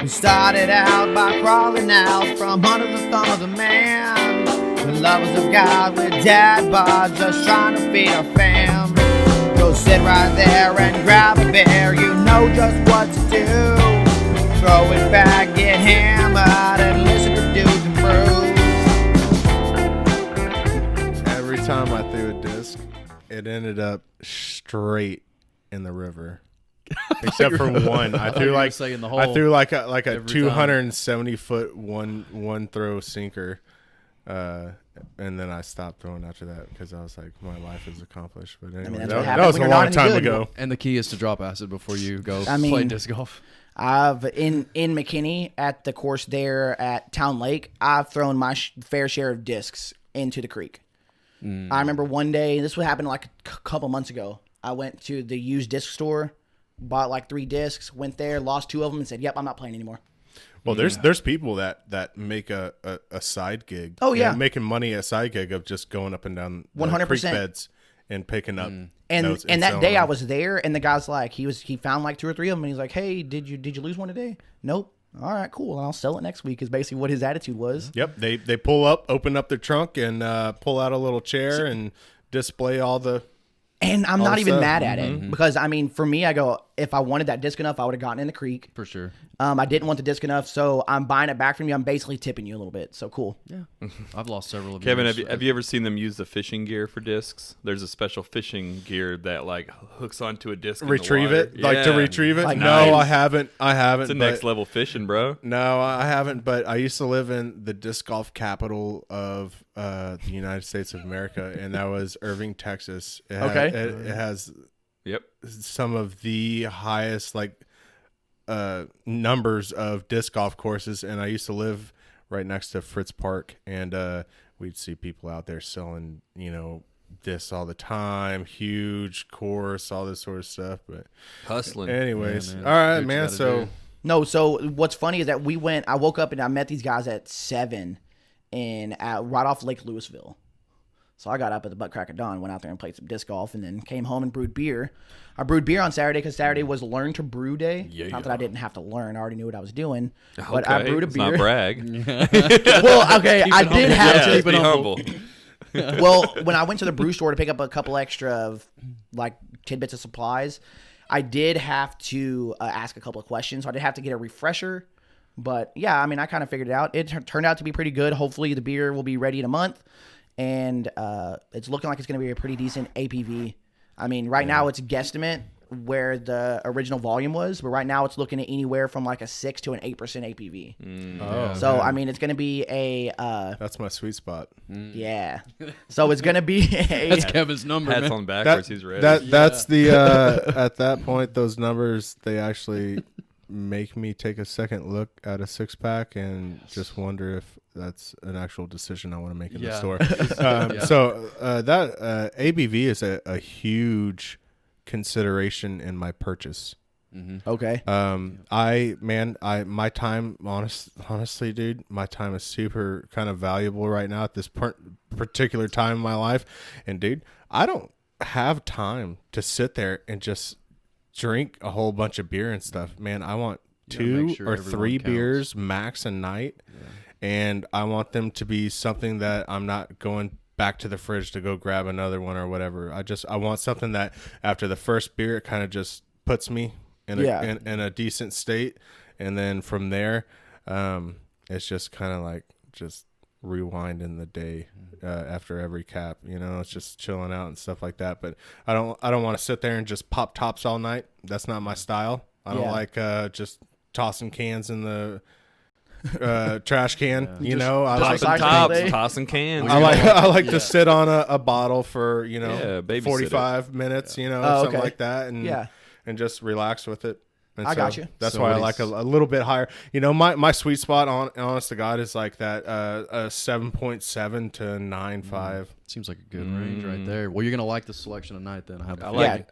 Started out by crawling out from under the thumb of the man. The lovers of God with dad bods just trying to feed our fam. Go sit right there and grab a beer, you know just what to do. Throw it back, get hammered, and listen to dudes and brews. Every time I threw a disc, it ended up straight in the river. Except for one. I threw like a 270-foot one throw sinker. And then I stopped throwing after that because I was like, my life is accomplished. But anyway, that was a long time ago. And the key is to drop acid before you go play disc golf. I've in McKinney at the course there at Town Lake, I've thrown my fair share of discs into the creek. I remember one day, this would happen like a couple months ago. I went to the used disc store, bought like 3 discs, went there, lost 2 of them, and said, "Yep, I'm not playing anymore." Well, there's people that make a side gig. Oh yeah, making money a side gig of just going up and down 100% creek beds and picking up. And that day I was there, and the guy's like, he found like 2 or 3 of them, and he's like, "Hey, did you lose one today?" "Nope." "All right, cool. I'll sell it next week." Is basically what his attitude was. Yep, they pull up, open up their trunk, and pull out a little chair and display all the. And I'm not even mad at it because, I mean, for me, I go, if I wanted that disc enough, I would have gotten in the creek. For sure. I didn't want the disc enough, so I'm buying it back from you. I'm basically tipping you a little bit. So cool. Yeah. I've lost several of Kevin, yours. have you ever seen them use the fishing gear for discs? There's a special fishing gear that like hooks onto a disc. Retrieve in the it? water. Like to retrieve it? Like No, nice. I haven't. It's the next level fishing, bro. No, I haven't. But I used to live in the disc golf capital of the United States of America, and that was Irving, Texas. It has some of the highest numbers of disc golf courses, and I used to live right next to Fritz Park, and we'd see people out there selling, discs all the time, huge course, all this sort of stuff. But hustling. anyways, Yeah, all right, Dude, man. So. do. No, so what's funny is that I woke up and I met these guys at 7 right off Lake Louisville. So I got up at the butt crack of dawn, went out there and played some disc golf, and then came home and brewed beer. I brewed beer on Saturday because Saturday was Learn to Brew Day. Yeah. Not that I didn't have to learn. I already knew what I was doing. But I brewed a Let's beer. not brag. Well, okay, I did have to. Keep it humble. Well, when I went to the brew store to pick up a couple extra of tidbits of supplies, I did have to ask a couple of questions. So I did have to get a refresher. But yeah, I mean, I kind of figured it out. It turned out to be pretty good. Hopefully the beer will be ready in a month. And it's looking like it's going to be a pretty decent APV. I mean, right now it's a guesstimate where the original volume was, but right now it's looking at anywhere from like a 6 to an 8% APV. So I mean, it's going to be a. That's my sweet spot. Yeah. So it's going to be a. That's Kevin's number, Hats man. on backwards. He's ready. That's the at that point, those numbers, they actually make me take a second look at a 6-pack and just wonder if that's an actual decision I want to make in the store. So that ABV is a huge consideration in my purchase. Okay. My time, honestly, dude, my time is super kind of valuable right now at this particular time in my life. And dude, I don't have time to sit there and just drink a whole bunch of beer and stuff. Man, I want 2 or 3 beers max a night. And I want them to be something that I'm not going back to the fridge to go grab another one or whatever. I want something that after the first beer, it kind of just puts me in a decent state. And then from there, it's just kind of like just rewinding the day after every cap. It's just chilling out and stuff like that. But I don't want to sit there and just pop tops all night. That's not my style. I don't like just tossing cans in the trash can. I like tossing cans. I like to sit on a bottle for 45 minutes, something like that, and just relax with it. And I got you. That's why I like a little bit higher. My sweet spot, honest to God, is like that 7.7 to 9.5. Seems like a good range right there. Well, you're gonna like the selection tonight, then. I like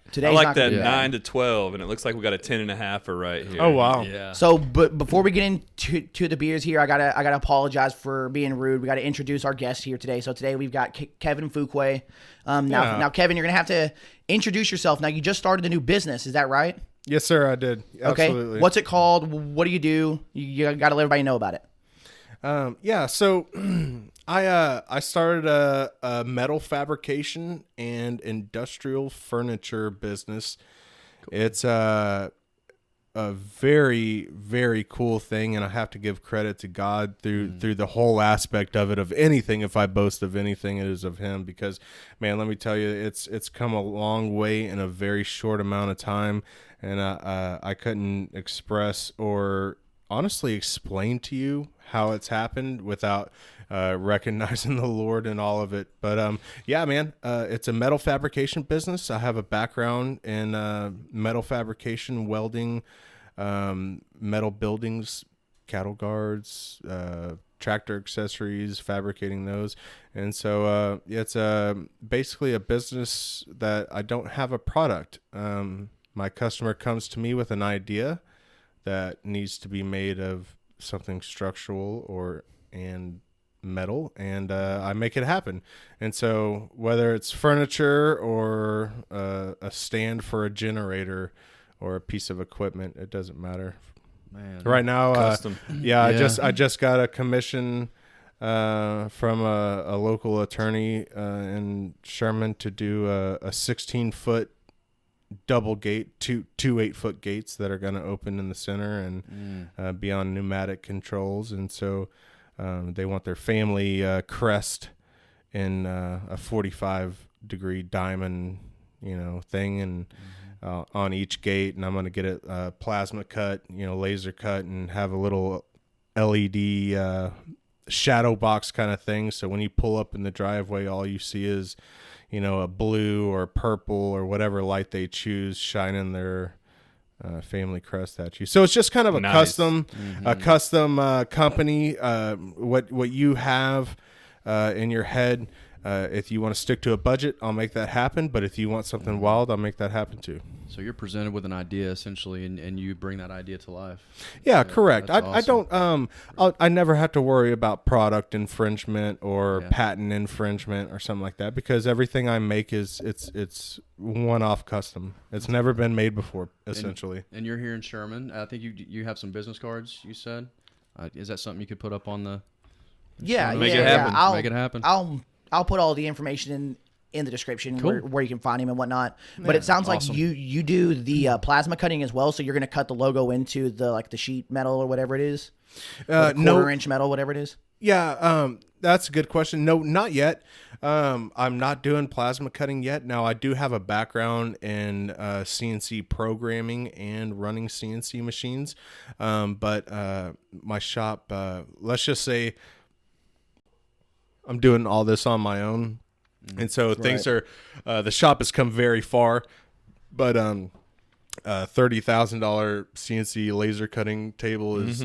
that 9 to 12, and it looks like we got a 10.5 right here. Oh wow! Yeah. So, but before we get into the beers here, I gotta apologize for being rude. We gotta introduce our guest here today. So today we've got Kevin Fuquay. Now, Kevin, you're gonna have to introduce yourself. Now, you just started a new business, is that right? Yes, sir, I did. Absolutely. Okay. What's it called? What do? You got to let everybody know about it. Yeah, so I started a metal fabrication and industrial furniture business. It's a very, very cool thing, and I have to give credit to God through the whole aspect of it. Of anything, if I boast of anything, it is of Him. Because, man, let me tell you, it's come a long way in a very short amount of time, and I couldn't express or honestly explain to you how it's happened without recognizing the Lord in all of it. But yeah, man, it's a metal fabrication business. I have a background in metal fabrication, welding, metal buildings, cattle guards, tractor accessories, fabricating those. And so it's basically a business that I don't have a product. My customer comes to me with an idea that needs to be made of something structural and metal, and I make it happen. And so whether it's furniture or a stand for a generator or a piece of equipment, it doesn't matter. Man, Right now, Custom. yeah, I just got a commission from a local attorney in Sherman to do a 16-foot double gate, two 8-foot gates that are going to open in the center and be on pneumatic controls. And so they want their family crest in a 45-degree diamond, thing, and on each gate. And I'm going to get it plasma cut, laser cut, and have a little LED shadow box kind of thing. So when you pull up in the driveway, all you see is a blue or purple or whatever light they choose shining their family crest at you. So it's just kind of a custom company. What you have in your head. If you want to stick to a budget, I'll make that happen. But if you want something wild, I'll make that happen too. So you're presented with an idea essentially, and you bring that idea to life. Yeah, correct. That's awesome. I don't. I never have to worry about product infringement or patent infringement or something like that, because everything I make it's one-off custom. It's never been made before, essentially. And you're here in Sherman. I think you have some business cards. You said, is that something you could put up on the? Yeah, Make it happen. Make it happen. I'll put all the information in the description where you can find him and whatnot. But it sounds awesome. like you do the plasma cutting as well. So you're going to cut the logo into the sheet metal or whatever it is, or the quarter-inch metal, whatever it is. Yeah, that's a good question. No, not yet. I'm not doing plasma cutting yet. Now, I do have a background in CNC programming and running CNC machines, but my shop, let's just say, I'm doing all this on my own. And so things are, the shop has come very far, but $30,000 CNC laser cutting table is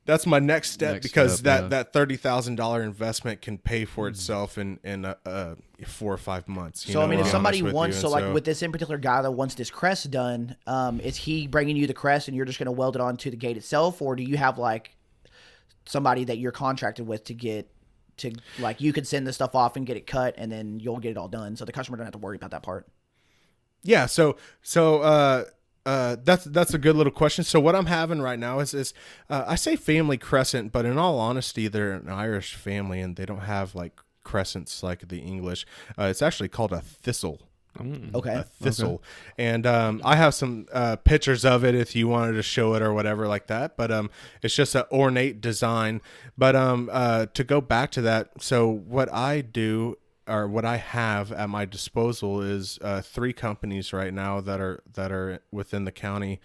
that's my next step, because that $30,000 investment can pay for itself in 4 or 5 months. So I mean, if somebody wants, with this in particular guy that wants this crest done, is he bringing you the crest and you're just going to weld it onto the gate itself, or do you have somebody that you're contracted with to get to you could send the stuff off and get it cut, and then you'll get it all done, so the customer don't have to worry about that part? Yeah, so that's a good little question. So what I'm having right now is I say family crescent, but in all honesty, they're an Irish family and they don't have crescents like the English. It's actually called a thistle. Okay. A thistle. Okay. And I have some pictures of it if you wanted to show it or whatever like that. But it's just an ornate design. But to go back to that, so what I do, or what I have at my disposal, is 3 companies right now that are within the county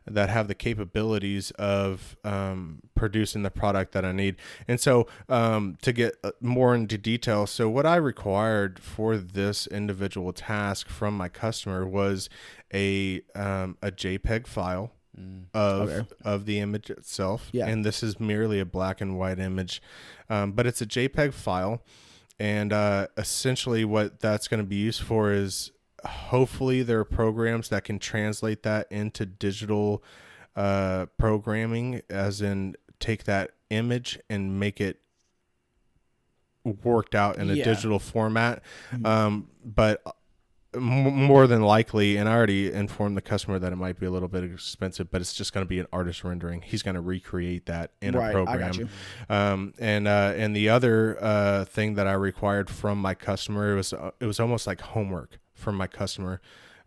that have the capabilities of producing the product that I need. And so to get more into detail, so what I required for this individual task from my customer was a JPEG file of the image itself. Yeah. And this is merely a black and white image, but it's a JPEG file. And essentially what that's going to be used for is, hopefully there are programs that can translate that into digital programming, as in take that image and make it worked out in a digital format. But more than likely, and I already informed the customer that it might be a little bit expensive, but it's just going to be an artist rendering. He's going to recreate that in a program. I got you. And the other thing that I required from my customer, it was almost like homework from my customer,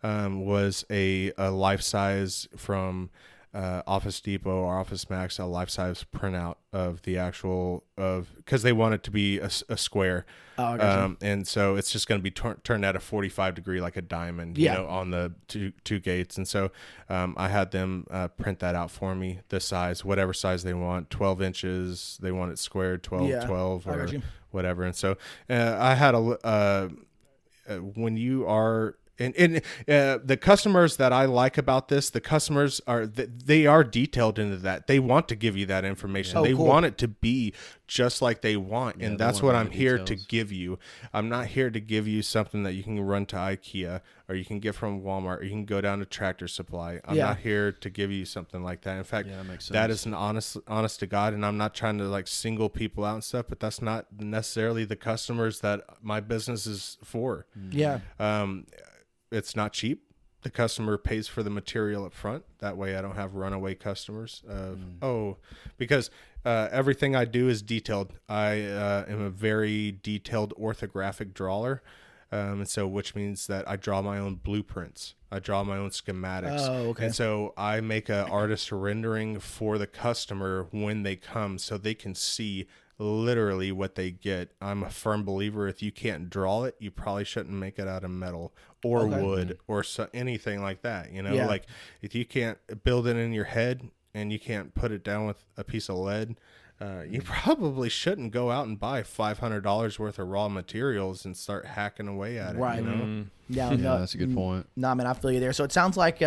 was a life size from Office Depot or Office Max, a life size printout of the actual because they want it to be a square. Oh, I gotcha. And so it's just going to be turned at a 45 degree, like a diamond, you know, on the two gates. And so I had them print that out for me, the size, whatever size they want, 12 inches. They want it squared, 12, or whatever. And so I had when you are, and the customers that I like about this, the customers they are detailed into that. They want to give you that information. They want it to be just like they want. And that's what I'm here to give you. I'm not here to give you something that you can run to IKEA or you can get from Walmart or you can go down to Tractor Supply. I'm not here to give you something like that. In fact, that is an honest to God. And I'm not trying to like single people out and stuff, but that's not necessarily the customers that my business is for. Yeah. It's not cheap. The customer pays for the material up front. That way I don't have runaway customers because everything I do is detailed. I am a very detailed orthographic drawer. And so which means that I draw my own blueprints. I draw my own schematics. Oh, okay. And so I make an artist rendering for the customer when they come so they can see literally what they get. I'm a firm believer if you can't draw it, you probably shouldn't make it out of metal or wood or anything like that. You know, like if you can't build it in your head and you can't put it down with a piece of lead, you probably shouldn't go out and buy $500 worth of raw materials and start hacking away at it. Right. You know? Yeah, that's a good point. Nah, man, I feel you there. So it sounds like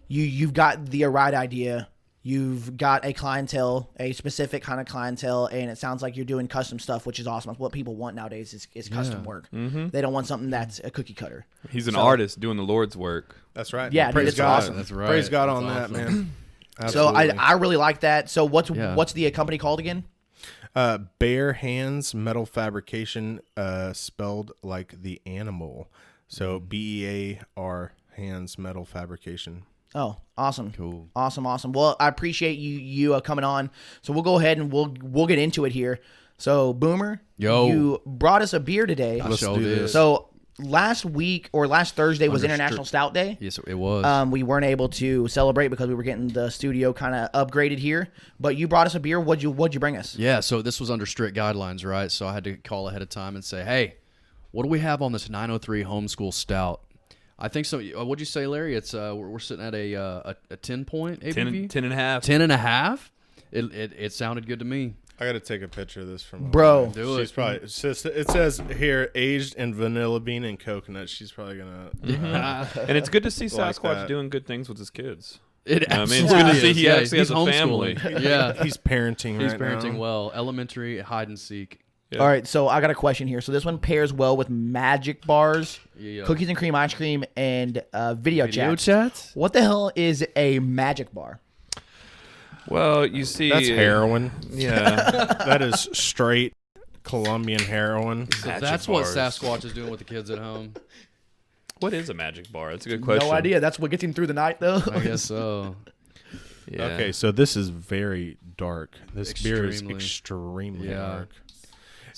you've got the right idea. You've got a clientele, a specific kind of clientele, and it sounds like you're doing custom stuff, which is awesome. That's what people want nowadays is custom work. Mm-hmm. They don't want something that's a cookie cutter. He's an artist doing the Lord's work. That's right. Yeah, Praise dude, God. awesome. That's right. Praise God on That's that, awesome. man. So Absolutely. I really like that. So what's the company called again? Bare Hands Metal Fabrication, spelled like the animal. So BEAR Hands Metal Fabrication. Oh, awesome. Cool. Awesome. Well, I appreciate you coming on. So we'll go ahead and we'll get into it here. So Boomer, you brought us a beer today. Let's do this. So last week or last Thursday was International Stout Day. Yes, it was. We weren't able to celebrate because we were getting the studio kind of upgraded here. But you brought us a beer. What'd you bring us? Yeah, so this was under strict guidelines, right? So I had to call ahead of time and say, hey, what do we have on this 903 Homeschool Stout? I think so. What'd you say, Larry? It's we're sitting at a 10-point ABV? 10 and a half. 10 and a half? It sounded good to me. I got to take a picture of this from Bro. Do She's it. probably, it says here aged in vanilla bean and coconut. She's probably gonna. And it's good to see Like Sasquatch that. doing good things with his kids. It I mean, it's absolutely good to see is. he actually he's has a family. homeschooling. Yeah, He's parenting. he's right parenting now. well. Elementary, hide and seek. Yeah. All right, so I got a question here. So this one pairs well with magic bars, Yeah. cookies and cream ice cream, and video Video chat. chats? What the hell is a magic bar? Well, you see, That's heroin. Yeah, That is straight Colombian heroin. So Magic that's bars. what Sasquatch is doing with the kids at home. What is a magic bar? That's a good question. No idea. That's what gets him through the night, though. I guess so. Yeah. Okay, so this is very dark. This beer is Extremely. extremely Yeah. dark.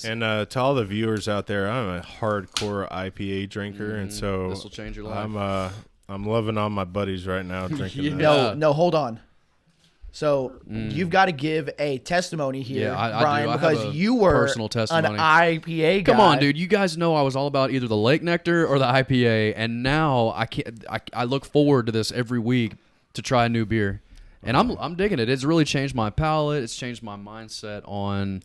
And to all the viewers out there, I'm a hardcore IPA drinker, and so This will change your life. I'm loving on my buddies right now drinking Yeah. this. No, hold on. So you've got to give a testimony here, Yeah, I do. Brian, I have because a you were personal an testimony. IPA guy. Come on, dude. You guys know I was all about either the Lake Nectar or the IPA, and now I look forward to this every week to try a new beer, and I'm digging it. It's really changed my palate. It's changed my mindset on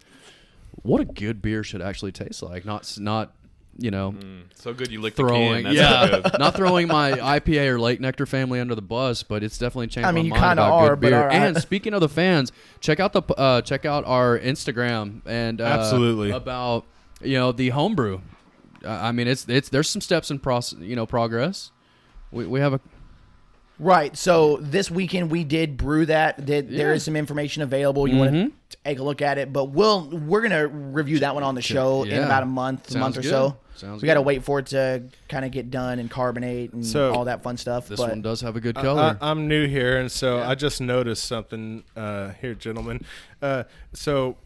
what a good beer should actually taste like. Not So good you licked the throwing can. That's good. not throwing my IPA or Lake Nectar family under the bus, but it's definitely changed I mean, my you mind kinda about are, good but beer. all right. And speaking of the fans, check out our Instagram and Absolutely. about the homebrew. I mean, it's there's some steps in progress. We have a Right. So this weekend we did brew that. There is some information available. You want to take a look at it, but we're gonna review that one on the show in about a month or so. We got to wait for it to kind of get done and carbonate and all that fun stuff. This one does have a good color. I'm new here, and so I just noticed something here, gentlemen. So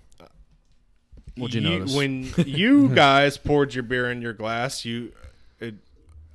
what'd you notice? When you guys poured your beer in your glass,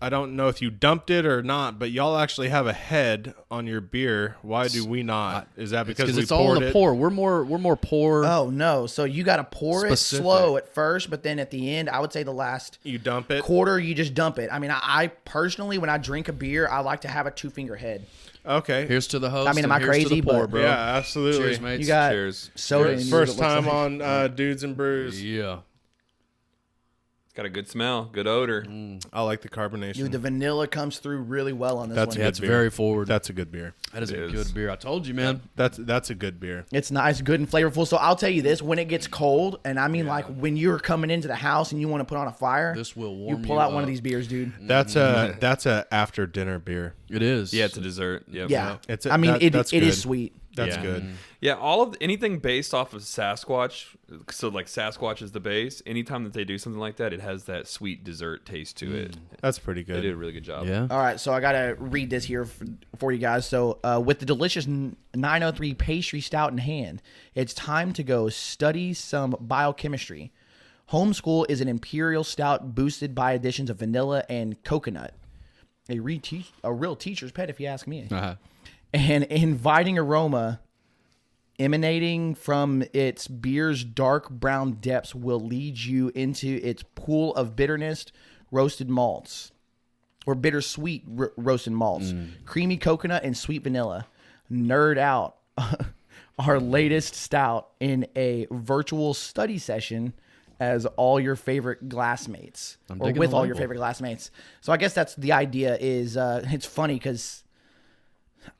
I don't know if you dumped it or not, but y'all actually have a head on your beer. Why do we not? Is that because we it's all in the pour? We're more pour. Oh no! So you got to pour it slow at first, but then at the end, I would say the last you dump it quarter, you just dump it. I mean, I personally, when I drink a beer, I like to have a 2-finger head. Okay. Here's to the host. I mean, am I crazy? Pour, but bro. Yeah, absolutely. Cheers, mates. You got Cheers. soda. Cheers. First time on Dudes and Brews. Yeah. It's got a good smell, good odor. I like the carbonation. Dude, the vanilla comes through really well on this That's one. a good It's beer. very forward. That's a good beer. That is It a is. good beer. I told you, man. That's a good beer. It's nice, good, and flavorful. So I'll tell you this: when it gets cold, and I mean like when you're coming into the house and you want to put on a fire, This will you warm pull you out one up. of these beers, dude. That's a after dinner beer. It is. Yeah, it's a dessert. Yep. Yeah, It's I mean it that's is good. sweet. That's Yeah. good. Yeah, anything based off of Sasquatch, so like Sasquatch is the base. Anytime that they do something like that, it has that sweet dessert taste to it. That's pretty They good. did a really good job. Yeah. All right, so I gotta read this here for you guys. So with the delicious 903 pastry stout in hand, it's time to go study some biochemistry. Homeschool is an imperial stout boosted by additions of vanilla and coconut. A real teacher's pet, if you ask me. Uh-huh. An inviting aroma emanating from its beer's dark brown depths will lead you into its pool of bitterness roasted malts or bittersweet roasted malts, creamy coconut and sweet vanilla. Nerd out our latest stout in a virtual study session as all your favorite glassmates or digging with the all your label. favorite glassmates. So I guess that's the idea is it's funny because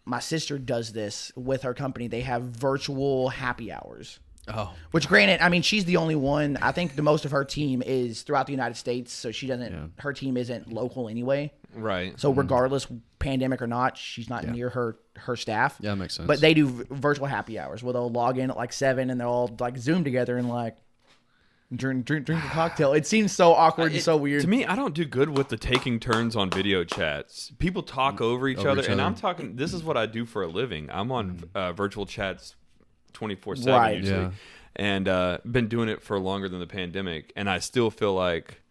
my sister does this with her company. They have virtual happy hours. Oh. Which, granted, I mean, she's the only one. I think the most of her team is throughout the United States, so she doesn't. Her team isn't local anyway. Right. So regardless, pandemic or not, she's not near her staff. Yeah, that makes sense. But they do virtual happy hours where they'll log in at like 7 and they'll all like Zoom together and like drink a cocktail. It seems so awkward and so weird. To me, I don't do good with the taking turns on video chats. People talk over each other, and I'm talking. This is what I do for a living. I'm on virtual chats 24/7 Right. usually, Yeah. and been doing it for longer than the pandemic, and I still feel like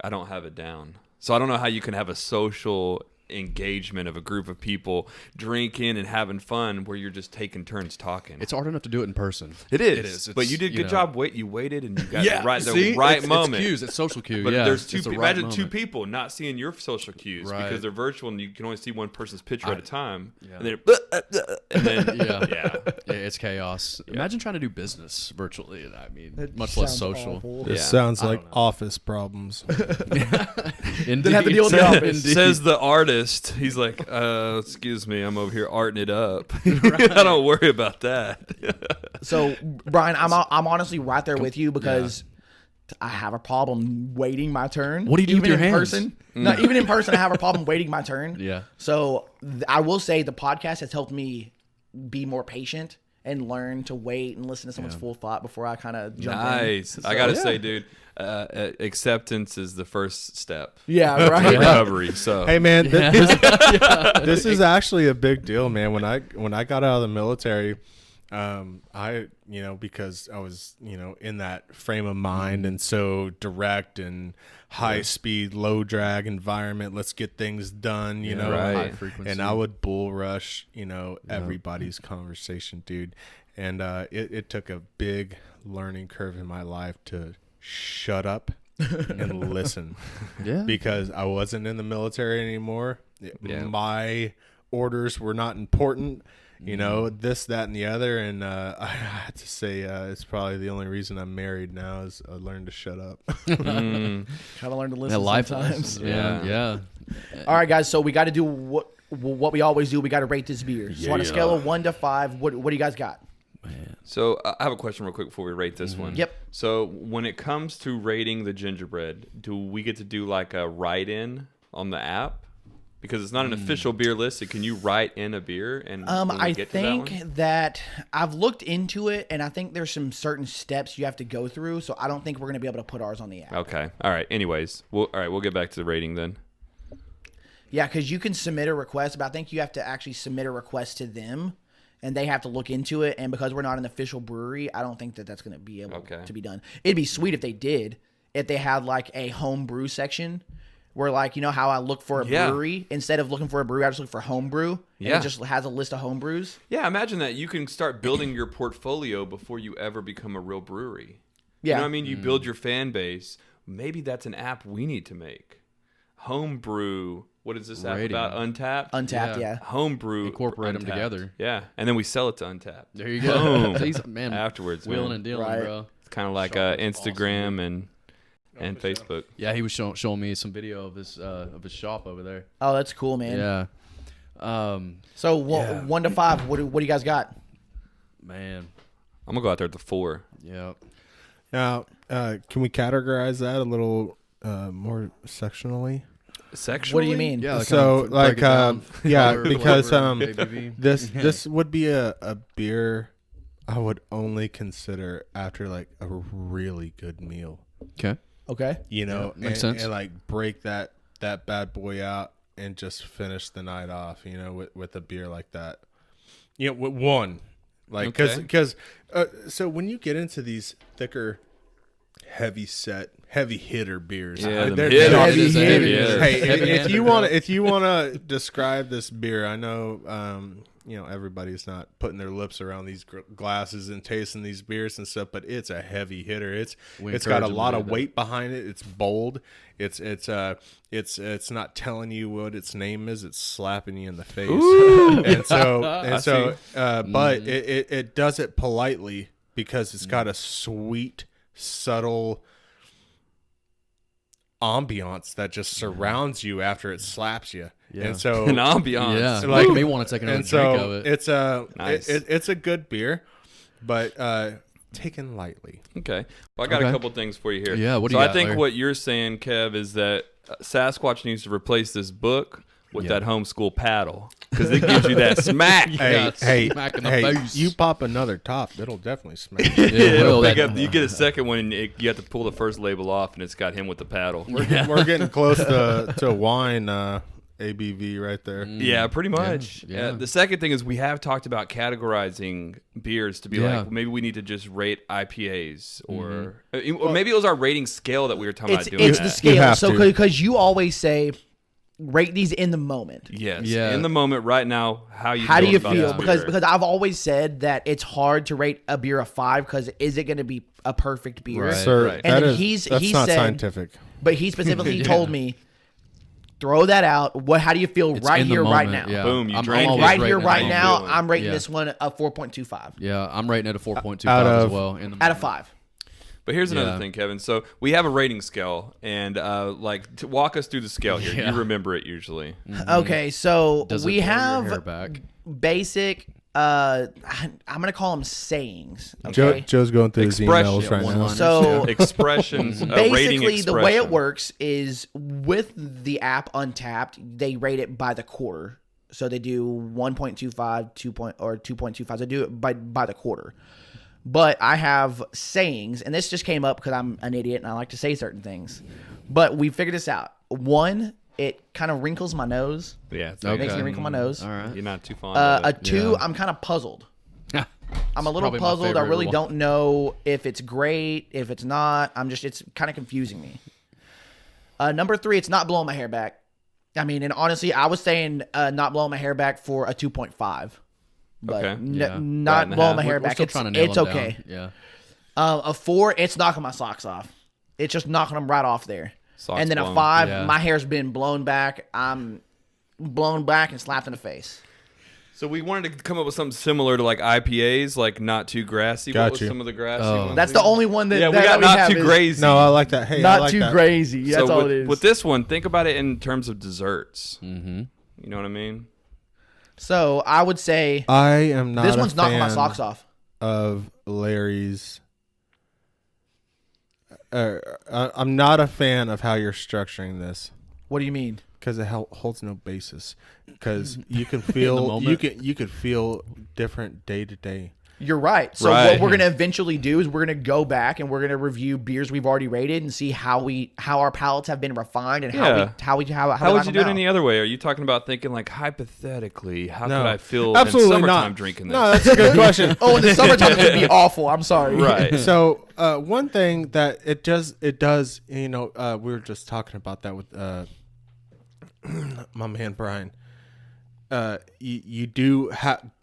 I don't have it down. So I don't know how you can have a social engagement of a group of people drinking and having fun where you're just taking turns talking. It's hard enough to do it in person. It is. It's, But you did a you good know. job. You waited and you got Yeah, the right see? It's moment. cues. It's social cue. But yeah, there's two. it's the right Imagine two moment. people not seeing your social cues Right. because they're virtual and you can only see one person's picture at a time. Yeah. And then Yeah. yeah. Yeah, it's chaos. Imagine trying to do business virtually. I mean, It much less sounds social. awful. This Yeah. sounds I like don't know. office problems. Indeed. have to deal with the office. Says the artist. He's like, excuse me, I'm over here arting it up. I don't worry about that. So, Brian, I'm honestly right there with you because I have a problem waiting my turn. What do you do with even your in hands? person? No, even in person, I have a problem waiting my turn. Yeah. So I will say the podcast has helped me be more patient and learn to wait and listen to someone's full thought before I kind of jump in. Nice. I gotta say, dude, acceptance is the first step. Yeah, to right. recovery. So Hey man, this is actually a big deal, man. When I got out of the military, I because I was in that frame of mind and so direct and high speed, low drag environment. Let's get things done, right. High frequency. And I would bull rush, everybody's conversation, dude. And it took a big learning curve in my life to shut up and listen. Yeah. Because I wasn't in the military anymore. Yeah. My orders were not important. This, that, and the other. And I have to say, it's probably the only reason I'm married now is I learned to shut up. Gotta learn to listen life sometimes. lessons. Yeah. All right, guys. So we got to do what we always do. We got to rate this beer. So on a scale of 1 to 5, what do you guys got? So I have a question real quick before we rate this one. Yep. So when it comes to rating the gingerbread, do we get to do like a write-in on the app? Because it's not an official beer list. So can you write in a beer? And when we I get to that one? think that I've looked into it, and I think there's some certain steps you have to go through. So I don't think we're going to be able to put ours on the app. Okay. All right. Anyways, we'll get back to the rating then. Yeah, because you can submit a request, but I think you have to actually submit a request to them, and they have to look into it. And because we're not an official brewery, I don't think that that's going to be able to be done. It'd be sweet if they did, if they had like a home brew section where, like, you know how I look for a brewery? Instead of looking for a brewery, I just look for home brew. And it just has a list of home brews. Yeah, imagine that. You can start building your portfolio before you ever become a real brewery. Yeah. You know what I mean? You build your fan base. Maybe that's an app we need to make. Home brew. What is this app about? Untapped? Untapped, yeah. Homebrew. Incorporate them Untapped. together. Yeah. And then we sell it to Untapped. There you go. Boom. Jeez, man, Afterwards, wheeling man. and dealing, Right. bro. It's kind of like Instagram and Facebook. Yeah, he was showing me some video of his shop over there. Oh, that's cool, man. Yeah. So 1 to 5, what do you guys got? Man. I'm going to go out there at the 4. Yeah. Now, can we categorize that a little more sectionally? Sexually? What do you mean? Yeah. So, like, yeah, Color, because flavor, ABV. this would be a beer I would only consider after like a really good meal. Okay. Okay. You know, makes sense. And like break that bad boy out and just finish the night off. You know, with a beer like that. You know, with one, like because so when you get into these thicker, heavy hitter beers, Yeah, they're hitters. heavy Yeah. Hey, Heavy if you want to describe this beer, I know you know everybody's not putting their lips around these glasses and tasting these beers and stuff, but it's a heavy hitter. It's got a lot of weight behind it. It's bold. It's not telling you what its name is. It's slapping you in the face. But it does it politely because it's got a sweet, subtle ambiance that just surrounds you after it slaps you. Yeah. And so An ambiance. Yeah. So, Like, me want to take another and drink so of it. it's a Nice. it's a good beer, but taken lightly. Okay. Well, I got a couple things for you here. Yeah, what do so you I got, think Larry? what you're saying, Kev, is that Sasquatch needs to replace this book with that homeschool paddle because it gives you that smack. Yeah, Hey, smack in the hey, face. you pop another top, it'll definitely smash. Yeah, well, Pick that- up- you get a second one, and you have to pull the first label off, and it's got him with the paddle. We're getting close to wine ABV right there. Yeah, pretty much. yeah. The second thing is we have talked about categorizing beers to be Yeah. like maybe we need to just rate IPAs or maybe it was our rating scale that we were talking about doing. It's that. the scale. have So to. because you always say rate these in the moment. Yes. Yeah. In the moment, right now, how do you Feel? this Because beer? I've always said that it's hard to rate a beer a 5 because is it going to be a perfect beer? Right. Sir, Right. And then that's he not said- scientific. But he specifically Yeah. told me, throw that out. How do you feel It's right in the here, right moment, now? yeah. Boom, you I'm drank it. always Right here, rating it right on- now, feeling. I'm rating Yeah. this one a 4.25 Yeah, I'm rating it a 4.25 Out as of- well. In the out of 5. But here's another Yeah. thing, Kevin. So we have a rating scale, and to walk us through the scale here. Yeah. You remember it usually. Okay, so Does it we blow your hair have back? basic. I'm gonna call them sayings. Okay. Joe's going through his emails Expression. right now. One-liners. So Expressions. rating basically, the way it expression. works is with the app Untapped, they rate it by the quarter. So they do 1.25, 2.25. They do it by the quarter. But I have sayings, and this just came up because I'm an idiot and I like to say certain things. But we figured this out. 1, it kind of wrinkles my nose. Yeah. It's Okay. Makes me wrinkle my nose. All right. You're not too fond of A it. 2, Yeah. I'm kind of puzzled. I'm a little Probably my puzzled. I favorite really one. don't know if it's great, if it's not. It's kind of confusing me. Number 3, it's not blowing my hair back. I mean, and honestly, I was saying not blowing my hair back for a 2.5. But Okay. Yeah. Right not in the blowing half. my hair We're back. still It's, trying to nail it's them okay. down. Yeah. A 4, it's knocking my socks off. It's just knocking them right off there. Socks and then blown. a 5, Yeah. my hair's been blown back. I'm blown back and slapped in the face. So we wanted to come up with something similar to like IPAs, like not too grassy. Got What was you. some of the grassy Oh. ones? That's the only one that Yeah, we that got we not have too is crazy. No, I like that. Hey, I Not like too that. crazy. That's so all with, it is. with this one, think about it in terms of desserts. Mm-hmm. You know what I mean? So I would say I am not. this a one's knocking my fan socks off. Of Larry's. I'm not a fan of how you're structuring this. What do you mean? Because it holds no basis. Because you can feel you could feel different day to day. You're right. So Right. what we're gonna eventually do is we're gonna go back and we're gonna review beers we've already rated and see how our palates have been refined and Yeah. how How we would like you them do it now. any other way? Are you talking about thinking like hypothetically? How No. could I feel Absolutely in summertime not. drinking this? No, that's a good question. Oh, in the summertime it's gonna be awful. I'm sorry. Right. So one thing that it does, you know, we were just talking about that with my man Brian. You do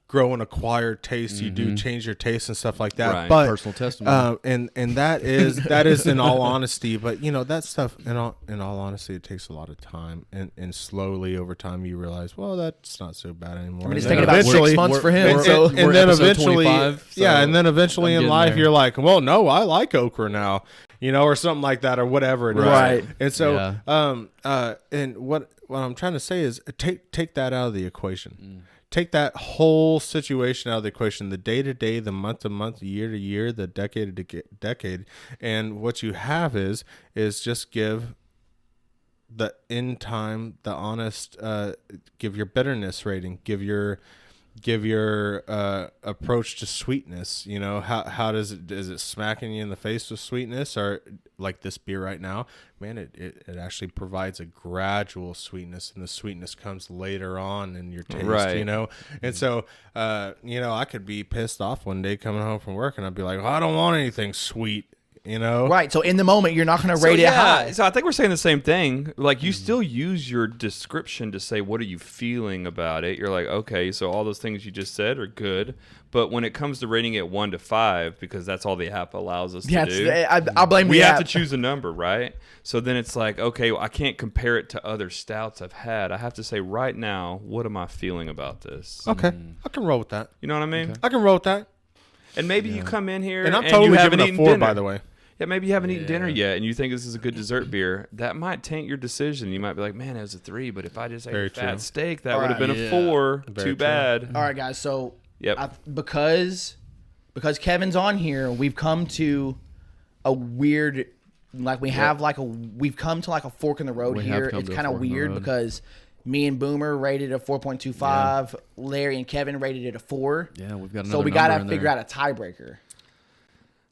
grow and acquire taste. You do change your taste and stuff like that. Right. But Personal testimony. and that is in all honesty. But you know that stuff in all honesty, it takes a lot of time, and slowly over time you realize, well, that's not so bad anymore. I mean, it's And taken then about 6 eventually- months for him. and, So and we're then episode eventually, 25, so yeah, and then eventually I'm in getting life there. you're like, well, no, I like okra now, you know, or something like that, or whatever it is. Right. And so, Yeah. and what I'm trying to say is take that out of the equation. Take that whole situation out of the equation, the day to day, the month to month, year to year, the decade to decade. And what you have is just give the in time, the honest, give your bitterness rating, give your approach to sweetness. You know, how is it smacking you in the face with sweetness, or like this beer right now, man, it actually provides a gradual sweetness, and the sweetness comes later on in your taste. Right. You know, and so you know, I could be pissed off one day coming home from work and I'd be like, I don't want anything sweet, you know. Right. So in the moment you're not gonna rate it high. So I think we're saying the same thing. Like you still use your description to say what are you feeling about it. You're like, okay, so all those things you just said are good, but when it comes to rating it 1 to 5, because that's all the app allows us to do, I blame we the have app. to choose a number, right? So then it's like, okay, well, I can't compare it to other stouts I've had. I have to say right now, what am I feeling about this? Okay, I can roll with that. You know what I mean? I can roll with that. And maybe you come in here And I'm you totally haven't giving a eaten 4, dinner. by the way. Yeah, maybe you haven't eaten dinner yet, and you think this is a good dessert beer. That might taint your decision. You might be like, "Man, it was a 3, but if I just ate Very a fat true. steak, that All would have right. been a Yeah. 4. Very Too true. bad." All right, guys. So Yep. because Kevin's on here, we've come to a weird, like we've come to like a fork in the road We have here. come It's to a kind of fork in the weird road. because me and Boomer rated it a 4.25. Larry and Kevin rated it a 4. Yeah, we've got So another we gotta number in figure there. out a tiebreaker.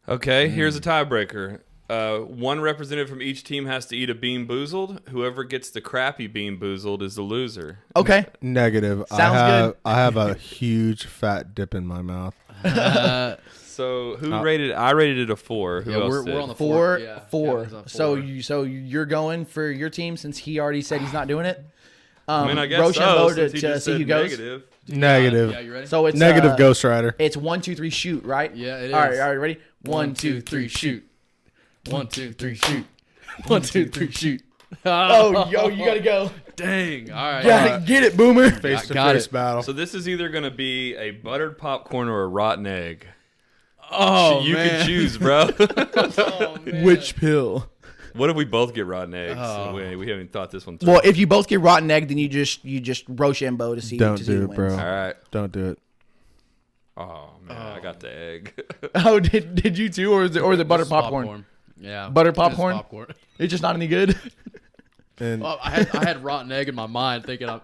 Okay, here's a tiebreaker. One representative from each team has to eat a Bean Boozled. Whoever gets the crappy Bean Boozled is the loser. Okay. Negative. Sounds good. I have a huge fat dip in my mouth. So who rated? I rated it a 4. Who Yeah, else we're did? on the Four. Yeah, Four. Kevin's on So 4. you're going for your team since he already said he's not doing it. I mean, I guess Rochambeau so, since he to just see said who goes. negative. Negative. Yeah, you ready? So it's Negative Ghost Rider. It's 1, 2, 3, shoot, right? Yeah, it All right, is. all right, ready? 1, 2, 3, shoot. 1, 2, 3, shoot. 1, 2, 3, shoot. Oh, yo, you gotta go. Dang. All right. Gotta get it, Boomer. Face to got face it. battle. So this is either going to be a buttered popcorn or a rotten egg. Oh, you man. can choose, bro. Oh, man. Which pill? What if we both get rotten eggs? Oh. We haven't thought this one through. Well, if you both get rotten egg, then you just Rochambeau to see. Don't to see do who it, wins. bro. All right. Don't do it. Oh man, I got the egg. Oh, did you too, or is it butter This is popcorn? Yeah. Butter It is popcorn? popcorn. It's just not any good. And Well, I had rotten egg in my mind thinking Are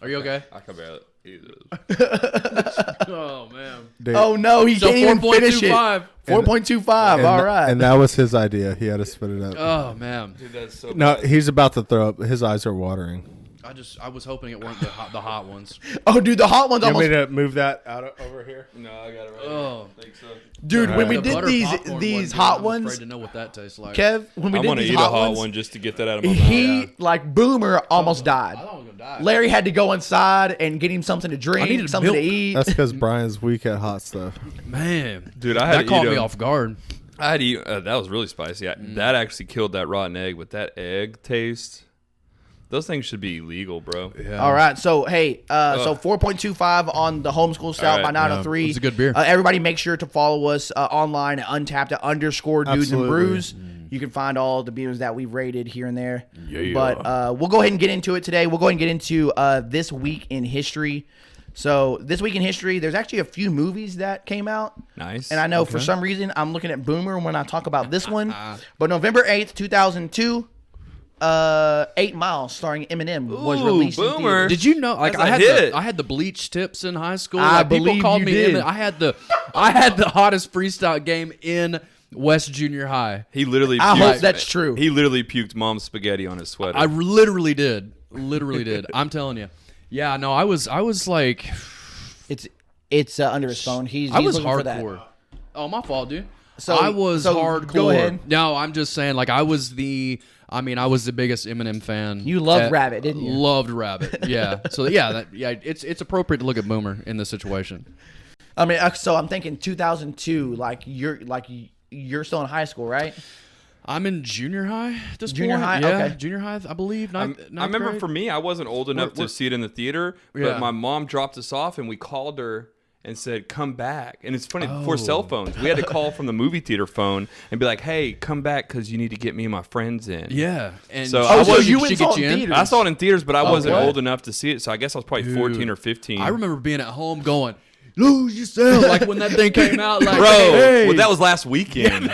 you okay? I can barely eat it. Oh, man. dude, Oh no, he So can't even finish it. 4.25. 4.25. All right. And that was his idea. He had to spit it out. Oh, man. Dude, that's so No, bad. he's about to throw up. His eyes are watering. I was hoping it weren't the hot ones. Oh, dude, the hot ones You want almost. me to move that out over here? No, I got it right. Oh. I think so. Dude, when we The did butter popcorn these one, hot I'm ones, afraid to know what that tastes like. Kev, when we I'm did gonna these eat a hot hot ones, one just to get that out of my mouth. he like Boomer almost I died. thought I was gonna die. Larry had to go inside and get him something to drink, needed something to milk. eat. That's because Brian's weak at hot stuff. Man, Dude, I had that to caught eat me 'em. off guard. I had to eat. That was really spicy. That actually killed that rotten egg. But that egg taste, those things should be illegal, bro. Yeah. All right, so hey, so 4.25 on the homeschool stout All by right, 9 3. It's a good beer. Everybody, make sure to follow us online at Untapped at _ Dudes and Absolutely. Brews. You can find all the beers that we've rated here and there. But we'll go ahead and get into it today. We'll go ahead and get into this week in history. So this week in history, there's actually a few movies that came out. Nice. And I know for some reason I'm looking at Boomer when I talk about this one. But November 8th, 2002, 8 Mile starring Eminem was Ooh, released in boomer. theaters. Did you know? Like That's a I had hit. I had the bleach tips in high school. I Like, people believe called you me. did. I had the hottest freestyle game in West Junior High. He literally. I puked- hope that's true. He literally puked mom's spaghetti on his sweater. I literally did. Literally did. I'm telling you. Yeah. No. I was like. It's under his phone. He's I was looking for that. hardcore. Oh, my fault, dude. So- I was so hardcore. go ahead. No, I'm just saying, like, I was the biggest Eminem fan. You loved Rabbit, didn't you? Loved Rabbit. Yeah. So yeah, it's appropriate to look at Boomer in this situation. I mean, so I'm thinking 2002. You're still in high school, right? I'm in junior high at this Junior point. high? Yeah, Okay. junior high, I believe. I Ninth remember grade. for me, I wasn't old enough to see it in the theater, Yeah. but my mom dropped us off and we called her and said, come back. And it's funny, before Oh. cell phones, we had to call from the movie theater phone and be like, hey, come back because you need to get me and my friends in. Yeah. And So she- I was- she you went get saw it you in in? theaters. I saw it in theaters, but I wasn't what? old enough to see it, so I guess I was probably 14 or 15. I remember being at home going, lose yourself. Like when that thing came out. Like, Bro, hey. well, that was last weekend.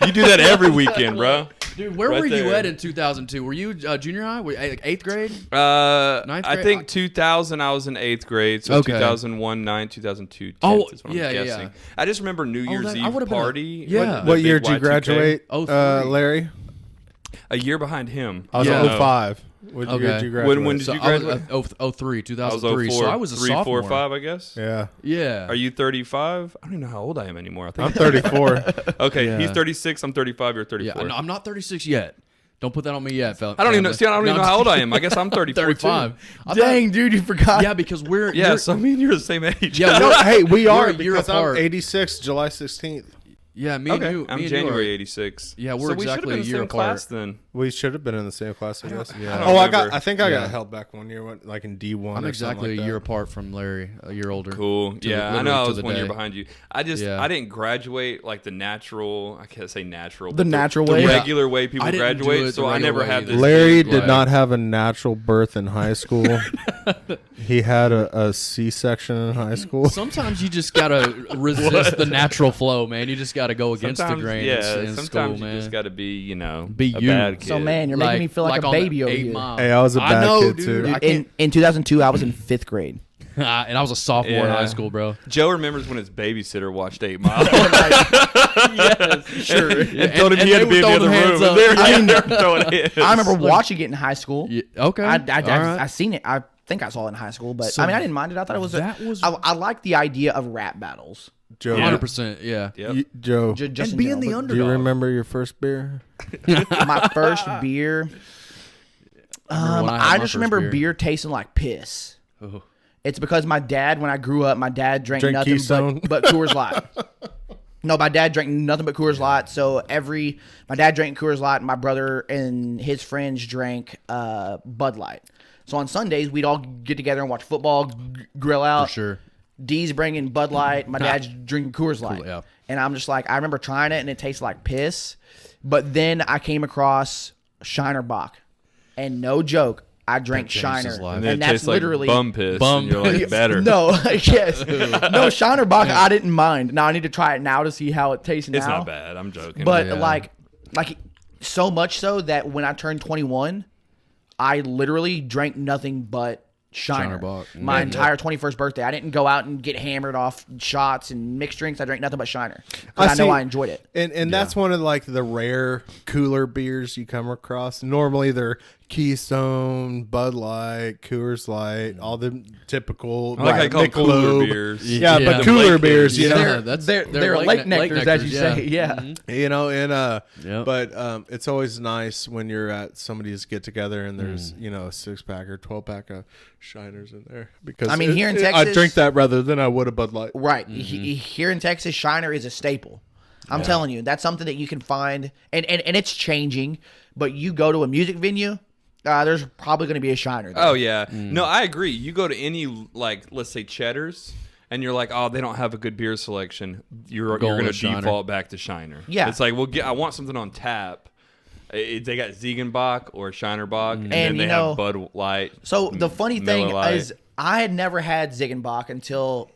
You do that every weekend, bro. Dude, where Right were you there. at in 2002? Were you junior high? Were you, like 8th grade? I grade? think 2000, I was in 8th grade. So Okay. 2001, 9, 2002, 10th Oh, is what yeah, I'm yeah, guessing. yeah. I just remember New Year's I Eve would've been a- party. yeah. the What big year did you Y2K. graduate, 03. Larry? A year behind him. I was Yeah. 05. What year Okay. did you graduate? When did So you I was graduate? 03, I was 2003. 04. So I was a 3, sophomore. 4, 5, I guess. Yeah. Yeah. Are you 35? I don't even know how old I am anymore. I think I'm 34. Okay, Yeah. he's 36. I'm 35. You're Yeah, 34. no, I'm not 36 yet. Don't put that on me yet, fella. I don't even know. See, I don't even No, know how old I am. I guess I'm 34. 35. I thought- Dang, dude, you forgot. Yeah, because we're Yeah, you're- so I mean, you're the same age. yeah, No, hey, we are We're a year because apart. I'm 86, July 16th. yeah. Me Okay, and you. I'm me and you January are- '86. Yeah, we're so we should have exactly been a in the year same apart. class then. We should have been in the same class, I guess. Yeah. don't Oh, remember. I think I Yeah. got held back one year, like in D1. I'm or exactly something like a year that. apart from Larry, a year older. Cool. To Yeah, I literally know I to was the 1 year day. behind you. I didn't graduate like the natural. I can't say natural. The but natural the way? regular way people I didn't do graduate. it So the I regular never way had either. this. Larry big, did like- not have a natural birth in high school. He had a C-section in high school. Sometimes you just gotta resist the natural flow, man. You just gotta go against the Sometimes, grain. yeah. in Sometimes school, you man. just got to be, Be a you. bad kid. So, man, you're making me feel like a on the baby over 8 here. Mile. Hey, I was a bad know, kid, dude. too. I can't- In 2002, I was in 5th grade. and I was a sophomore in Yeah. high school, bro. Joe remembers when his babysitter watched 8 Mile. Yes, sure. and told him he had they to be in were the other throwing room. hands up. And they were throwing hands. I remember watching it in high school. Yeah, okay. I All right. I seen it. I think I saw it in high school, but So I mean, I didn't mind it. I thought it was. that was- I like the idea of rap battles. Joe, 100%. Yeah. Yep. Joe, Just in being the general, underdog. do you remember your first beer? but my first beer. remember when I had I my just first remember beer. beer tasting like piss. Oh. It's because my dad, when I grew up, my dad drank Drink nothing Keystone? but Coors Light. No, my dad drank nothing but Coors Light. So my dad drank Coors Light, and my brother and his friends drank Bud Light. So on Sundays, we'd all get together and watch football, grill out. For sure. D's bringing Bud Light. My dad's drinking Coors Light. yeah. And I'm just like, I remember trying it, and it tastes like piss. But then I came across Shiner Bock. And no joke, I drank That changed Shiner. his life. And then And it that's tastes like literally bum piss. Bum and you're like, piss. better. No, yes. No, Shiner Bock, I didn't mind. Now I need to try it now to see how it tastes now. It's not bad. I'm joking. But Yeah. like so much so that when I turned 21, I literally drank nothing but Shiner. Bock. My Yeah. entire 21st birthday. I didn't go out and get hammered off shots and mixed drinks. I drank nothing but Shiner. 'Cause I know see. I enjoyed it. And that's one of like the rare cooler beers you come across. Normally they're Keystone, Bud Light, Coors Light, all the typical I like how you call them cooler Michelob. beers. Yeah, Yeah. but The cooler lake beers, you Yeah, know, that's They're lake nectars, as you say. Yeah. Mhm. you know, and Yep. but it's always nice when you're at somebody's get together and there's you know a 6-pack or 12-pack of Shiners in there because I mean, here in I Texas- drink that rather than I would a Bud Light. Right. Here in Texas, Shiner is a staple. I'm telling you, that's something that you can find, and it's changing. But you go to a music venue, there's probably going to be a Shiner there. Oh yeah, no, I agree. You go to any like let's say Cheddar's, and you're like, oh, they don't have a good beer selection. You're Going going to with Shiner. default back to Shiner. Yeah. it's like I want something on tap. They got Ziegenbach or Shiner Bock, and then And, they you know- have Bud Light. So the funny Miller thing Lite. is, I had never had Ziegenbach until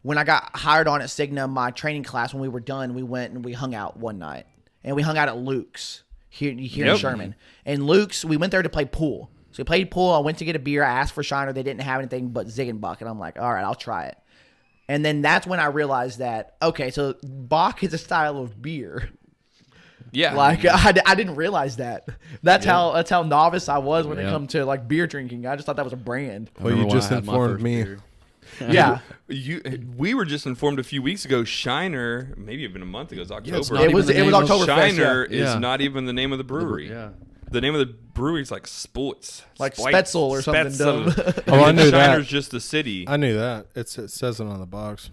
when I got hired on at Cigna, my training class. When we were done, we went and we hung out one night, and we hung out at Luke's. here in Yep. Sherman. And Luke's, we went there to play pool. So we played pool. I went to get a beer. I asked for Shiner. They didn't have anything but Ziegenbach. And I'm like, all right, I'll try it. And then that's when I realized that, okay, so Bach is a style of beer. Yeah. Like I didn't realize that. That's how novice I was when it Yeah. come to like beer drinking. I just thought that was a brand. I Well, you remember when just I had my informed first me. beer. Yeah. We were just informed a few weeks ago. Shiner, maybe even a month ago, it was October. it's not It even was the name of Oktoberfest. Shiner Yeah. is not even the name of the brewery. Yeah. The name of the brewery is like Sports. Like Spetzel or something dumb. Oh, I knew that. Shiner's just the city. I knew that. It says it on the box.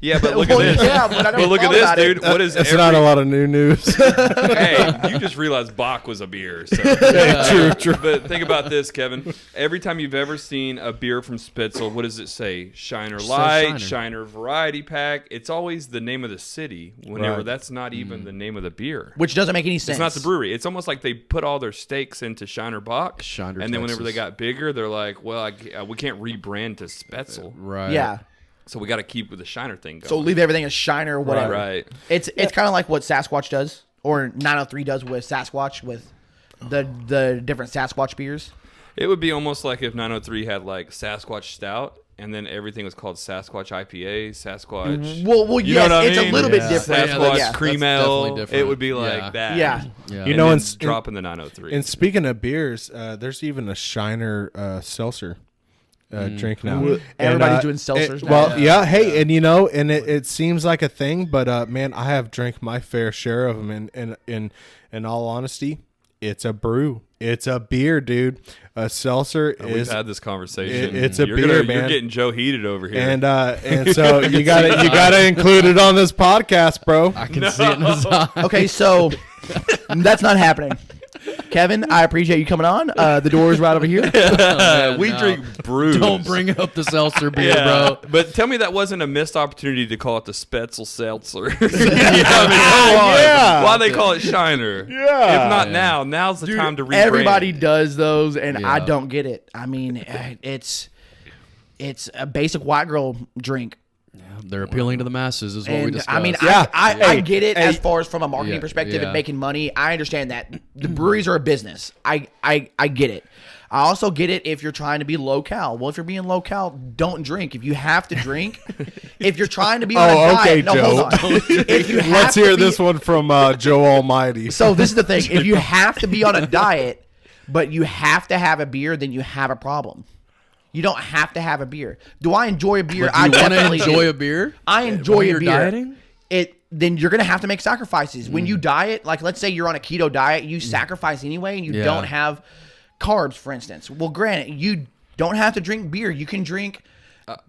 Yeah, but look Well, at this. yeah, but I never But look at thought this, about it. dude. What is It's every... not a lot of new news. Hey, you just realized Bach was a beer. So. True. But think about this, Kevin. Every time you've ever seen a beer from Spitzel, what does it say? Shiner says Light, Shiner. Shiner Variety Pack. It's always the name of the city. Whenever Right. that's not even the name of the beer. Which doesn't make any sense. It's not the brewery. It's almost like they put all their stakes into Shiner Bach. Shiner, and then whenever they Texas. got bigger, they're like, well, we can't rebrand to Spetzel. Right. Yeah. So we got to keep with the Shiner thing going. So leave everything as Shiner or whatever. Right. It's kind of like what Sasquatch does, or 903 does with Sasquatch with the different Sasquatch beers. It would be almost like if 903 had like Sasquatch Stout, and then everything was called Sasquatch IPA, Sasquatch. Well, You know yes, what I it's mean? a little bit Yeah. different. Yeah, but Sasquatch yeah. Cream That's Ale. definitely different. It would be like Yeah. that. Yeah. Yeah. You know, and in- then drop in the 903. And speaking of beers, there's even a Shiner seltzer drink now. Everybody's doing seltzers now. Well, yeah. Hey, and you know, and it seems like a thing, but man, I have drank my fair share of them. And in all honesty, it's a brew. It's a beer, dude. A seltzer We've is. had this conversation. it's a you're beer, You're man. getting Joe heated over here. And so you gotta include it on this podcast, bro. I can see it in his eye. Okay, so that's not happening. Kevin, I appreciate you coming on. The door is right over here. we no. drink Brews. Don't bring up the seltzer beer, Yeah, bro. but tell me that wasn't a missed opportunity to call it the Spetzel Seltzer. I mean, come on. Yeah. Why they call it Shiner? Yeah. If not Yeah. now's the Dude, time to rebrand. everybody does those, and I Yeah. don't get it. I mean, it's a basic white girl drink. They're appealing to the masses, is what we And discussed. I mean, Yeah. I get it as Hey. far as from a marketing Yeah, perspective yeah. and making money. I understand that the breweries are a business. I get it. I also get it if you're trying to be low-cal. Well, if you're being low-cal, don't drink. If you have to drink, if you're trying to be on a Oh, okay, diet, no, Joe. hold on. If you have Let's to hear be- this one from Joe Almighty. So this is the thing: if you have to be on a diet, but you have to have a beer, then you have a problem. You don't have to have a beer. Do I enjoy a beer? But do you I want to definitely enjoy do. a beer? I enjoy when a you're beer. dieting? Then you're gonna have to make sacrifices. When you diet, like let's say you're on a keto diet, you sacrifice anyway, and you Yeah. don't have carbs, for instance. Well, granted, you don't have to drink beer. You can drink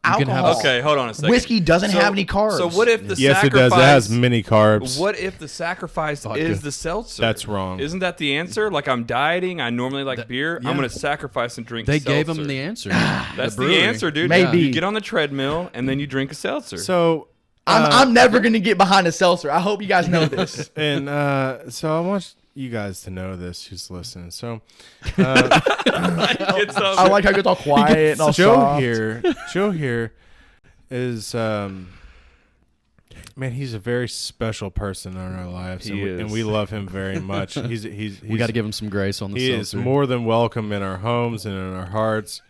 alcohol. Okay, hold on a second. Whiskey doesn't have any carbs. So what if the Yes, it sacrifice? does. It has many carbs. What if the sacrifice is the seltzer? That's wrong. Isn't that the answer? Like I'm dieting. I normally like beer. yeah. I'm going to sacrifice and drink. They seltzer. gave him the answer. That's the brewery. answer, dude. Maybe. You get on the treadmill and then you drink a seltzer. So I'm never gonna get behind a seltzer. I hope you guys know this. and so I want you guys to know this who's listening. So It's I like how it gets all quiet and all Joe soft. here is man, he's a very special person in our lives, He and is. we love him very much. He's We got to give him some grace on the he is seltzer. more than welcome in our homes and in our hearts.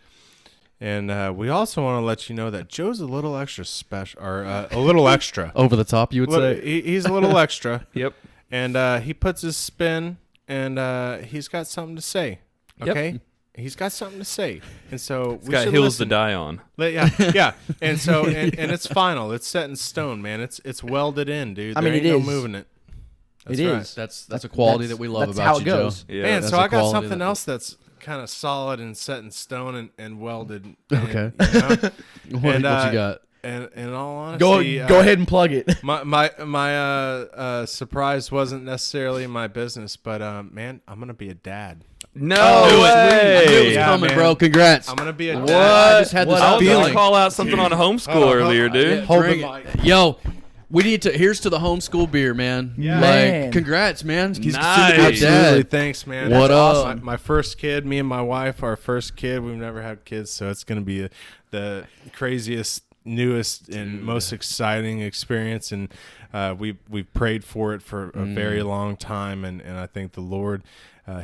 And we also want to let you know that Joe's a little extra special, or a little extra. Over the top, you would say? He's a little extra. Yep. And he puts his spin, and he's got something to say. Yep. Okay, he's got something to say, and so we Got should hills listen. to die on. Yeah. And so and it's final. It's set in stone, man. It's welded in, dude. I mean, There it ain't is. no moving it. That's It right. is. That's a quality that we love that's about how you, it goes. Joe. Yeah. Man, that's so a I got quality something that- else that's kind of solid and set in stone and welded. Okay. And, you know? What And, you got? And in all Go honesty, go ahead and plug it. My surprise wasn't necessarily my business, but man, I'm gonna be a dad. No I knew it was Yeah, coming, man. bro. Congrats. I'm gonna be a What? dad. I just had this I was going feeling. to call out something on homeschool earlier, dude. Hold Bring the it. Yo, we need to. Here's to the homeschool beer, man. Yeah. Man. Like, congrats, man. He's Nice. soon to be a Absolutely, dad. thanks, man. What That's up? awesome. My first kid, me and my wife, our first kid. We've never had kids, so it's gonna be the craziest newest and most exciting experience, and we've prayed for it for a very long time, and I think the Lord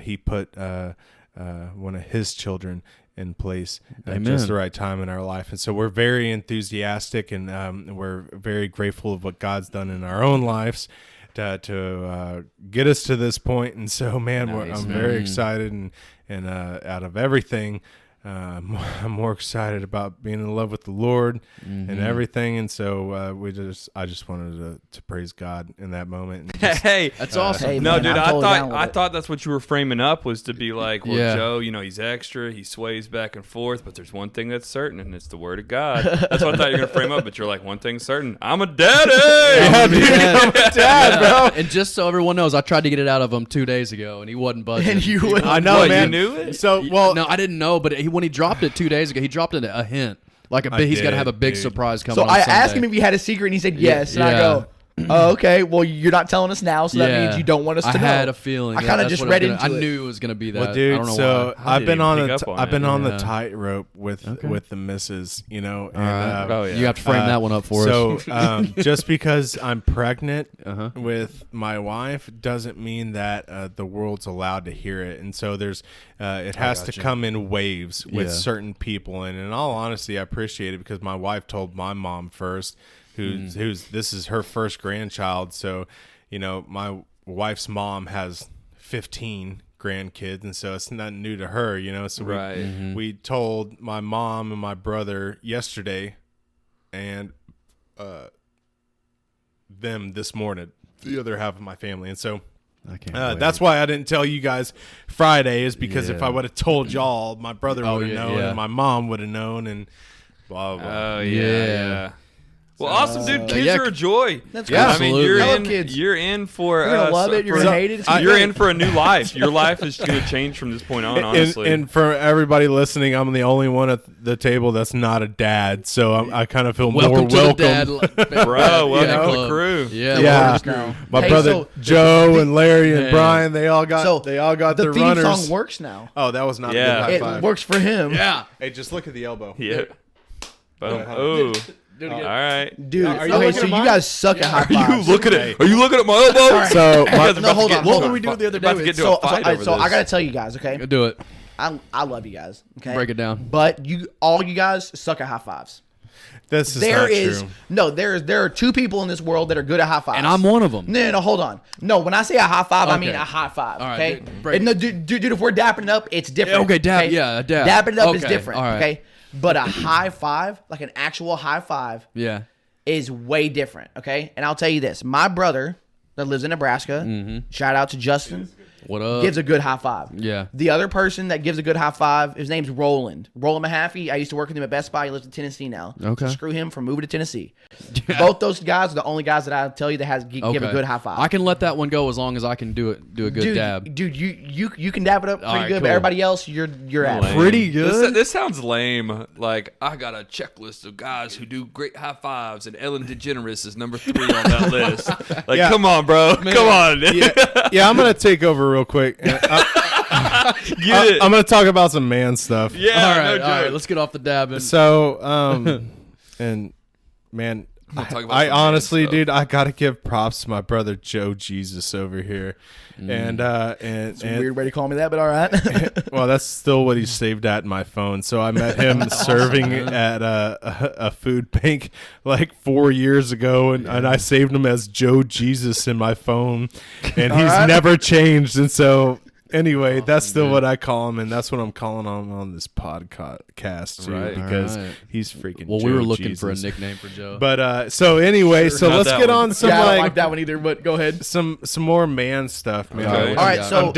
he put one of his children in place at just the right time in our life. And so we're very enthusiastic, and we're very grateful of what God's done in our own lives to get us to this point. And so, man, I'm very excited, and out of everything, I'm more excited about being in love with the Lord and everything. And so I just wanted to praise God in that moment. And just, Hey, That's awesome. Hey, no, man, dude, I'm totally down with I it. thought that's what you were framing up, was to be like, well, Yeah. Joe, he's extra, he sways back and forth, but there's one thing that's certain, and it's the word of God. That's what I thought you were gonna frame up, but you're like, one thing's certain, I'm a daddy. yeah, dude, I'm a dad, bro. And just so everyone knows, I tried to get it out of him 2 days ago, and he wasn't budging. And you would. I know, What, man. you knew it? So, well, no, I didn't know, but when he dropped it 2 days ago, he dropped it a hint. Like he's got to did, have a big dude. surprise coming So on I Sunday. asked him if he had a secret, and he said yes. And I Yeah. go, oh, okay. Well, you're not telling us now, so that Yeah. means you don't want us to I know. had a feeling. I Yeah, kind of that's just what read it was into gonna- it. I knew it was going to be that. well, I dude, don't know so why. How I've did been he on pick the up on I've been it? on Yeah. the tightrope with the missus, and, All right. Oh, yeah. You have to frame that one up for us. So just because I'm pregnant Uh-huh. with my wife doesn't mean that the world's allowed to hear it, and so there's it has to gotcha. come in waves with Yeah. certain people. And in all honesty, I appreciate it because my wife told my mom first, who's this is her first grandchild. So my wife's mom has 15 grandkids, and so it's not new to her. So Right. we told my mom and my brother yesterday, and them this morning, the other half of my family. And so I can't that's why I didn't tell you guys Friday, is because if Yeah. I would have told y'all, my brother Oh, would have yeah, known yeah. and my mom would have known, and blah blah. Oh Yeah. yeah. Well, awesome, dude. Kids yeah. are a joy. That's Yeah, cool. I mean, absolutely. I love kids. you're in for. You're gonna love it. You're gonna hate it. It's gonna be You're great. in for a new life. Your life is going to change from this point on. Honestly. And for everybody listening, I'm the only one at the table that's not a dad, so I kind of feel Welcome more to welcome. the dad, Bro, welcome yeah, to the club. crew. Yeah, Yeah. welcome to the crew. My Hey, brother so Joe and Larry and Yeah. Brian, they all got So their the theme runners. song works now. Oh, that was not Yeah. a good high It five. works for him. Yeah. Hey, just look at the elbow. Yeah. Boom. hold on. Oh. Do it All again. right. Dude. Are you Okay, looking so at you mine? guys suck at high fives. Look at it. Are you looking at my elbow? All right. So my, No, hold on. What Hold were on. we doing the other day? About to get with- to a fight over So I this. gotta tell you guys, okay? Do it. I love you guys. Okay, Break it down. But all you guys suck at high fives. this is There not is true. no there are two people in this world that are good at high fives, And I'm one of them. No, hold on. No, when I say a high five, I mean Okay. a high five. All right, Okay, dude, break And no, dude, if we're dapping it up, it's different. Okay, yeah, a dab. Dapping it up is Okay, different. all right. Okay, but a high five, like an actual high five, Yeah. is way different. Okay, and I'll tell you this: my brother that lives in Nebraska, shout out to Justin, What up? gives a good high five. Yeah. The other person that gives a good high five, his name's Roland. Roland Mahaffey. I used to work with him at Best Buy. He lives in Tennessee now. Okay. So screw him for moving to Tennessee. Both those guys are the only guys that I tell you that give a Okay. good high five. I can let that one go as long as I can do a good dude, dab. Dude, you can dab it up pretty All right, good, cool. but everybody else, you're at it. Pretty good. This sounds lame. Like, I got a checklist of guys who do great high fives, and Ellen DeGeneres is number 3 on that list. Like, Yeah. come on, bro. Come on. Yeah, I'm gonna take over real quick. Get it. I'm gonna talk about some man stuff. Yeah, all right, no all right. joke. Let's get off the dabbing. So, and man, We'll talk about I some man honestly, stuff. dude, I gotta give props to my brother Joe Jesus over here, and Weird way to call me that, but all right. well, that's still what he's saved at in my phone. So I met him serving at a food bank like 4 years ago, and I saved him as Joe Jesus in my phone, and he's right. never changed. And so anyway, that's still what I call him, and that's what I'm calling him on this podcast too, Right. because All right. he's freaking. well, Joe we were looking Jesus. for a nickname for Joe. But so anyway, so Not let's that get one. on some yeah, I don't like like that one either, but go ahead. some more man stuff, man. Okay. All right, so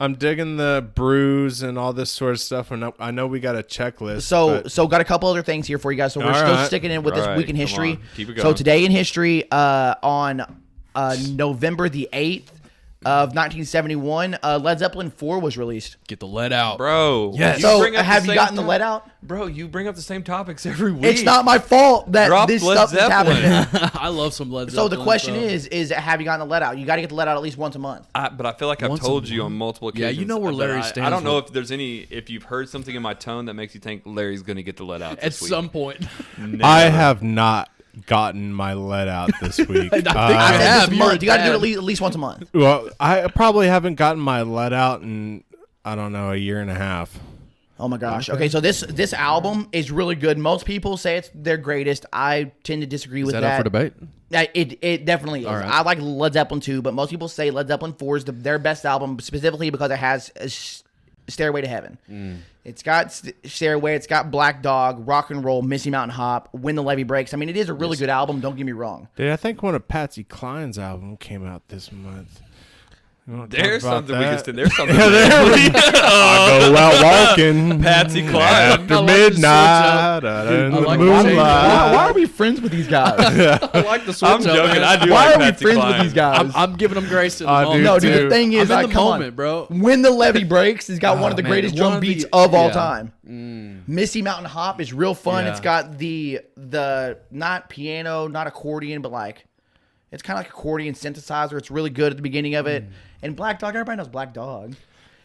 I'm digging the brews and all this sort of stuff, and I know we got a checklist. So got a couple other things here for you guys. So we're All still right. sticking in with this All week in right, come history. on. Keep it So going. today in history, on November the 8th, of 1971, Led Zeppelin 4 was released. Get the lead out. Bro. Yes. you So bring up have the you same gotten the to- lead out? Bro, you bring up the same topics every week. It's not my fault that Drop this Led stuff is Zeppelin. happening. I love some Led So Zeppelin. the question stuff. is have you gotten the lead out? You got to get the lead out at least once a month. But I feel like I've Once a told you month. on multiple Yeah, occasions. you know where but Larry I stands don't know with- if there's if you've heard something in my tone that makes you think Larry's going to get the let out At this week. some point. Never. I have not gotten my lead out this week. I Yeah, said this you're month. You got to do it bad. at least once a month. Well, I probably haven't gotten my lead out in, I don't know, a year and a half. Oh my gosh. Okay, so this album is really good. Most people say it's their greatest. I tend to disagree Is with that up for debate? Yeah, it definitely is. All right. I like Led Zeppelin 2, but most people say Led Zeppelin 4 is their best album specifically because it has Stairway to Heaven. It's got Stairway, it's got Black Dog, Rock and Roll, Missy Mountain Hop, When the Levee Breaks. I mean, it is a really good album, don't get me wrong. Dude, I think one of Patsy Cline's album came out this month. You wanna talk There's about something we that? can. There's something. I go out walking Patsy Cline. after I like the switch midnight up. in I the like the moonlight. change. Why are we friends with these guys? I like the switch I'm up, joking. man. I do Why like are we Patsy friends Cline. with these guys? I'm giving them grace in the I do moment. No, dude, too. the thing is, I'm in like, the come moment, on. bro. When the Levee Breaks, it's got one of the man, greatest one drum of the- beats of all yeah. time. Missy Mountain Hop is real fun. Yeah. It's got the not piano, not accordion, but like it's kind of like accordion synthesizer. It's really good at the beginning of it. And Black Dog, everybody knows Black Dog.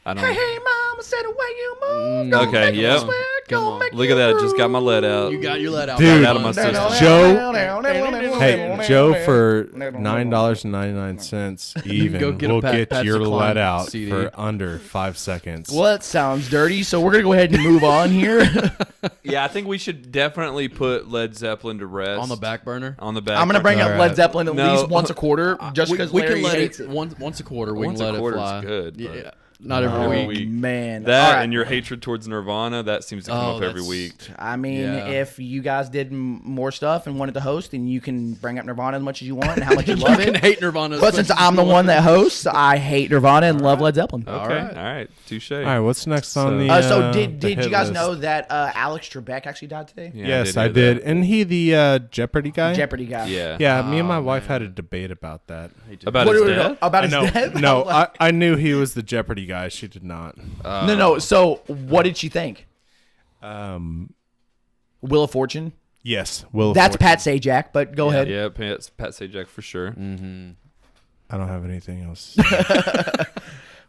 I don't. Hey, hey, mama, said the way you move. Gonna Okay, make you yep. sweat, Come gonna on. make Look you at that. Just got groove. my lead out. You got your let out. Dude. Out of my system. Joe, hey, Joe, for $9.99 even, Go get a we'll get Patsy your Cline let out CD. for under 5 seconds. Well, that sounds dirty, so we're going to go ahead and move on here. Yeah, I think we should definitely put Led Zeppelin to rest On the back burner. On the back. I'm going to bring up Alright. Led Zeppelin at No. least once a quarter, just because we Larry can let hates it it. once a quarter. We Once can a let it quarter's fly. good, but- Yeah, not every Every week. week. Man. That All right. and your hatred towards Nirvana, that seems to come Oh, up every that's- week. I mean, Yeah. if you guys did more stuff and wanted to host, then you can bring up Nirvana as much as you want and how much you love You can it. hate Nirvana. as But much since as I'm you the want. one that hosts, I hate Nirvana and love Led Zeppelin. Okay, all right, touche. All right, what's next on So- the So the did you hit guys list? know that Alex Trebek actually died today? Yeah, Yes, I hear did. that. And he the Jeopardy guy? Jeopardy guy. Yeah, Yeah, me and my wife had a debate about that. about What his do we know death. about his No, death? no, I knew he was the Jeopardy guy. She did not. No. So what did she think? Wheel of Fortune. Yes, Will. That's Fortune. Pat Sajak, but go ahead. Yeah, Pat Sajak for sure. I don't have anything else.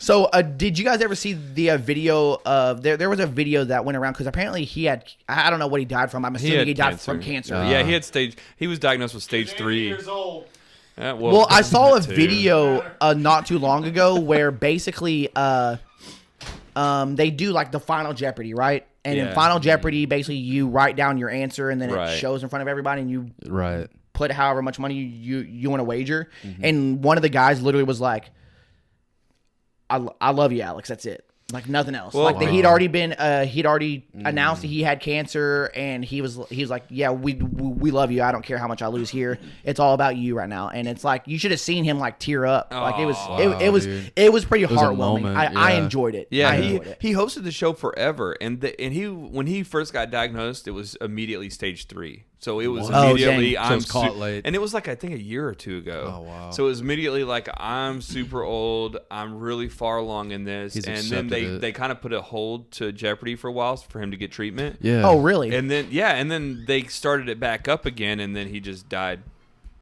So, did you guys ever see the video of there was a video that went around because apparently he had I don't know what he died from. I'm assuming he died from cancer. Yeah, he was diagnosed with stage 3. old. Yeah, Well, I saw a too. video not too long ago where basically they do like the Final Jeopardy, right? And in Yeah. Final Jeopardy, basically you write down your answer and then Right. it shows in front of everybody and you Right. put however much money you want to wager. And one of the guys literally was like, I love you, Alex. That's it. Like nothing else. Well, like he'd already been he'd already announced that he had cancer, and he was like, yeah, we love you. I don't care how much I lose here. It's all about you right now. And it's like you should have seen him like tear up. Like it was it was dude. it was pretty was a heartwarming. moment, I yeah. enjoyed it. Yeah, I he enjoyed it. he hosted the show forever, and he when he first got diagnosed, it was immediately stage 3. So it was Oh, immediately dang. So it was caught late. and it was like I think a year or two ago. Oh, wow. So it was immediately like I'm super old, I'm really far along in this, He's and then accepted it. they kind of put a hold to Jeopardy for a while for him to get treatment. Yeah. Oh, really? And then they started it back up again, and then he just died.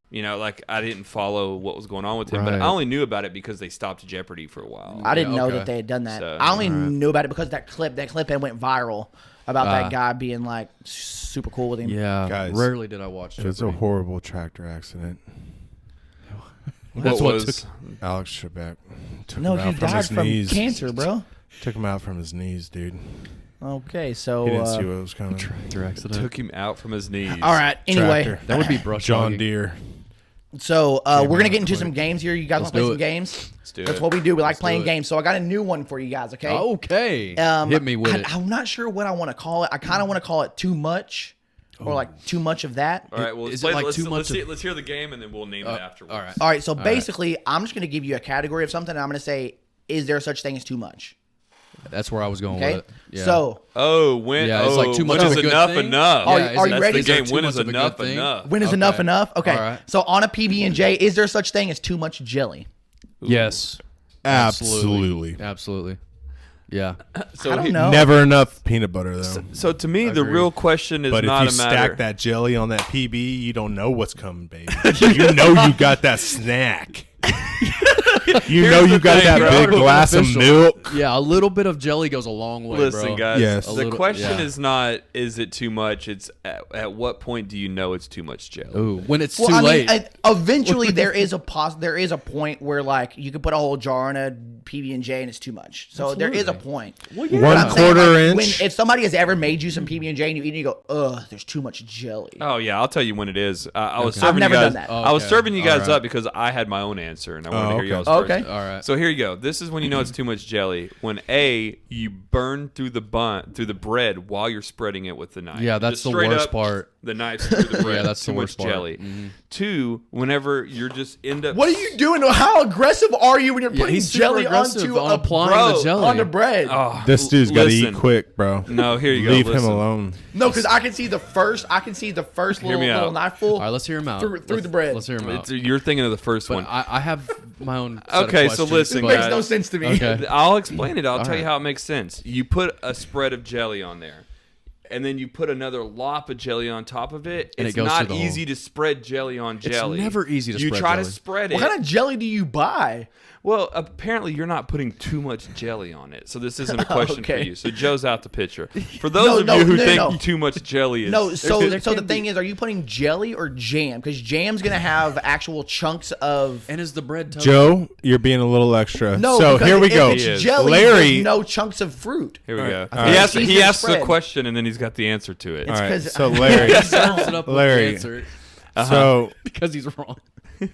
You know, like I didn't follow what was going on with him, but Right. I only knew about it because they stopped Jeopardy for a while. I didn't Yeah, know okay. that they had done that. So- I only knew about it because that clip had went viral about that guy being like super cool with him. Yeah. Guys, Rarely did I watch It was a Jeopardy. horrible tractor accident. That's what what was took. Alex Trebek took No, him he out from died his from knees. cancer, bro. Took him out from his knees, dude. Okay, so He didn't see what was coming. Tractor accident. Took him out from his knees. all right. Anyway, Tractor. That would be brush John hogging. Deere. so we're gonna out get into quick. some games here. You guys want Let's to play do some it. games? Let's do That's it. what we do. We like Let's playing do it. games. So I got a new one for you guys. Okay. Okay. Hit me with it. I'm not sure what I want to call it. I kind of want to call it too much, or like too much of that. All right, well, Is let's, it like let's, too let's, much see, of- let's hear the game and then we'll name it afterwards. all right. All right. So basically, I'm just gonna give you a category of something. And I'm gonna say, is there such thing as too much? That's where I was going Okay. with it. Yeah. So Oh, when? Yeah, it's like too much when of is a good enough thing? enough? Are- Yeah, are you that's ready? the Game. too When much is of a good enough thing? enough? when is enough Okay. enough? Okay. All right. So on a PB and J, is there such thing as too much jelly? Yes. Absolutely. Yeah. So I don't know. Never enough peanut butter though. So to me, the real question is But if not you a matter. stack that jelly on that PB, you don't know what's coming, baby. You know you got that snack. You know you got that big glass of milk. Yeah, a little bit of jelly goes a long way, Listen, bro. guys. Yes. The question is not, is it too much? It's at what point do you know it's too much jelly? Ooh, when it's Well, too I late. mean, eventually there is a point where like you can put a whole jar in a PB&J and it's too much. So there is a point. Well, yeah. But I'm saying, 1/4 like, inch. if somebody has ever made you some PB&J and you eat it, you go, ugh, there's too much jelly. Oh yeah, I'll tell you when it is. I was I've serving never you guys. done that. I was Okay. serving you guys All right. up because I had my own answer and I wanted to hear okay. y'all's Okay. first. All right. So here you go. This is when you know it's too much jelly. When you burn through the bread while you're spreading it with the knife. Yeah, that's Just the straight worst up, part. The knife's through the bread. Yeah, that's too the worst much part. jelly. Mhm. 2, whenever you're just end up. What are you doing? How aggressive are you when you're putting he's super jelly aggressive onto on a applying Bro, the jelly. on the bread? Oh, This dude's got to listen. eat quick, bro. No, here you go. Leave him Listen. alone. No, because I can see the first. Hear me out. little knifeful. All right, let's hear him out. Through the bread. Let's hear him out. You're thinking of the first But one. I have my own. Set Okay, of so questions, listen, but- Makes guys. no sense to me. Okay. I'll explain it. I'll tell you right. how it makes sense. You put a spread of jelly on there, and then you put another lop of jelly on top of it. And it It's goes not through the easy to spread jelly on jelly. never easy to you spread try jelly. to spread it. What kind of jelly do you buy? Well, apparently you're not putting too much jelly on it, so this isn't a question for Okay. you. So Joe's out the picture. For those of you who think too much jelly is No, so there so the can thing be- is, are you putting jelly or jam? Because jam's gonna have actual chunks of. And is the bread toasted? Joe, you're being a little extra. No, so because here we if go. It's He is. jelly. Larry- There's no chunks of fruit. Here we go. All right. It's He easier to asks the spread. question and then he's got the answer to it. All right, 'cause- so Larry, He serves it up with Larry. the answer so because he's wrong.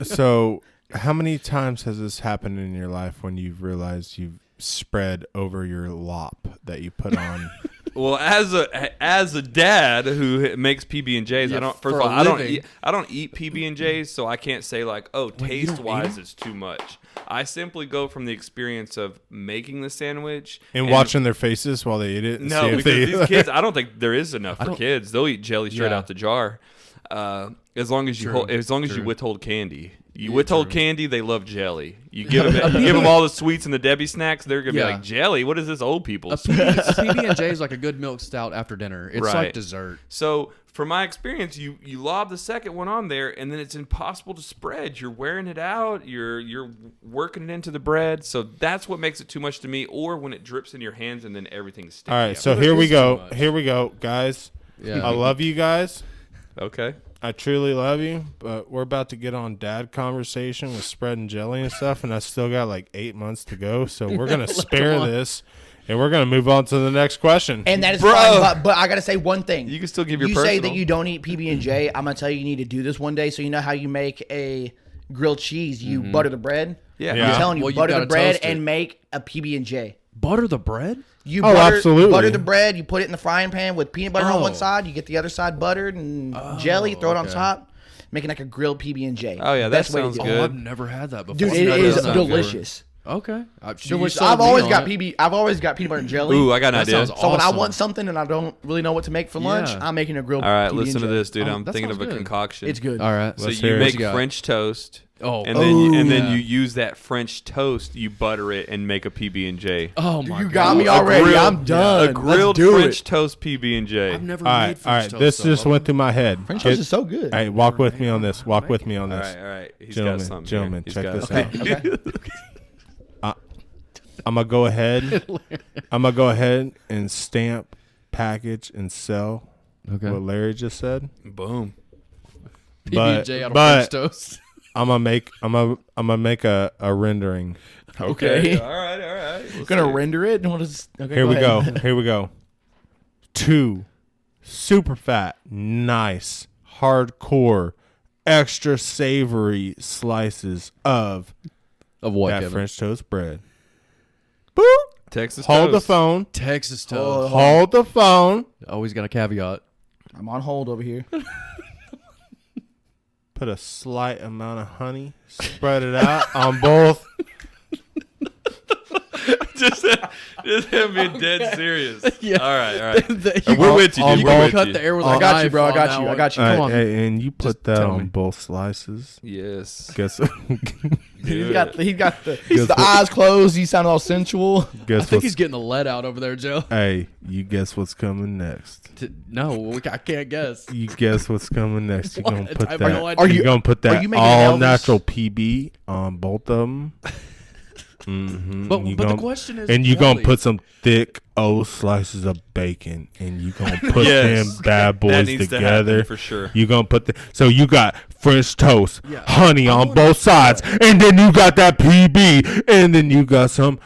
so how many times has this happened in your life when you've realized you've spread over your lop that you put on? Well, as a dad who makes PB&Js, Yeah, I don't. First for of all, a I don't living. eat. I don't eat PB&Js, so I can't say like, oh, you don't taste eat wise, 'em? it's too much. I simply go from the experience of making the sandwich And watching their faces while they eat it. And No, see if because they, these kids, I don't think there is enough for don't- kids. They'll eat jelly straight Yeah. out the jar. As long as you True, as long as you true. withhold candy. You withhold candy, they love jelly. You give them all the sweets and the Debbie snacks, they're gonna be Yeah. like, jelly. What is this old A people's? PB&J is like a good milk stout after dinner. It's Right. like dessert. So, from my experience, you lob the second one on there, and then it's impossible to spread. You're wearing it out. You're working it into the bread. So that's what makes it too much to me. Or when it drips in your hands and then everything's sticky. All right, so There here we is go. too much. Here we go, guys. Yeah. I love you guys. Okay. I truly love you, but we're about to get on dad conversation with spreading jelly and stuff, and I still got like 8 months to go. So we're gonna spare this, and we're gonna move on to the next question. And that is Bro. fine, but I gotta say one thing. You can still give your You say personal. that you don't eat PB&J. I'm gonna tell you need to do this one day. So you know how you make a grilled cheese? You butter the bread. Yeah. Yeah. I'm telling you, Well, you butter the gotta bread toast it. and make a PB&J. Butter the bread? You Oh, absolutely. butter the bread. You put it in the frying pan with peanut butter on one Oh. side. You get the other side buttered and jelly. Throw it on okay. top. Making like a grilled PB&J. Oh, yeah, that Best way to sounds do it. good. Oh, I've never had that before. Dude, I've it never is done that before. delicious. Okay. Delicious. I've always got peanut butter and jelly. Ooh, I got an That idea. sounds So when I awesome. want something and I don't really know what to make for lunch, Yeah. I'm making a grilled All right, PB&J. listen to this, dude. Oh, I'm that thinking of sounds a good. concoction. It's good. All right. So Let's you hear it. make What you got? French toast. Oh. And then yeah. you use that French toast, you butter it and make a PB&J. Oh my You god. got me already. grilled- I'm done. A grilled Let's do French it. toast PB&J. I've never all made right, French all right. toast. This though. just went through my head. French toast is so good. Hey, walk with me on this. Walk with me on All this. right, all right. He's Gentlemen, got something. gentlemen, He's check got this something. Okay. I'm gonna go ahead. I'm gonna go ahead and stamp, package, and sell Okay. what Larry just said. Boom. PB&J out of but- French toast. I'm gonna make a rendering. Okay. All right, all right. We'll Gonna see. render it. What is? Okay, Here we go. ahead. Here we go. 2 super fat, nice, hardcore, extra savory slices of Of what, that Kevin? French toast bread. Boop. Texas Hold the toast. phone. Texas Oh, toast. Hold the phone. Always got a caveat. I'm on hold over here. Put a slight amount of honey. Spread it out on both. just him being dead serious. Yeah. All right. You We're with you, dude. you We're can with cut you. the air with I a got you, knife bro. I on got that you. I one. got you. All Come right, on. hey, and you put that tell on me. both slices. Yes. Guess He's got the Guess the what? eyes closed. He sounded all sensual. I guess think what's he's getting the lead out over there, Joe. hey, you guess what's coming next. No, I can't guess. You guess what's coming next. You're gonna What? put I have that. no idea. Are you- You're gonna put are that you making an all Elvis? natural PB on both of them. Mm-hmm. But the question is, and you're gonna jelly. put some thick old slices of bacon, and you're gonna put Yes. them bad That boys needs to together happen for sure. You're gonna put so you got French toast, Yeah. honey I on wanna- both sides, and then you got that PB, and then you got some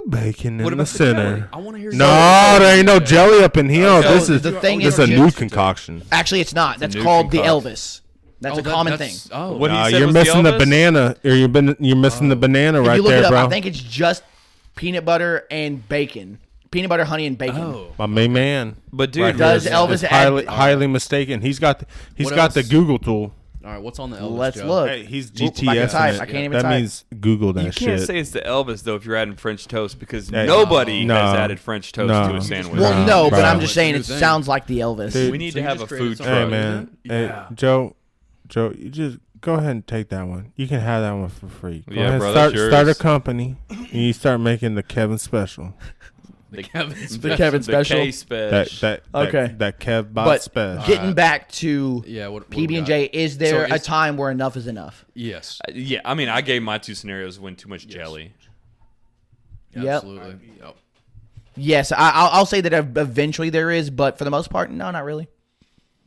bacon in What the about the center. jelly? I want to hear. No, there ain't no jelly up in here. Okay. This So is the thing this is, a new Jim's- concoction. Actually, it's not. That's new called the concoction. Elvis. That's a common thing. Oh, What do you say You're was the missing the Elvis? banana, or you're missing the banana If right you look there, it up, bro. I think it's just peanut butter and bacon. Peanut butter, honey, and bacon. Oh. My main man. But dude, Right Does here. Elvis It's add- highly mistaken. He's got What the else? Google tool. All right, what's on the Elvis? Let's Joe? look. Hey, he's Oop, I can GTS. type. I can't even that type. means Google that you can't shit. say it's the Elvis though if you're adding French toast because Hey, nobody no. has added French toast No. to a sandwich. Well, Nah, no, but bro. I'm just saying it It's a new thing. sounds like the Elvis. Dude, we need So to you have a just created food something. truck. Hey man, hey Joe, you just go ahead and take that one. You can have that one for free. Go Yeah, ahead, bro, that's start a yours. company, and you start making the Kevin special. The Kevin The Kevin The special. K That special. Okay. that Kev bot But special. getting back to Yeah, what PB we and got? J, is there So a is- time where enough is enough? Yes, Yeah, I mean, I gave my two scenarios when too much jelly. Yep. absolutely. Yep. Yes, I'll say that eventually there is, but for the most part, no, not really.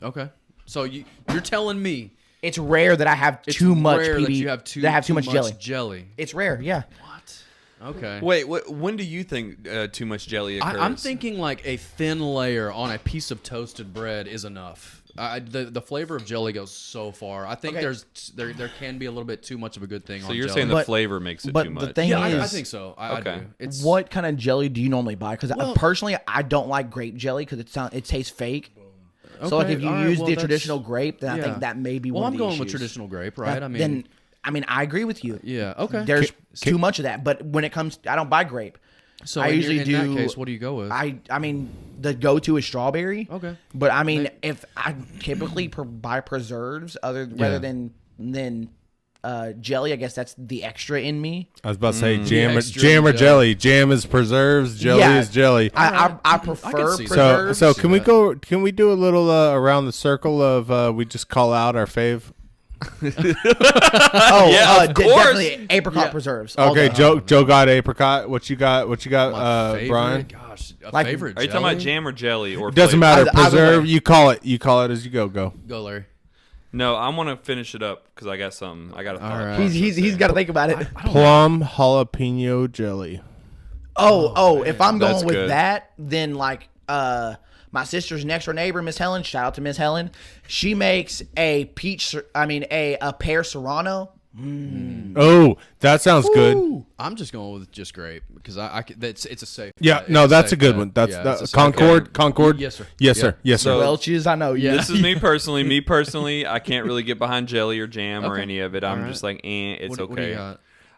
Okay, so you're telling me It's rare that I have it's too much rare PB. that you have too much jelly. Jelly. It's rare, yeah. Okay. Wait, when do you think too much jelly occurs? I'm thinking like a thin layer on a piece of toasted bread is enough. The flavor of jelly goes so far. I think Okay. there can be a little bit too much of a good thing. So on you're jelly. saying the But- flavor makes it but too the much. thing yeah, is, I think so. I Okay. do. It's what kind of jelly do you normally buy? Because Well- personally, I don't like grape jelly because it tastes fake. So like Okay, if you all right, use well, the that's- traditional grape, then I yeah. think that may be Well, one I'm of the going with issues. traditional grape, right? I mean, I agree with you. yeah. Okay. There's too much of that, but when it comes, I don't buy grape. so I in usually in do. that case, what do you go with? I mean, the go-to is strawberry. Okay. But I mean, if I typically buy preserves rather than jelly, I guess that's the extra in me. I was about to say extra jam or jelly. jelly. Jam is preserves. Jelly Yeah. is jelly. I prefer see that. preserves. So can we go? Can we do a little around the circle of we just call out our fave? Oh, Yeah, of course. definitely apricot preserves. all Okay, day. Joe got apricot. What you got? My favorite, Brian? Gosh, a Like- favorite. Are you talking jelly? about jam or jelly or? It doesn't flavor? matter. Either Preserve. way. You call it. You call it as you go. Go. Go, Larry. No, I want to finish it up because I got something. I got a thought. right. He's got to think about it. Plum jalapeno jelly. If I'm That's going with good. that, then like my sister's next door neighbor, Miss Helen. Shout out to Miss Helen. She makes a a pear serrano. Oh, that sounds good. I'm just going with just grape because it's a safe. Yeah, it's no, that's a safe good bet. one. That's Yeah, it's a safe Concord. bet. Concord. Yes, sir. Yes, Yeah. sir. Yes, sir. So- Welch's, I know. Yeah. This is me personally. Me personally, I can't really get behind jelly or jam or Okay. any of it. I'm All right. just like, it's What do you okay.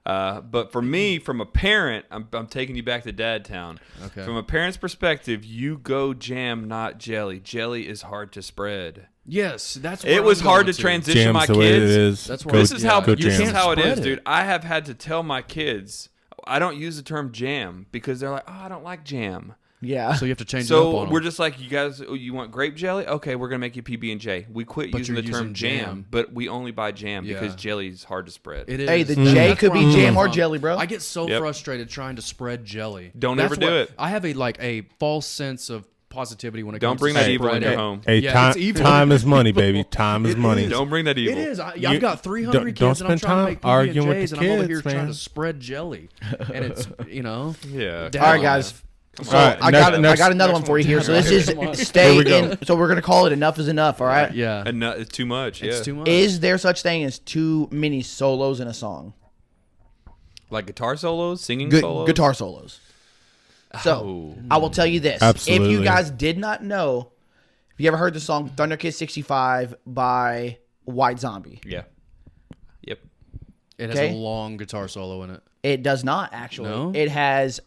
got? But for me, from a parent, I'm taking you back to dad town. Okay. From a parent's perspective, you go jam, not jelly. Jelly is hard to spread. Yes, that's. Where It was I'm hard going to transition Jam's my the way it kids. is. That's Go- where- This is how go this is jam. how it is, Spread it. dude. I have had to tell my kids I don't use the term jam because they're like, oh, I don't like jam. Yeah. So you have to change it up So on we're them. just like, you guys, you want grape jelly? Okay, we're gonna make you PB and J. We quit But using the you're term using jam, jam. but we only buy jam Yeah. because jelly is hard to spread. It is. Hey, the That's J where could be I'm jam coming or from. jelly, bro. I get so Yep. frustrated trying to spread jelly. Don't That's ever do what- it. I have a false sense of positivity when it Don't comes bring to that evil in spreading. your home. Hey, Yeah, it's evil. time is money, baby. Time is It money. is. Don't bring that evil. It is. You- I've got 3 hungry don't kids, and I'm spend trying to time make arguing with PB&Js, the and I'm over kids, here trying man. to spread jelly, and it's Yeah. Dad All right, life. guys. All right, I got another one for you here. So this is Come on. stay Here we go. in. So we're gonna call it enough is enough. All right. Yeah, And no, it's too much. it's yeah. too much. Is there such thing as too many solos in a song? Like guitar solos, singing Good solos. guitar solos. So Oh. I will tell you this: if Absolutely. you guys did not know, have you ever heard the song "Thunder Kiss 65" by White Zombie? Yeah. Yep. It has Okay. a long guitar solo in it. It does not actually. No? It has.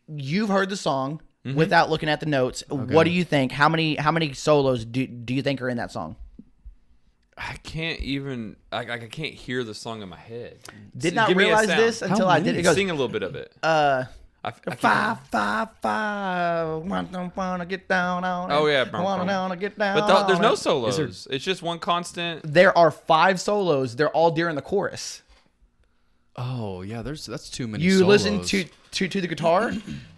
You've heard the song without looking at the notes. What do you think? How many solos do you think are in that song? I can't even. I can't hear the song in my head. Did So not give me a realize sound. this until I did. It goes Sing a little bit of it. I can't- 5 5 5. Wanna get down on it. Oh, yeah. I wanna get down. But there's on no it. solos. It's just one constant. There are 5 solos. They're all during the chorus. Oh yeah, that's too many. You solos. listen to the guitar.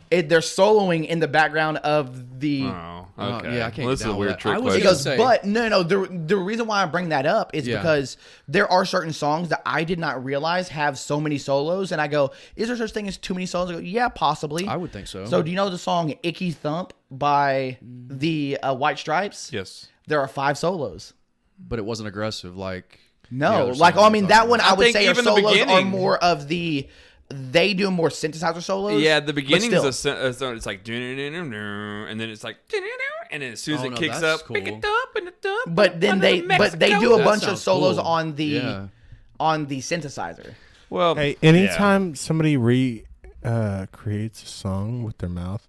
They're soloing in the background of the. Oh, Oh, okay. yeah, I can't Well, this get is a down with weird that. trick I was It question. goes, say- but no. The reason why I bring that up is Yeah. because there are certain songs that I did not realize have so many solos, and I go, "Is there such thing as too many solos?" I go, "Yeah, possibly." I would think so. So, do you know the song "Icky Thump" by the White Stripes? Yes. There are 5 solos. but it wasn't aggressive like. the No, other like songs I we're mean talking that one about. I would think say are even the solos are beginning- more of the. They do more synthesizer solos. Yeah, the but beginning's still. it's like, and then it's like, and then as soon as Oh, it no, kicks that's up, cool. pick it up and it up. But then under they the but they Mexico. do a That bunch of sounds solos cool. on the Yeah. synthesizer. Well, Hey, anytime somebody creates a song with their mouth,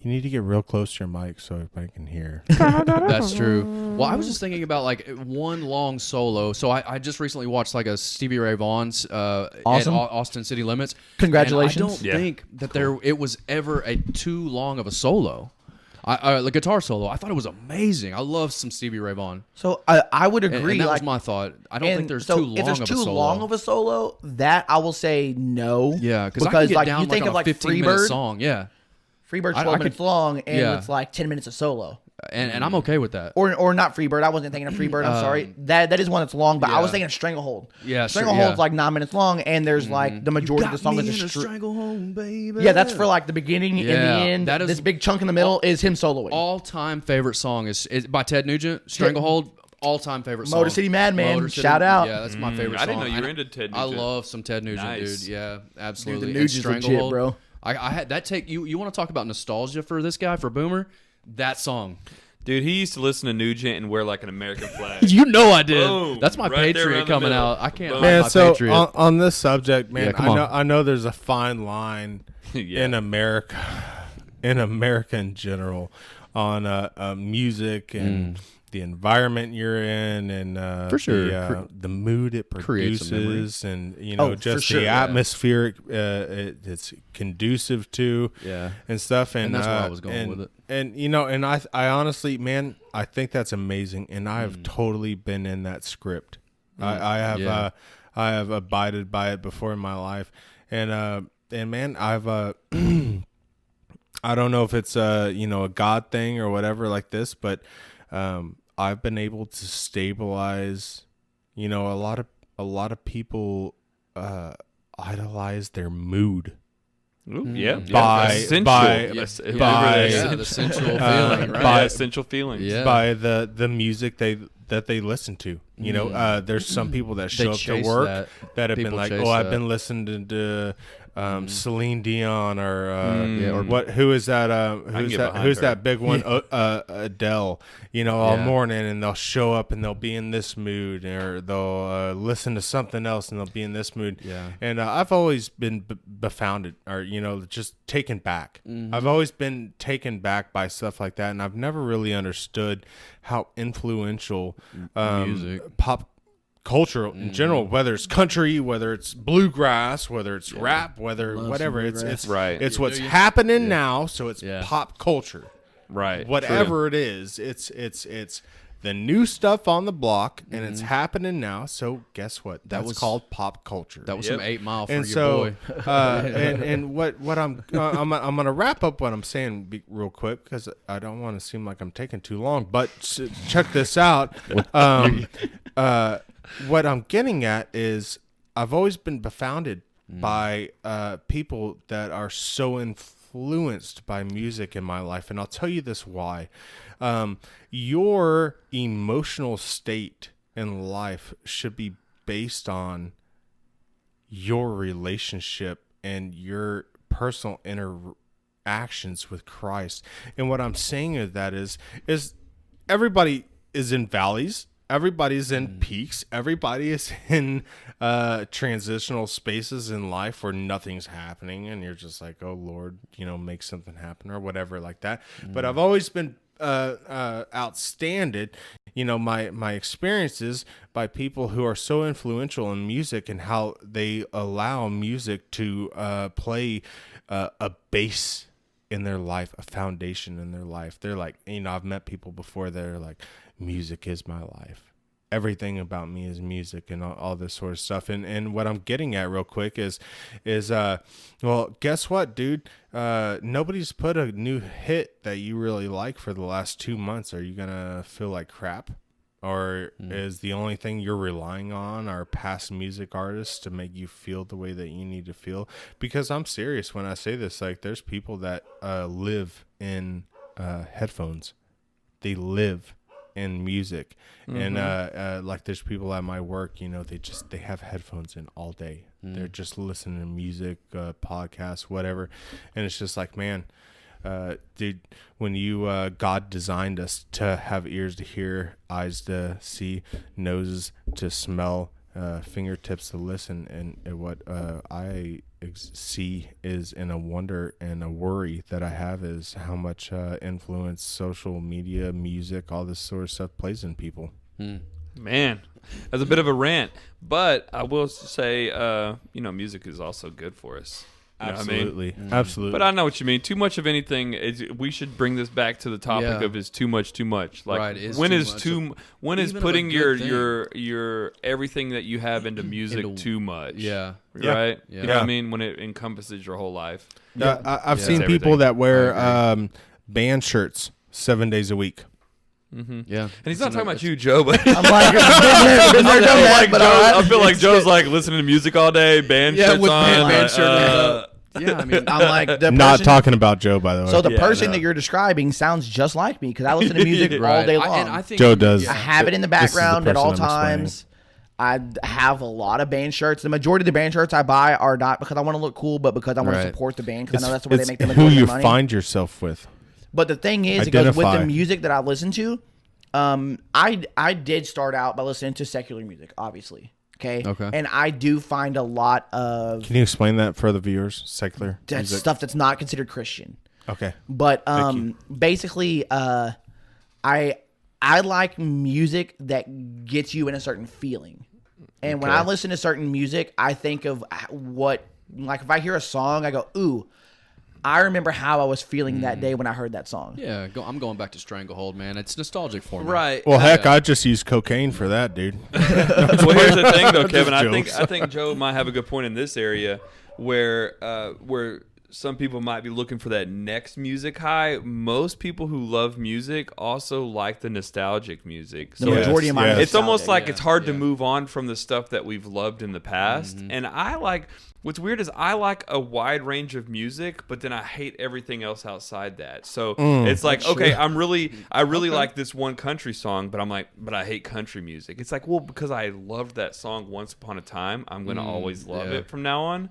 you need to get real close to your mic so everybody can hear. That's true. Well, I was just thinking about like one long solo. So I just recently watched like a Stevie Ray Vaughan's Awesome. at Austin City Limits. Congratulations. And I don't Yeah. think that it was ever a too long of a solo. The guitar solo, I thought it was amazing. I love some Stevie Ray Vaughan. So I would And, agree. and that like, was my thought. I don't and think there's so too long if there's of a too solo. long of a solo, that I will say no. Yeah, because I can get like down you think like of on like a 15-minute Freebird. song. Yeah, Freebird's I 12 could- minutes long, and yeah. it's like 10 minutes of solo. and I'm okay with that. Or not Freebird. I wasn't thinking of Freebird. I'm sorry. That is one that's long, but I was yeah. thinking of Stranglehold. Yeah, sure, Stranglehold's yeah. like 9 minutes long, and there's like the majority of the song is a stranglehold, baby. Yeah, that's for like the beginning and the Yeah, end. that is- This big chunk in the middle is him soloing. All-time favorite song is by Ted Nugent. Stranglehold. All-time favorite song. Motor City Madman, Motor City- shout out. Yeah, that's my favorite I song. didn't know you were And into Ted I Nugent. love some Ted Nugent, Nice. dude. Yeah, absolutely. Dude, the And Nugent's legit, Stranglehold, bro. I had that take you want to talk about nostalgia for this guy, for Boomer? That song. dude, he used to listen to Nugent and wear like an American flag. You know I did. Boom. That's my Right there Patriot around the coming middle. out. I can't Boom. hide Man, my so Patriot. on this subject, man, Yeah, come on. I know there's a fine line Yeah. in America, in general, on music and the environment you're in, and For sure. the mood it Creates some memory. produces, and you know Oh, for just sure, the yeah. atmospheric it's conducive to, Yeah. and stuff, and that's where I was going and- with it. And you know, and I honestly, man, I think that's amazing, and I have totally been in that script. I have Yeah. I have abided by it before in my life, and man, I've I don't know if it's a God thing or whatever like this, but I've been able to stabilize. You know, a lot of people idolize their mood. Ooh, yeah, By- essential. by- Yes, Yeah, by- yeah, the sensual uh, feeling, right? by- essential feelings. Yeah. by the music that they listen to. You know, there's some people that show up to chase work that. that have been People like, chase oh, I've that. been listening to Celine Dion or or what? Who is that? can Who's get that? behind Who's her. that big one? Adele. You know, all Yeah. morning, and they'll show up and they'll be in this mood, or they'll listen to something else and they'll be in this mood. Yeah. And I've always been befounded, or just taken back. I've always been taken back by stuff like that, and I've never really understood how influential Music. pop culture in general, whether it's country, whether it's bluegrass, whether it's rap, whatever, it's Right. It's what's happening now, so it's Yeah. pop culture. Right. Whatever it is, it's the new stuff on the block, and it's happening now. So guess what? That's was- called pop culture. That was Yep. some 8 Mile for And your so, boy. and what I'm gonna wrap up what I'm saying real quick, because I don't want to seem like I'm taking too long. But check this out. What I'm getting at is I've always been befounded by people that are so influenced by music in my life, and I'll tell you this why. Your emotional state in life should be based on your relationship and your personal interactions with Christ. And what I'm saying of that is everybody is in valleys everybody's in peaks. Everybody is in transitional spaces in life where nothing's happening, and you're just like, oh Lord, make something happen or whatever like that. But I've always been outstanded, my experiences by people who are so influential in music and how they allow music to play a base in their life, a foundation in their life. They're like, I've met people before that are like, music is my life. Everything about me is music and all this sort of stuff. And what I'm getting at real quick is well, guess what, dude? Nobody's put a new hit that you really like for the last 2 months. Are you going to feel like crap? Or is the only thing you're relying on are past music artists to make you feel the way that you need to feel? Because I'm serious when I say this. Like, there's people that live in headphones. They live in music. And like, there's people at my work, they have headphones in all day. They're just listening to music, podcasts, whatever. And it's just like, man, dude, when God designed us to have ears to hear, eyes to see, noses to smell, fingertips to listen, and what I see is in a wonder and a worry that I have is how much influence social media, music, all this sort of stuff plays in people. Man, that's a bit of a rant, but I will say, music is also good for us. You know what I mean? Absolutely. Absolutely. But I know what you mean. Too much of anything we should bring this back to the topic of is too much too much. Like, Right, is when too is much too when is even of a putting good your everything that you have into music too much? Yeah. Right? Yeah. You know what I mean? When it encompasses your whole life. I've seen It's people everything. that wear band shirts 7 days a week. Yeah. And he's not talking about you, Joe, but I'm like, been there, done that, but all right. I feel like Joe's like listening to music all day, band shirts with on. band shirt Yeah, I mean, I'm like, the Not person, talking about Joe, by the way. so the Yeah, person no. that you're describing sounds just like me because I listen to music all right. day long. And I think Joe does. I have it in the This is the background at all person I'm explaining. times. I have a lot of band shirts. The majority of the band shirts I buy are not because I want to look cool, but because I want to Right. support the band because I know that's where they It's make the who majority you of their money. find yourself with. But the thing is, it goes with Identify. the music that I listen to. I did start out by listening to secular music, obviously. Okay. And I do find a lot of Can you explain that for the viewers? Secular that music? stuff that's not considered Christian. Okay. But you. basically, I like music that gets you in a certain feeling. And when I listen to certain music, I think of what, like, if I hear a song, I go, ooh, I remember how I was feeling that day when I heard that song. yeah, I'm going back to Stranglehold, man. It's nostalgic for me. Right. Well, heck, I just use cocaine for that, dude. Well, here's the thing, though, Kevin. Jokes. I think Joe might have a good point in this area, where some people might be looking for that next music high. Most people who love music also like the nostalgic music. The majority of mine is It's almost nostalgic. like it's hard to move on from the stuff that we've loved in the past. And I like. What's weird is I like a wide range of music, but then I hate everything else outside that. So it's like, okay, I really like this one country song, but I'm like, but I hate country music. It's like, well, because I loved that song once upon a time, I'm gonna always love it from now on.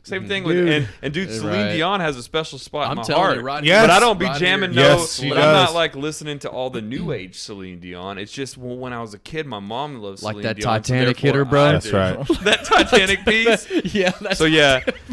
Same thing with and Celine Right. Dion has a special spot I'm in my telling heart. you, right Yes. But I don't be right jamming here. Yes, she but I'm does. not like listening to all the new age Celine Dion. It's just when I was a kid, my mom loved Like Celine that Dion. Titanic so therefore hitter, bro? I That's did. right. That Titanic piece. Yeah, that's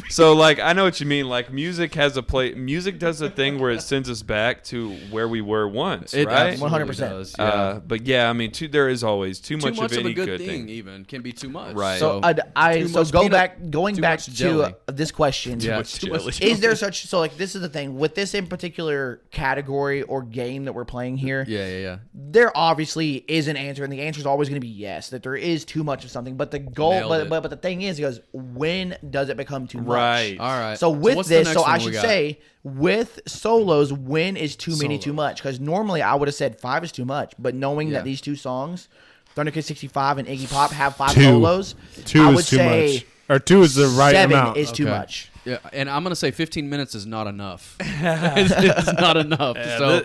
So like I know what you mean. Like music has a play. Music does a thing where it sends us back to where we were once, it right? absolutely 100%. does, yeah. But yeah, I mean, there is always too Too much much of of any a good thing. thing even can be too much. Right. So Too much going peanut- back too to much jelly. this question. Yeah, much too much jelly. jelly. Is there such like this is the thing with this in particular category or game that we're playing here? Yeah. There obviously is an answer, and the answer is always going to be yes. That there is too much of something, but the goal, Nailed it. but the thing is, he goes, when does it become too much? Right. All right. So with what's the this, next so one I we should got? say with solos, when is too many Solo. too much? Because normally I would have said 5 is too much, but knowing Yeah. that these two songs, Thundercat 65 and Iggy Pop, have 5 Two. solos, Two I is would too say much. Or 2 is the right 7 amount. is too Okay. much. Yeah, and I'm gonna say 15 minutes is not enough. it's not enough. So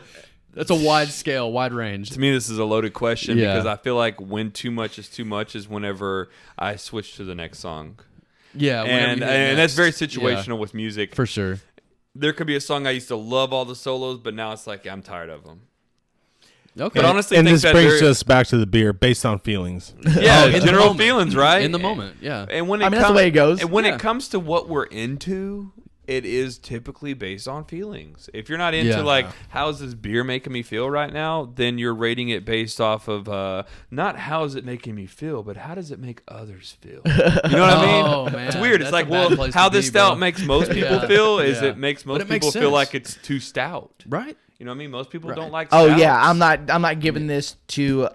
that's a wide scale, wide range. To me, this is a loaded question Yeah. because I feel like when too much is whenever I switch to the next song. Yeah, whenever And you hit that's very next. situational Yeah, with music. for sure. There could be a song I used to love all the solos, but now it's like I'm tired of them. Okay. But honestly, I And think this that brings there- us back to the beer based on feelings. yeah, in the general moment. feelings, right? In the moment, yeah. And when I mean, that's the way it goes. And when Yeah. it comes to what we're into, it is typically based on feelings. If you're not into Yeah. like how's this beer making me feel right now, then you're rating it based off of not how is it making me feel, but how does it make others feel. You know what I mean? Oh, man. It's weird. That's It's like, a bad well, place how to this be, stout bro. makes most people Yeah. feel is Yeah. it makes most But it makes people feel sense. like it's too stout. Right. You know what I mean? Most people Right. don't like Oh stouts. yeah, I'm not giving this to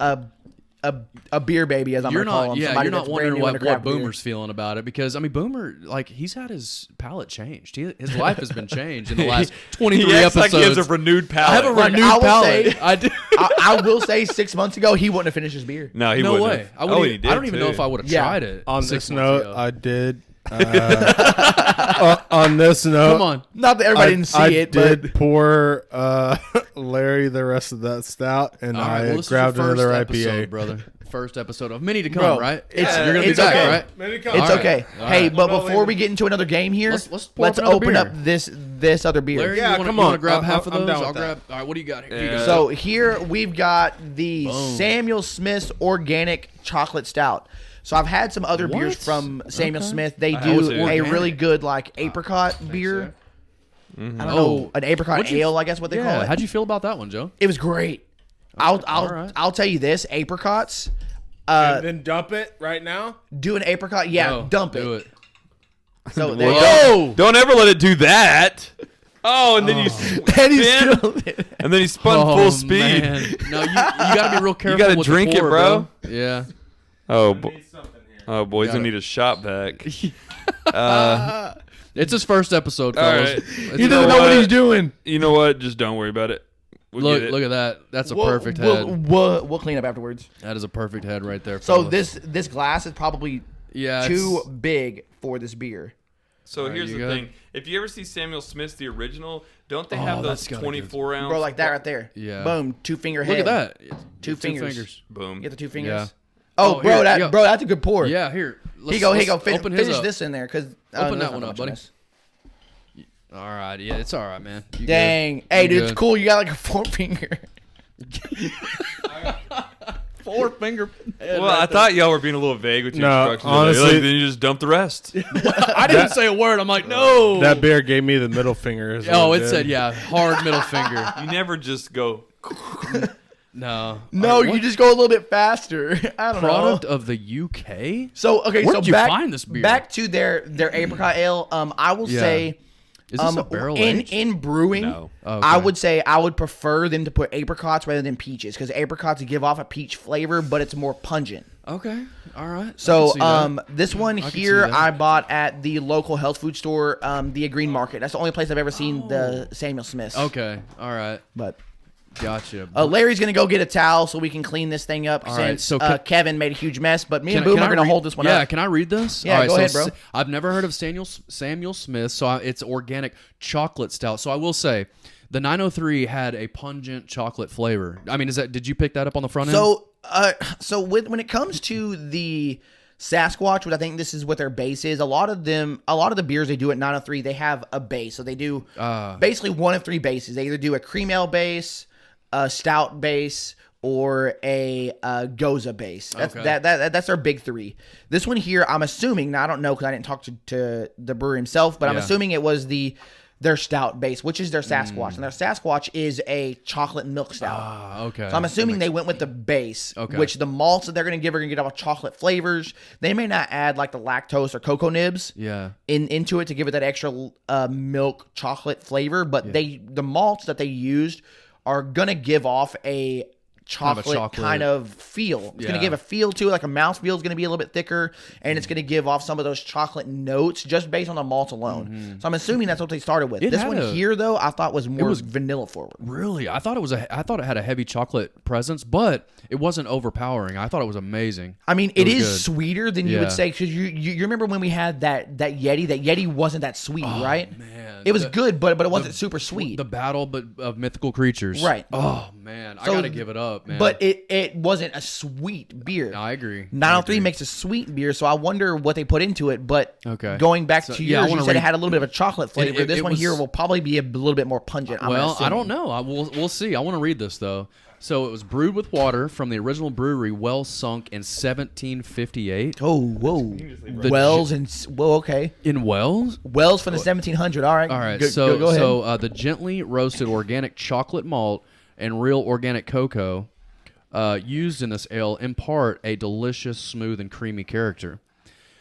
a beer baby, as I'm You're gonna call not, him. yeah. Somebody You're not that's brand wondering new what, into craft beer. Boomer's feeling about it because I mean, Boomer, like he's had his palate changed. His life has been changed in the last 23 He acts episodes. like he has a renewed palate. I have a Like, renewed I will palate. say- I do. I will say 6 months ago he wouldn't have finished his beer. No, he No wouldn't way. have. I, Oh, wouldn't, he did I don't even know too. if I would have Yeah. tried it. On 6 this months note, ago. I did. On this note, Come on. Not that everybody didn't see I it, did but pour Larry the rest of that stout, and All right, I well, this grabbed is your first another episode, IPA. brother. First episode of many to come, Bro, right? it's- You're gonna be it's back, okay. right? it's All right. okay. All Hey, right. but I'm not before we leaving. get into another game here, Let's pour up let's another open beer. up this other beer. Larry, Yeah, you wanna, come you wanna on. grab half of I'm those? down with I'll that. grab. All right, what do you got here? Here you Yeah. go. So here we've got the Boom. Samuel Smith's Organic Chocolate Stout. So I've had some other beers What? from Samuel Okay. Smith. They I do was a organic. really good like apricot beer. I don't know, Oh. an apricot What'd you- ale, I guess what they call yeah. it. How'd you feel about that one, Joe? It was great. all right. I'll tell you this, apricots. And then dump it right now. Do an apricot, yeah, No, dump do it. So there you Whoa. go. Don't ever let it do that. Oh, and then you And he's spin, still- and then he spun full speed. Man. No, you got to be real careful. gotta with the drink it, pour, bro. Yeah. Oh, Something here. oh, boy, he's Got gonna it. need a shot back. It's his first episode, All fellas. right. It's He his doesn't first- know what what? he's doing. You know what? Just don't worry about it. We'll Look, get it. look at that. That's a We'll- perfect we'll, head. We'll clean up afterwards. That is a perfect head right there. So fellas. this glass is probably yeah, too it's- big for this beer. So Alright, here's you the got thing: it. if you ever see Samuel Smith's the original, don't they Oh, have those that's gotta be 24 ounce? Bro, like that right there. Yeah. Boom, 2 finger Look head. at that. Two fingers. Boom. Get the 2 fingers. Yeah. Oh, Oh, bro, here, that yeah. bro, that's a good pour. Yeah, here. Here you go. Let's open his finish up. this in there, cause Open there's that one not up, much buddy. in this. All right. Yeah, it's all right, man. You Dang, good. hey, You dude, it's good. cool. You got like a 4 finger. 4 finger. Well, I thought y'all were being a little vague with your No, instructions. honestly- Like, then you just dump the rest. I didn't say a word. I'm like, no. That beer gave me the middle finger. is Oh, what it did. said yeah, hard middle finger. You never just go. No. No, All right, you what just go a little bit faster. I don't product know. of the UK? So okay, Where so did you back, find this beer? Back to their apricot ale. I will Yeah. say, Is this a barrel in aged? in brewing, No. Oh, I okay. would say I would prefer them to put apricots rather than peaches because apricots give off a peach flavor, but it's more pungent. Okay. All right. So I can see that. this one can see here that. I bought at the local health food store, the Green Market. That's the only place I've ever seen the Samuel Smiths. Okay. All right. But Gotcha. Larry's gonna go get a towel so we can clean this thing up All right, since so Kevin made a huge mess. But me and Can Boom I are gonna read- hold this one yeah, up. can I read this? Yeah, All right, go so ahead, bro. I've never heard of Samuel Smith, so it's organic chocolate stout. So I will say, the 903 had a pungent chocolate flavor. I mean, did you pick that up on the front end? So when it comes to the Sasquatch, which I think this is what their base is, a lot of the beers they do at 903, they have a base. So they do basically one of 3 bases. They either do a cream ale base, a stout base, or a Goza base. That's Okay. that's their big 3. This one here, I'm assuming. Now I don't know because I didn't talk to the brewer himself, but I'm Yeah. assuming it was their stout base, which is their Sasquatch, and their Sasquatch is a chocolate milk stout. Ah, okay. So I'm assuming they went with the base, Okay. which the malts that they're going to give are going to get all chocolate flavors. They may not add like the lactose or cocoa nibs Yeah. into it to give it that extra milk chocolate flavor, but the malts that they used are going to give off a chocolate kind of feel. It's going Yeah. to give a feel to it, like a mouth feel is going to be a little bit thicker, and it's going to give off some of those chocolate notes just based on the malt alone. So I'm assuming that's what they started with. It This had one a- here, though, I thought was more was- vanilla forward. Really, I thought it had a heavy chocolate presence, but it wasn't overpowering. I thought it was amazing. I mean, it was is good. sweeter than you Yeah. would say because you remember when we had that Yeti. That Yeti wasn't that sweet, right? Man, it was good, but it wasn't super sweet. The battle of mythical creatures. Right. Oh man, I So- gotta give it up, man. But it wasn't a sweet beer. I agree. 903 makes a sweet beer, so I wonder what they put into it. But Okay. going back So, to yeah, I yours, you wanna said it read- had a little bit of a chocolate flavor. This it one was- here will probably be a little bit more pungent. I'm Well, I assuming. don't know. We'll see. I want to read this though. So it was brewed with water from the original brewery, well sunk in 1758. Oh, whoa. Wells and okay. In Wells? Wells from the 1700. All right. All right. Go ahead. So the gently roasted organic chocolate malt and real organic cocoa used in this ale impart a delicious, smooth, and creamy character.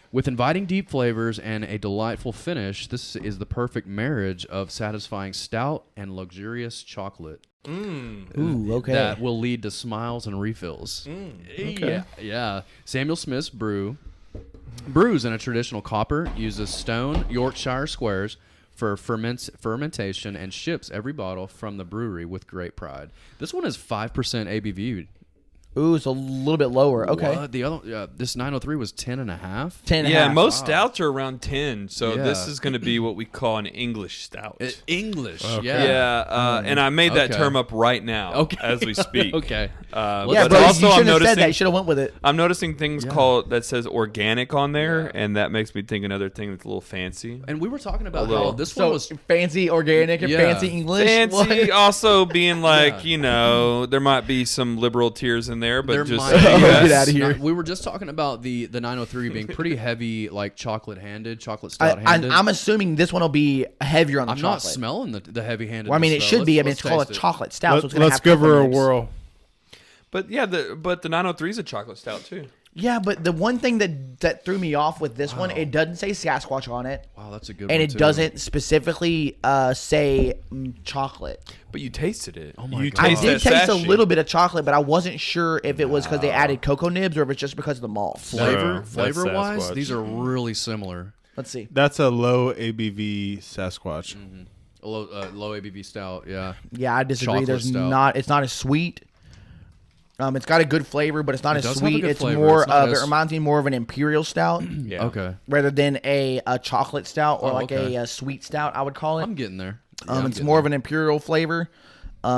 With inviting deep flavors and a delightful finish, this is the perfect marriage of satisfying stout and luxurious chocolate. Ooh, okay. That will lead to smiles and refills. Okay. Yeah. Samuel Smith's brews in a traditional copper, uses stone Yorkshire squares for fermentation, and ships every bottle from the brewery with great pride. This one is 5% ABV. Ooh, it's a little bit lower. Okay. What? The other, this 903 was 10.5. 10 and a Yeah, half. most stouts are around 10, so Yeah. this is going to be what we call an English stout. English. Yeah, and I made that Okay. term up right now Okay. as we speak. Okay. Yeah, but bro, also you I'm shouldn't have said that. noticing You should have went with it. I'm noticing things called that says organic on there, and that makes me think another thing that's a little fancy. And we were talking about little- how this one So was. fancy organic and Yeah. fancy English. Fancy, What? also being like, Yeah. there might be some liberal tears in there, but There just might be. Get outta here. We were just talking about the 903 being pretty heavy, like chocolate stout handed. I'm assuming this one will be heavier on the I'm not chocolate. smelling the heavy handed. Well, I mean, it should be. I mean, it's called a chocolate stout. So it's gonna Let's have give her a cocoa nibs. whirl. But yeah, the 903 is a chocolate stout too. Yeah, but the one thing that threw me off with this one, it doesn't say Sasquatch on it, Wow, that's a good one. and it too. doesn't specifically say chocolate. But you tasted it. Oh my you God. I taste did that taste a sachet. little bit of chocolate, but I wasn't sure if it was because they added cocoa nibs or if it's just because of the malt. Bro, Flavor that's wise, Sasquatch. these are really similar. Let's see. That's a low ABV Sasquatch. A low ABV stout, yeah. Yeah, I disagree. Chocolate There's stout. not. It's not as sweet. It's got a good flavor, but it's not It as does have a sweet. good It's flavor. more It's not of. as- It reminds me more of an imperial stout Yeah. Okay, rather than a chocolate stout or Oh, like okay. a sweet stout. I would call it. I'm getting there. Yeah, I'm It's getting more there. of an imperial flavor.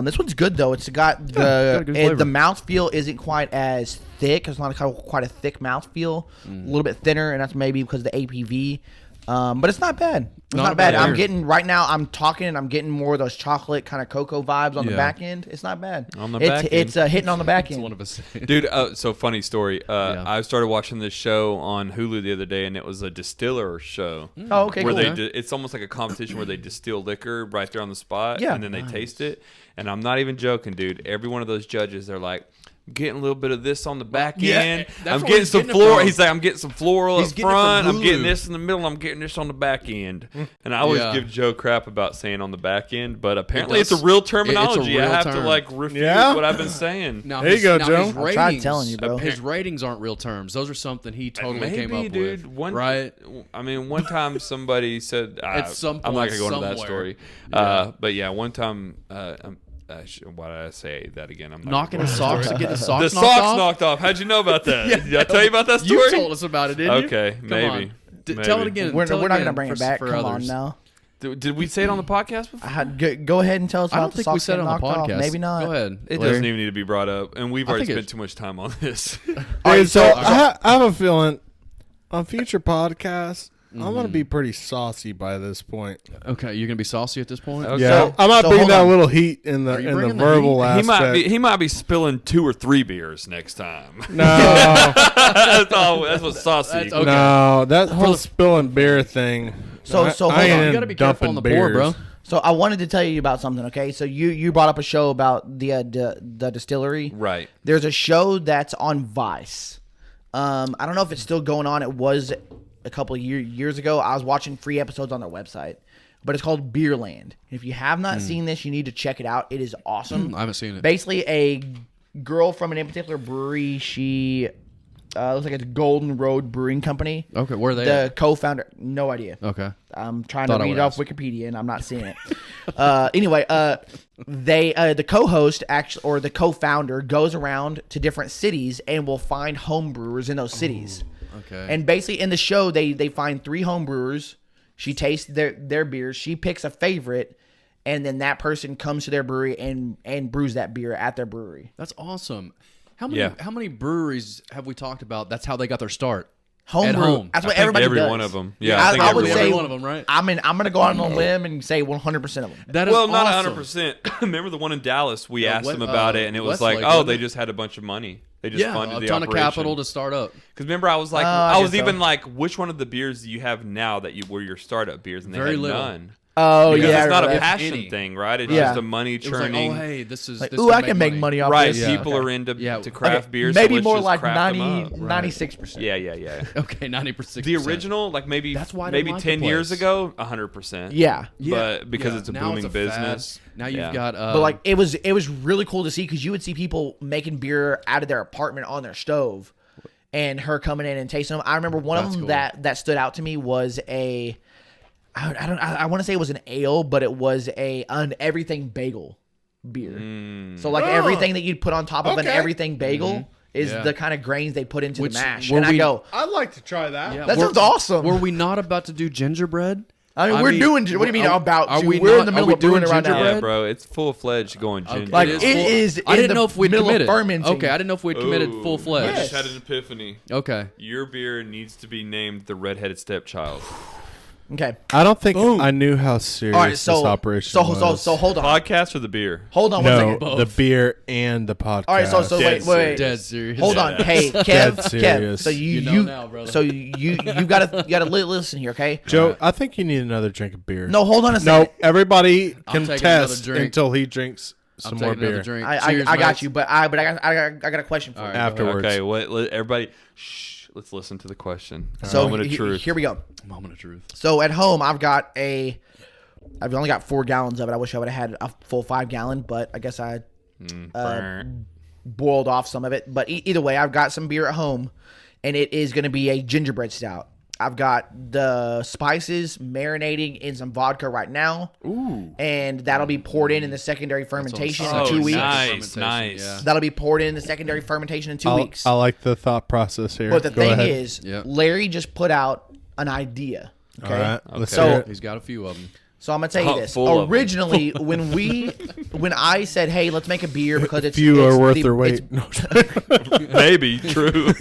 This one's good though. It's got got a good flavor. the mouthfeel isn't quite as thick. It's not quite a thick mouthfeel. A little bit thinner, and that's maybe because of the APV. But it's not bad. It's Not not bad. bad. I'm getting right now. I'm talking, and I'm getting more of those chocolate kind of cocoa vibes on the Yeah. back end. It's not bad. On the back It's hitting on the back It's end. one of us. Dude, so funny story. Yeah. I started watching this show on Hulu the other day, and it was a distiller show. Oh, okay, Where cool. it's almost like a competition where they distill liquor right there on the spot, Yeah. and then they taste it. And I'm not even joking, dude. Every one of those judges, they're like, getting a little bit of this on the back Yeah, end. that's I'm where getting he's some getting it floral. from. He's like, I'm getting some floral He's up getting it from front. I'm getting Hulu. this in the middle. I'm getting this on the back end. And I always Yeah. give Joe crap about saying on the back end, but apparently does- it's a real terminology. real I have to term. like refute Yeah? what I've been saying. Now, There you go, Joe. His I ratings, tried telling you, bro. His ratings aren't real terms. Those are something he totally came up dude. with. Right? I mean, one time somebody said, At some I'm not point, gonna go into that somewhere. story. Yeah. But yeah, one time, why did I say that again? I'm not Knocking gonna his go into socks, the getting his story. socks The knocked socks off? knocked off. How'd you know about that? Did I tell you about that story? You told us about it, didn't you? Okay, Come maybe. on. Maybe. Tell it again. We're Tell not again gonna bring it for- back. for Come on others. now. Did we say it on the podcast before? Go ahead and tell us I about don't the think we socks said it getting on the knocked off. podcast. Maybe not. Go ahead. It Larry. doesn't even need to be brought up, and we've already think spent it's- too much time on this. Hey, so so- I have a feeling on future podcasts, I'm gonna be pretty saucy by this point. Okay, you're gonna be saucy at this point. Okay. Yeah, So- I might so bring hold that on. little heat in the Are you in the bringing the verbal heat? aspect. He might be spilling 2 or 3 beers next time. No, That's what saucy. That's okay. no, that whole spilling beer thing. So I hold ain't on. You in gotta be careful dumping on the pour, bro. beers. So I wanted to tell you about something. Okay, so you brought up a show about the distillery. Right. There's a show that's on Vice. I don't know if it's still going on. It was a couple of years ago. I was watching free episodes on their website, but it's called Beerland. If you have not seen this, you need to check it out. It is awesome. I haven't seen it. Basically, a girl from an in particular brewery. She looks like it's Golden Road Brewing Company. Okay, where are they The at? co-founder, no idea. Okay. I'm trying Thought to I read would it off ask. Wikipedia and I'm not seeing it. Anyway, the co-host actually, or the co-founder, goes around to different cities and will find home brewers in those cities. Okay. And basically, in the show, they find 3 home brewers. She tastes their beers. She picks a favorite, and then that person comes to their brewery and brews that beer at their brewery. That's awesome. How many breweries have we talked about? That's how they got their start. Homebrew. home. That's what I think everybody every does. one of them. Yeah, Yeah, I think I would every say every one of them, right? I'm gonna go out on a limb and say 100% of them. That is well, not awesome. 100%. Remember the one in Dallas? We Yeah, asked what- them about it, and it was Westlake, like, oh, wasn't they it? just had a bunch of money. They just Yeah, funded a the ton of operation. capital to start up. Because remember, I was like, I I was guess so. even like, which one of the beers do you have now that were your startup beers? And they Very had little. none. Oh Because yeah, it's not a right. passion any. thing, right? It's Yeah. just a money It was like, churning. oh hey, this is Like, this ooh, I can make money off Right, this. people Okay. are into Yeah. to craft Okay, beers. so maybe let's more just like craft them 90, up. 96%. Yeah. Okay, 90%. The original, like maybe That's why I maybe didn't like 10 the years place. ago, 100%. Yeah. But because it's a Now booming fad. business. Now you've Yeah. got But like it was really cool to see because you would see people making beer out of their apartment on their stove, and her coming in and tasting them. I remember one of That's them cool. that stood out to me was I want to say it was an ale, but it was an everything bagel beer. So like everything that you'd put on top of an Okay. everything bagel is Yeah. the kind of grains they put into Which- the mash. were And I we- go, I'd like to try that. Yeah, that were- sounds awesome. Were we not about to do gingerbread? I mean, we're doing. What do you mean about? Are to? we We're not- in the are middle we of brewing doing right now. gingerbread? Yeah, bro, it's full fledged going ginger. Like, It it full- is I in didn't the know if we'd middle of committed. fermenting. Okay, I didn't know if we'd committed full I fledged. just Yes. had an epiphany. Okay. Your beer needs to be named the Redheaded Stepchild. Okay. I don't think I knew how serious All right. this So operation was. so hold on. Podcast or the beer? Hold on one no, second. Both. the beer and the podcast. All right. So Dead wait. Dead serious. Hold on. Hey, Kev. Dead Kev. serious. So You know now, brother. So you gotta listen here, okay? Joe, I think you need another drink of beer. No, hold on a No, second. everybody I'll can take another test drink. until he drinks I'm some taking more another beer. drink. I Cheers, got mates. you, but I got a question for All you. right. Afterwards. Okay, everybody, shh. Let's listen to the question. So Moment of truth. here we go. Moment of truth. So at home, I've only got 4 gallons of it. I wish I would have had a full 5-gallon, but I guess I boiled off some of it. But either way, I've got some beer at home, and it is going to be a gingerbread stout. I've got the spices marinating in some vodka right now. Ooh. And that'll be poured in the secondary fermentation in Oh, 2 weeks. nice, nice. Yeah. That'll be poured in the secondary fermentation in 2 weeks. I like the thought process here. But the Go thing ahead. is, Yep. Larry just put out an idea. Okay. All right, let's So- hear it. He's got a few of them. So I'm gonna tell you Oh, this. full of 'em. Originally, when I said, "Hey, let's make a beer because it's Few it's are worth the- their weight. it's- No, Maybe true.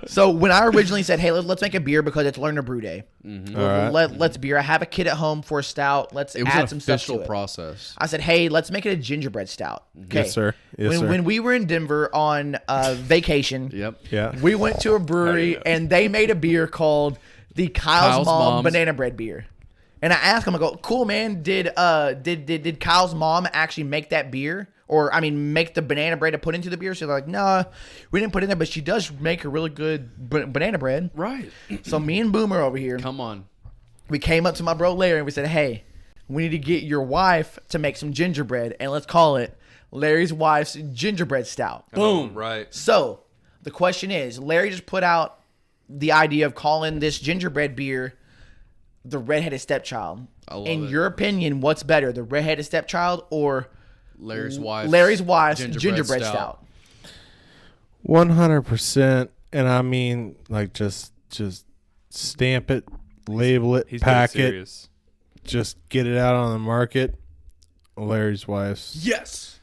So when I originally said, "Hey, let's make a beer because it's Learn to Brew Day," All right. let's beer. I have a kit at home for a stout. Let's It was add an some stuff official to it. process. I said, "Hey, let's make it a gingerbread stout." Okay, Yes, sir. Yes, when, sir. when we were in Denver on vacation, Yep. Yeah. we went to a brewery and they made a beer called the Kyle's Mom Mom's. Banana Bread Beer. And I asked him, I go, "Cool, man. Did Kyle's mom actually make that beer, or I mean, make the banana bread to put into the beer?" So they're like, "No, we didn't put it in there, but she does make a really good banana bread." Right. So me and Boomer over here, Come on. we came up to my bro Larry and we said, "Hey, we need to get your wife to make some gingerbread, and let's call it Larry's wife's gingerbread stout." Boom. Right. So the question is, Larry just put out the idea of calling this gingerbread beer the Redheaded Stepchild. I love In it. your opinion, what's better, the Redheaded Stepchild or Larry's wife. Larry's wife's gingerbread stout? 100%. And I mean, like, just stamp it, label it, He's pack dead it, serious. just get it out on the market. Larry's wife's Yes.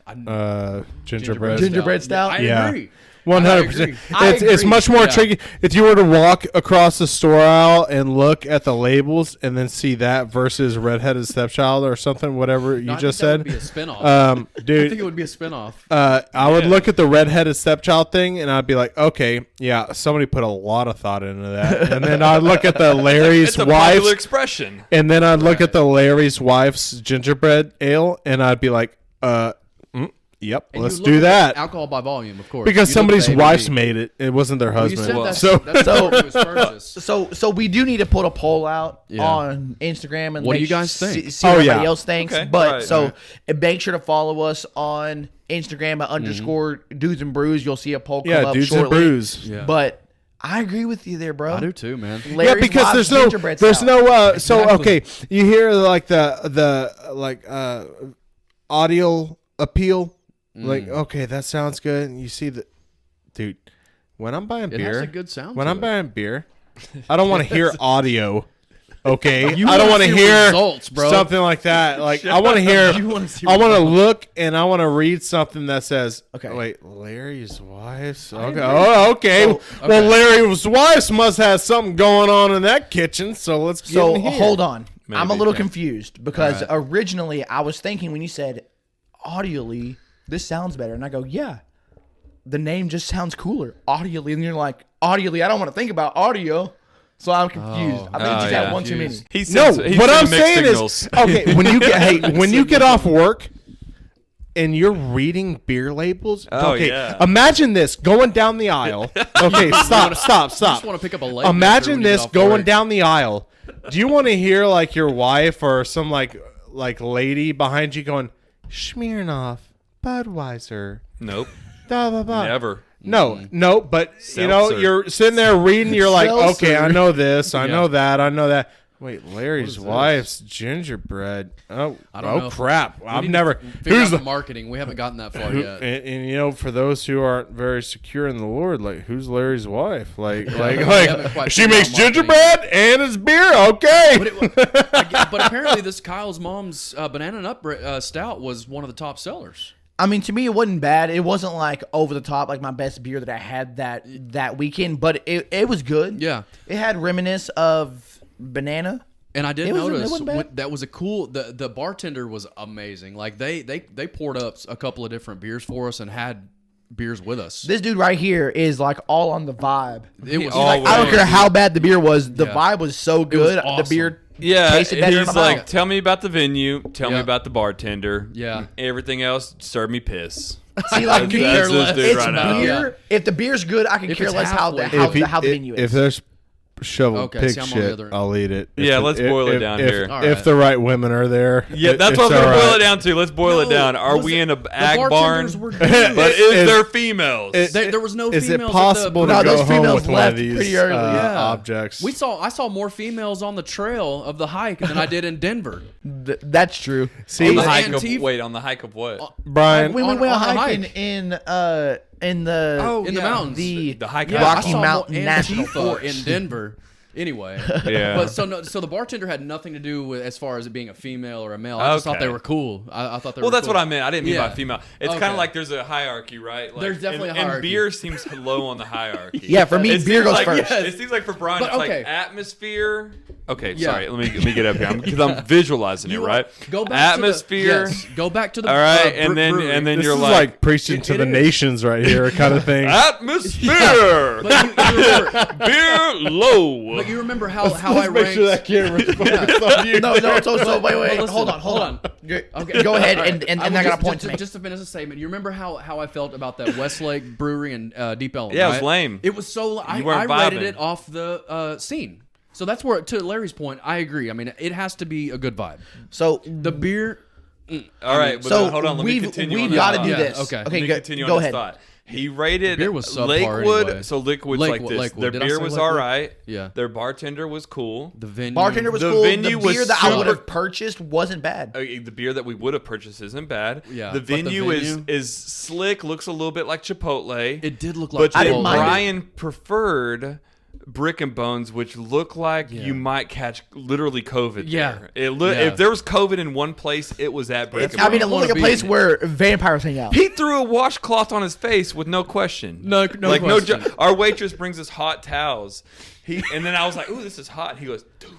gingerbread. Gingerbread stout? I Yeah. agree. 100%. I It's agree. much more Yeah. tricky. If you were to walk across the store aisle and look at the labels and then see that versus Redheaded Stepchild or something, whatever you No, I just think that said, would be a spinoff. um, I think dude, it would be a spinoff. I would look at the Redheaded Stepchild thing and I'd be like, okay, yeah, somebody put a lot of thought into that. And then I'd look at the Larry's It's a popular wife's, expression. and then I'd look at the Larry's wife's gingerbread ale and I'd be like, yep, And let's you do look at that. Alcohol by volume, of course. Because You look somebody's at wife's ABV. made it. It wasn't their Well, you husband. said that's, So that's So- what it was purchased. So we do need to put a poll out Yeah. on Instagram and What do make you guys see- think? See Oh, what everybody yeah. else thinks. Okay, But right, so right. make sure to follow us on Instagram at _ Dudes and Brews. You'll see a poll come yeah, up dudes shortly. and brews. Yeah. But I agree with you there, bro. I do too, man. Larry's Yeah, because wife's there's no, gingerbread there's stout. no. So Exactly. okay, you hear like the audio appeal, like okay, that sounds good. And you see the, dude, when I'm buying It beer, has a good sound when to I'm it. buying beer, I don't want to hear audio. Okay, You I don't want wanna to see hear results, bro. something like that. Like I want to hear. You wanna see I want to results. look and I want to read something that says, Okay. wait, Larry's wife's. Okay. Oh, okay. So- Well, Larry's wife's must have something going on in that kitchen. So let's get So in here. hold on. I'm a Maybe, little yeah. confused because All originally I was thinking when you said audially, this sounds better. And I go, yeah, the name just sounds cooler. Audially. And you're like, audially, I don't want to think about audio. So I'm confused. I think you just yeah. had one too many. No, what I'm saying signals. is, okay, when you get when you get off work and you're reading beer labels, Oh, okay, yeah. imagine this going down the aisle. Okay, stop. I just want to pick up a leg. Imagine this going down the aisle. Do you want to hear like your wife or some like lady behind you going, Smirnoff, Budweiser, Nope. blah blah blah? Never. No, but you know, Seltzer. you're sitting there reading, you're like, Seltzer. okay, I know this, I Yeah. know that, I know that. Wait, Larry's is this? wife's gingerbread. Oh, I don't know. crap! We I've need to never. figure Who's out the? the marketing? We haven't gotten that far Who, yet. and you know, for those who aren't very secure in the Lord, like who's Larry's wife? Like, we haven't quite she figured makes out marketing gingerbread and it's beer. Okay. But apparently, this Kyle's mom's banana nut stout was one of the top sellers. I mean, to me, it wasn't bad. It wasn't like over the top, like my best beer that I had that weekend, but it was good. Yeah. It had reminiscence of banana. And I did It notice wasn't bad. that was a cool. The bartender was amazing. Like they poured up a couple of different beers for us and had beers with us. This dude right here is like all on the vibe. It was Always. I don't care how bad the beer was. The Yeah. vibe was so good. awesome. The beer Yeah, tasted better in he's my like, mouth. tell me about the venue, tell me Yeah. about the bartender. Yeah. Everything else, serve me piss. See, like me, That's this dude it's right now. beer. If the beer's good, I can If care it's less how the halfway. how the venue is. If there's shovel Okay, pig see, I'm on the shit, other- I'll eat it. Yeah, let's boil it if, down if, here. All If right. the right women are there, Yeah, that's what it's I'm gonna all boil right. it down to. Let's boil it No, down. Are was we it- in a the ag barn? bartenders were But good. is there females? There was no Is it females at possible the- to No, go those home females with one of left these pretty early. Yeah. objects? I saw more females on the trail of the hike than I did in Denver. That's true. See, on the was hike of, Antifa- wait, on the hike of what? Brian, When we on- went on the hiking hike. in the in the mountains. the hike Yeah, Rocky I saw Mountain more National Antifa Forest. in Denver. Anyway, Yeah. But so the bartender had nothing to do with as far as it being a female or a male. I just thought Okay. they were cool. I thought they Well, were. that's cool. what I meant. I didn't mean Yeah. by female. It's Okay. kind of like there's a hierarchy, right? Like, There's definitely a and hierarchy. beer seems low on the hierarchy. Yeah, for me, It beer seems goes like, first. It seems like for Brian, But, it's okay. like atmosphere. Okay, Yeah. sorry. Let me get up here because I'm visualizing it, right? Go back atmosphere. To the, yes, go back to the. All right, brewery. and then this you're is like, like preaching to it the is. nations right here, kind of thing. atmosphere. But you remember, Beer low. but you remember how I ranked. camera's focused on you. No, so wait, listen, hold on. Okay, Go ahead, and I I would got a point to make. Just to finish the statement, you remember how I felt about that Westlake Brewery and Deep Ellum? Yeah, it was right? lame. It was so. I weren't rated vibing. it off the scene. So that's where, to Larry's point, I agree. I mean, it has to be a good vibe. So The beer. All right, but so hold on. Let me we've continue. we've on got that to do thought. Yeah, this. okay. Let Okay, me continue go on this ahead. thought. He rated beer was subpar Lakewood. anyway. So Liquid's like Lakewood, this. Lakewood. Their Did I beer say was Lakewood? all right. Yeah. Their bartender was cool. The venue. Bartender was The cool. venue The was beer that I would super- have purchased wasn't bad. The beer that we would have purchased isn't bad. Yeah, the but the venue, venue- is slick. Looks a little bit like Chipotle. It did look like. but I then didn't mind it. Brian preferred Brick and Bones, which look like Yeah. you might catch literally COVID. Yeah. there. Yeah. If there was COVID in one place, it was at Brick and I mean, it Bones. looked like a be- place where vampires hang out. He threw a washcloth on his face with no question. No question. Our waitress brings us hot towels. And then I was like, "Ooh, this is hot." He goes, "Dude."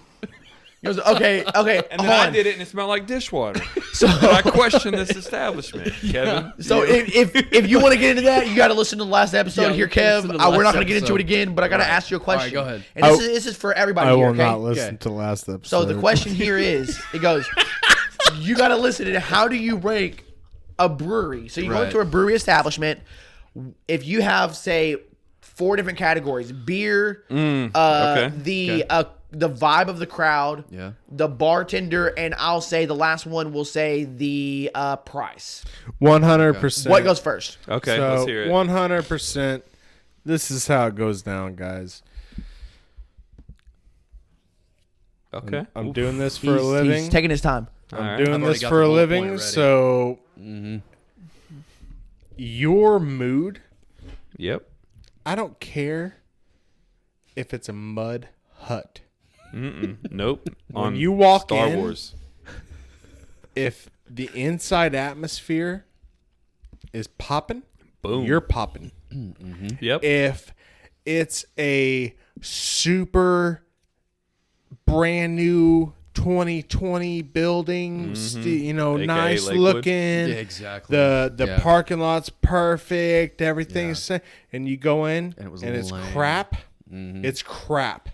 He goes, okay, And then hold I on. did it, and it smelled like dishwater. So, And I questioned this establishment, Kevin. so if you want to get into that, you got to listen to the last episode Yeah, here, listen Kev. to the We're last not going to get into episode. it again, but I got to ask you a question. go ahead. And this is for everybody I here, will okay? not listen Okay. to last episode. So the question here is, it goes, you got to listen to how do you rank a brewery? So you go Right. into a brewery establishment. If you have, say, 4 different categories: beer, the vibe of the crowd, Yeah. the bartender, and I'll say the last one will say the price. 100%. What goes first? Okay, so let's hear it. 100%. This is how it goes down, guys. Okay. I'm doing this for a He's living. taking his time. All I'm right. doing I've already this got for the a bullet living. point ready. So your mood, Yep. I don't care if it's a mud hut. Nope. When On you walk Star in, Wars. if the inside atmosphere is popping, Boom. you're popping. Yep. If it's a super brand new 2020 building, AKA nice Lakewood. looking. Yeah, exactly. The Yeah. parking lot's perfect. Everything's and you go in And it was it's lame. crap. It's crap.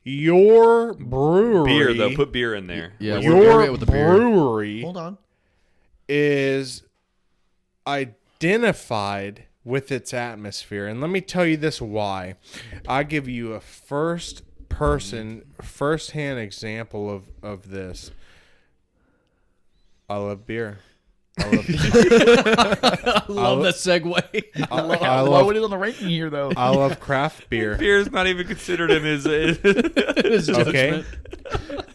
Your brewery, Beer though. Put beer in there. Yeah, we're your great with the beer. brewery Hold on. is identified with its atmosphere. And let me tell you this why. I give you a first-hand example of this. I love beer. I love Love the segue. I Why love would it on the ranking here though? I love craft beer. Beer's not even considered in his. Okay.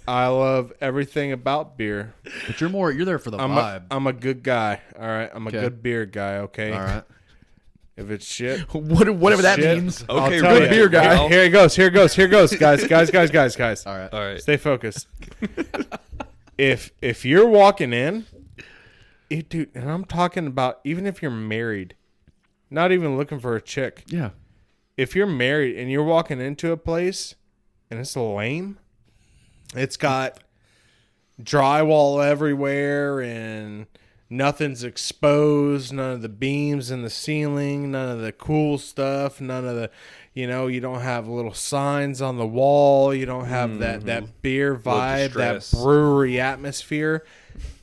I love everything about beer. But you're there for the vibe. I'm a good guy. All right. I'm a Okay. good beer guy. Okay. All right. If it's shit, Whatever that shit, means. I'll Okay, tell good ya. beer guy. Here it goes. Here it goes. Here it goes, guys. Guys. All right. All right. Stay focused. If you're walking in, dude, and I'm talking about even if you're married, not even looking for a chick. Yeah. If you're married and you're walking into a place and it's lame, it's got drywall everywhere and nothing's exposed, none of the beams in the ceiling, none of the cool stuff, none of the, you don't have little signs on the wall, you don't have that beer vibe, that distress. brewery atmosphere.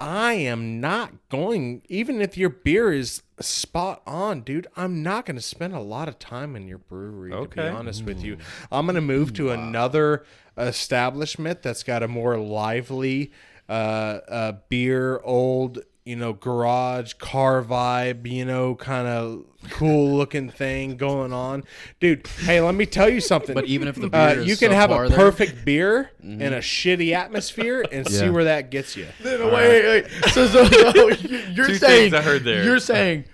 I am not going, even if your beer is spot on, dude, I'm not going to spend a lot of time in your brewery, to be Okay. honest with you. I'm going to move to another establishment that's got a more lively beer, old, garage car vibe, kind of cool looking thing going on. Dude, hey, let me tell you something. But even if the beer is you can so have far a there- perfect beer in a shitty atmosphere and see Yeah. where that gets you. Wait. So you're Two saying things I heard there. You're saying,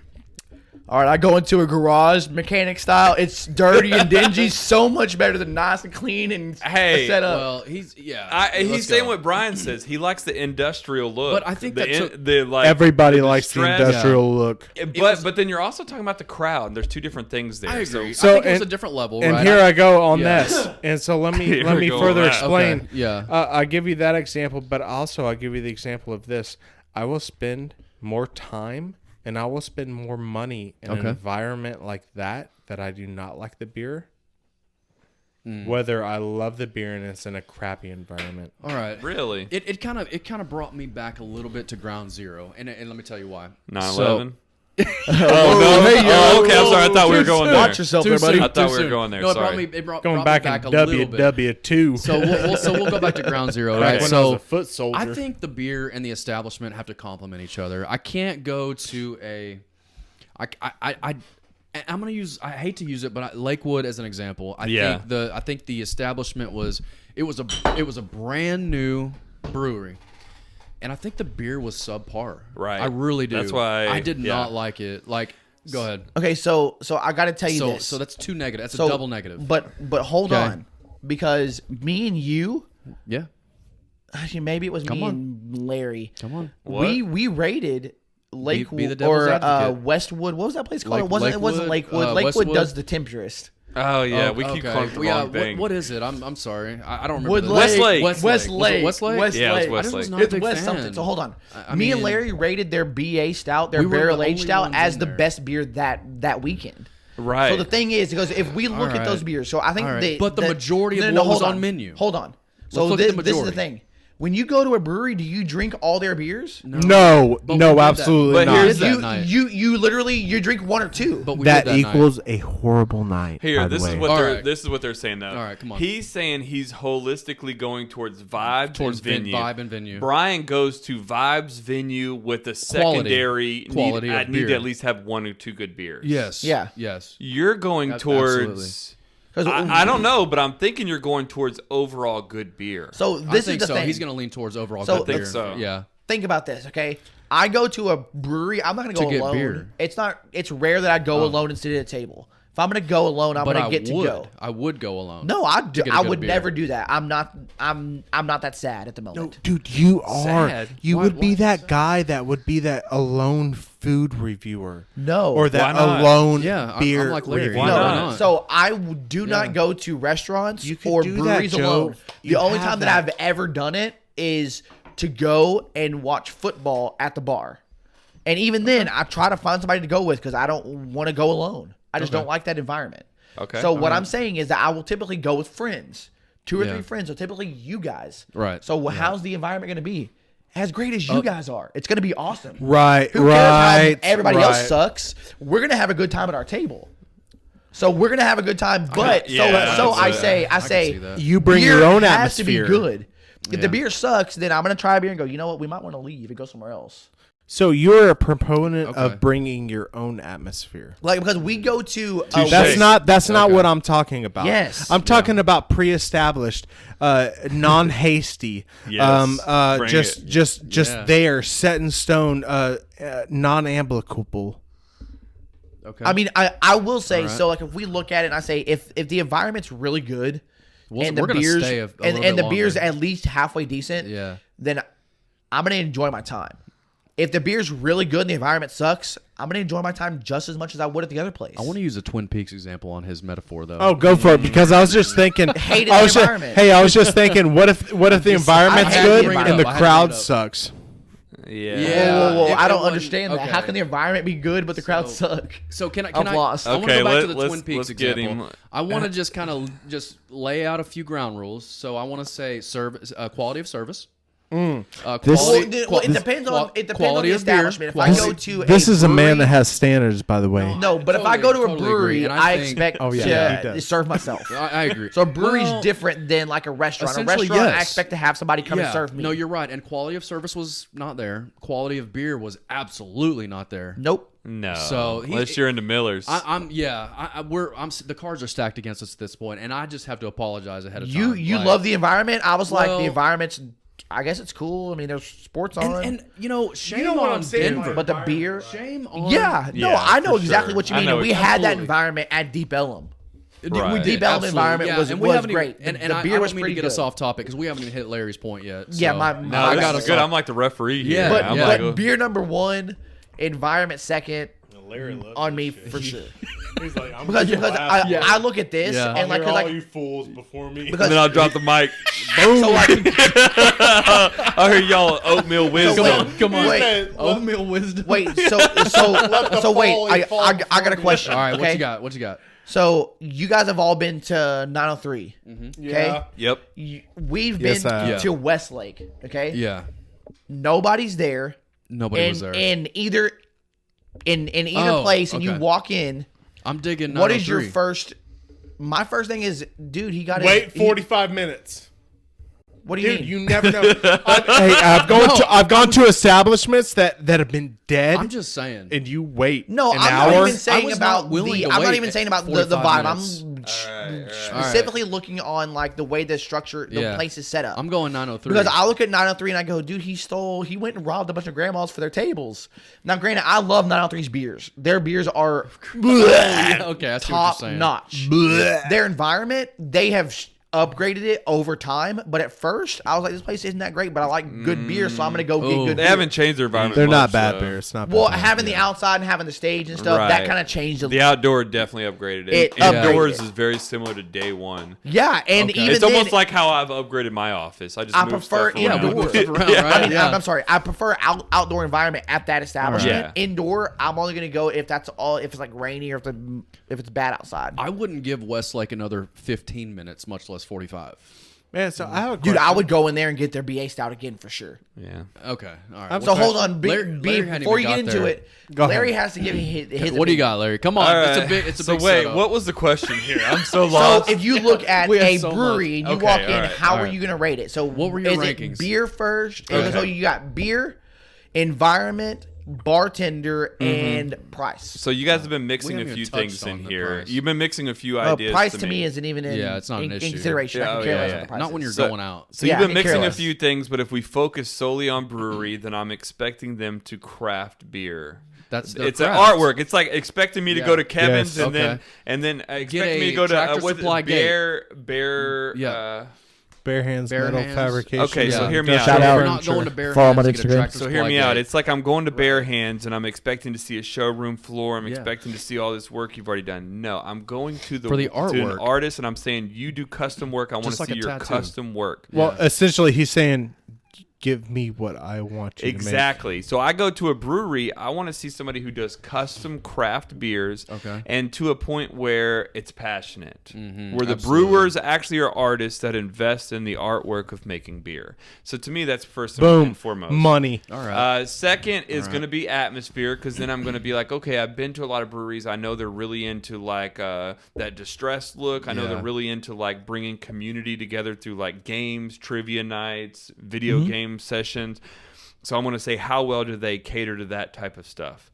all right, I go into a garage mechanic style. It's dirty and dingy, so much better than nice and clean and Hey, set up. Well, he's He's let's saying go. what Brian says. He likes the industrial look. But I think the, that took- Everybody the likes the distress. industrial look. But then you're also talking about the crowd. There's two different things there. I agree. So- I think it was and- a different level, And right? here I go on Yeah. this. And so let me Here let we me go further on that. explain. Okay, yeah. I give you that example, but also I give you the example of this. I will spend more time and I will spend more money in an Okay. environment like that I do not like the beer. Whether I love the beer and it's in a crappy environment. All right. Really? It kind of brought me back a little bit to ground zero, and let me tell you why. 9/11. no. Oh, okay. I'm sorry. I thought we were going there. Watch yourself there, buddy. I thought we were going there. No, it Sorry. brought Going me back back in a little bit. WW2. So we'll go back to ground zero, Back right? when I was So a foot soldier. I think the beer and the establishment have to complement each other. I can't go to I'm gonna use. I hate to use it, but Lakewood as an example. I think the establishment was a brand new brewery, and I think the beer was subpar. Right. I really do. That's why- I did yeah. not like it. Like, go ahead. Okay, so I got to tell you So this. so that's two negative. That's So- a double negative. But hold Okay. on, because me and you, yeah. actually maybe it was Come me on. and Larry. Come on. What? We rated Lakewood be the devil's or advocate. Westwood. What was that place called? Like It wasn't Lakewood, Lakewood. Lakewood Westwood. does the temperaturist. Oh yeah, Oh, we keep okay. calling it the Yeah, wrong thing. What is it? I'm sorry. I don't remember. Wood the- Lake. Westlake. Westlake. Was it Westlake? Yeah, it was Westlake. Westlake. I was not a It's big West fan. something. So hold on. I Me and mean- Larry rated their BA stout, their We were the barrel only aged stout, ones as in the there. best beer that weekend. Right. So the thing is, because if we look at right. those beers, so I think All right. But the majority of no, what was hold on menu. Hold on. So look at this the is the majority. thing. When you go to a brewery, do you drink all their beers? No, But we did that. absolutely But not. here's that you, night. you literally you drink one or two. But we that did that equals night. a horrible night. Here, by the this is way. what All they're right. this is what they're saying though. All right, come on. He's saying he's holistically going towards vibes Towards and venue. vibe and venue. Brian goes to vibes, venue with a secondary Quality need, of I need to beer. at least have one or two good beers. Yes. Yeah. Yes. You're going towards. 'Cause- I don't know, but I'm thinking you're going towards overall good beer. So I this think is the so. thing. He's going to lean towards overall So- good beer. I think so. Yeah. Think about this, okay? I go to a brewery. I'm not going to go To get alone. beer. It's rare that I go alone and sit at a table. If I'm gonna go alone, I'm But gonna I get would. to go. I would go alone. No, I get a I good would beer. never do that. I'm not that sad at the No, moment. dude, you are. Sad. You Why- would why be is that guy that would be that alone food reviewer. No. Or that Why not? alone Yeah, beer I'm like Larry. reviewer. Why No, not? so I do not Yeah. go to restaurants You could or do that, breweries Joe. alone. You The only have time that that. I've ever done it is to go and watch football at the bar. And even then, I try to find somebody to go with because I don't want to go alone. I just don't like that environment. Okay. So what I'm saying is that I will typically go with friends, 2 or Yeah. 3 friends. So typically you guys. Right. So how's the environment going to be? As great as you guys are, it's going to be awesome. Right, Who cares right. how everybody right. else sucks? We're going to have a good time at our table. So we're going to have a good time. But yeah, so I that's say can see that. You bring beer your own has to be atmosphere. good. If Yeah. the beer sucks, then I'm going to try a beer and go, you know what? We might want to leave and go somewhere else. So you're a proponent Okay. of bringing your own atmosphere. Like, because we go to Touche. That's not Okay. what I'm talking about. Yes. I'm talking about pre-established, non-hasty, Yes. Bring just Yeah. there, set in stone, non-applicable. Okay. I mean, I will say, All right. so like if we look at it and I say, if the environment's really good and we're the gonna beers stay a and little bit the beer's longer. at least halfway decent, Yeah. then I'm going to enjoy my time. If the beer's really good and the environment sucks, I'm going to enjoy my time just as much as I would at the other place. I want to use a Twin Peaks example on his metaphor, though. Oh, go for it, because I was just thinking. Hated I the was just, environment. hey, I was just thinking, what if the environment's I had to good bring it and the up. I had to crowd bring it up. sucks? Yeah. Whoa. It- I it don't wouldn't- understand that. How okay. can the environment be good but the crowd So- suck? So can I'm lost. I want Okay, to go back to the let's- Twin Peaks let's get example. him. I want to just kind of just lay out a few ground rules. So I want to say service, quality of service. This- Quality, Well, it depends on the quality of beer, establishment. If I quality- go to This is a man brewery- that has standards, by the way. No, but if I go to a Totally brewery, agree, and I think- expect Oh, yeah, he to does. serve myself. I agree. So a brewery's Well, different than like a restaurant. A essentially, restaurant, I yes. expect to have somebody come and serve me. No, you're right. And quality of service was not there. Quality of beer was absolutely not there. Nope. No. So unless you're into Millers. The cards are stacked against us at this point, and I just have to apologize ahead of You time. love Like, the environment. I was like, Well- the environment's. I guess it's cool. I mean, there's sports on. and you know, shame know what on I'm saying, Denver. but the beer. Shame on Yeah, no, Yeah, I know for exactly sure. what you I mean. know And we what- had that absolutely. environment at Deep Ellum. Right. We did, Deep Ellum absolutely. environment Yeah, was and we haven't great. Even, The and I beer don't was mean to pretty get us good. off topic because we haven't even hit Larry's point yet. Yeah, so- my- no, I this got is us good. off. I'm like the referee here. Yeah, But, I'm yeah. like, but beer number 1, environment second Larry loves on me for sure. He's like, I'm Because I look at this Yeah. and like, 'cause, like fools before me. because and then I'll drop the mic. so like I heard y'all oatmeal wisdom. wait, Come on. Wait. Oatmeal wisdom. wait, so wait, I got a question. All right, okay? what you got? What you got? So you guys have all been to 903. Okay. Yep. We've Yes, been I have. to Westlake. Okay. Yeah. Nobody's there. Nobody was there. In either Oh, place, and you okay. walk in. I'm digging. What is your 903. first? My first thing is, dude, he got Wait his, 45 minutes. What do you Dude, mean? you never know. Hey, I've gone to establishments that have been dead, I'm just saying. and you wait No, an I'm hour. not even saying I was about not willing the. to I'm not wait even saying about the 45 vibe. minutes. I'm specifically looking on like the way the structure, the Yeah. place is set up. I'm going 903. Because I look at 903 and I go, dude, he went and robbed a bunch of grandmas for their tables. Now, granted, I love 903's beers. Their beers are okay, I see what you're top saying. notch. Their environment, they have upgraded it over time. But at first, I was like, this place isn't that great, but I like good beer, so I'm going to go get Oh. good They beer. haven't changed their environment. They're not much, bad though. beers. Not bad Well, beers. having the outside and having the stage and stuff, that Right. kind of changed a The outdoor definitely upgraded it. It Indoors upgraded. is very similar to day one. Yeah, and Okay. even It's almost then, like how I've upgraded my office. I just I move prefer stuff around. indoor. Move stuff around, Yeah. right? I mean, Yeah. I'm sorry. I prefer outdoor environment at that establishment. Alright. Yeah. Indoor, I'm only going to go if that's all. If it's like rainy or if it's bad outside. I wouldn't give Westlake another 15 minutes, much less 45. Man, so I have a Dude, question. I would go in there and get their BA stout again for sure. Yeah. Okay, all right. So hold on, Larry hadn't before you even get got into there. it, Go ahead. Larry has to give me his What do you opinion. got, Larry? Come on, All right. it's a so big wait, setup. what was the question here? I'm so So lost. if you look at We have a so brewery much. and you Okay, walk in, alright, how are alright. you going to rate it? So What were your is rankings? it beer first? Okay. So you got beer, environment, bartender, and price. So you guys have been mixing We a haven't few even touched things in on the here. price. You've been mixing a few ideas. Price to me isn't even in, Yeah, it's not an in issue. consideration. I Yeah, can oh, care yeah, less yeah. on the price. Not when you're So- going out. So Yeah, you've been I could care mixing a less. few things, but if we focus solely on brewery, then I'm expecting them to craft beer. That's their it's an craft. artwork. It's like expecting me to Yeah. go to Kevin's Yes. and then Get expecting me a to go to Tractor what is Supply it, Gate. Bear. Yeah. Bare hands Bare metal hands. fabrication. Okay, so Yeah. hear me out. Shout You're out. not going to Bare Follow Hands me to on get a Instagram. Tractor So Supply hear me out. Gate. It's like I'm going to Bare Hands and I'm expecting to see a showroom floor. I'm Yeah. expecting to see all this work you've already done. No, I'm going to For the to an artwork. artist and I'm saying you do custom work. I want to Just like see a your tattoo. custom work. Well, essentially, he's saying, "Give me what I want you Exactly. So I go to a brewery. I want to see somebody who does custom craft beers, Okay. and to a point where it's passionate, where the absolutely. brewers actually are artists that invest in the artwork of making beer. So to me, that's first to make." Boom, and foremost. money. All right. Second is going to be atmosphere, because then I'm going to be like, okay, I've been to a lot of breweries. I know they're really into like that distressed look. I know Yeah. they're really into like bringing community together through like games, trivia nights, video game sessions. So I'm going to say, how well do they cater to that type of stuff?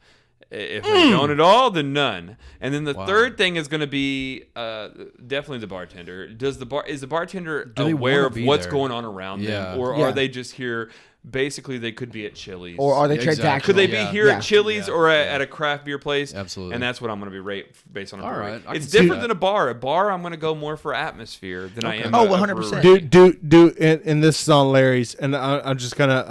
If they don't at all, then none. And then the third thing is going to be definitely the bartender. Is the bartender they aware wanna of be what's there? going on around Yeah. them, or Yeah. are they just here? Basically, they could be at Chili's, Or are they Exactly. transactional? could they be Yeah. here Yeah. at Chili's Yeah. or at a craft beer place? Absolutely. And that's what I'm going to be rate based on a All brewery. right. I It's can see different that. than a bar. A bar, I'm going to go more for atmosphere than I am. Oh, a 100%. brewery. And this is on Larry's, and I'm just gonna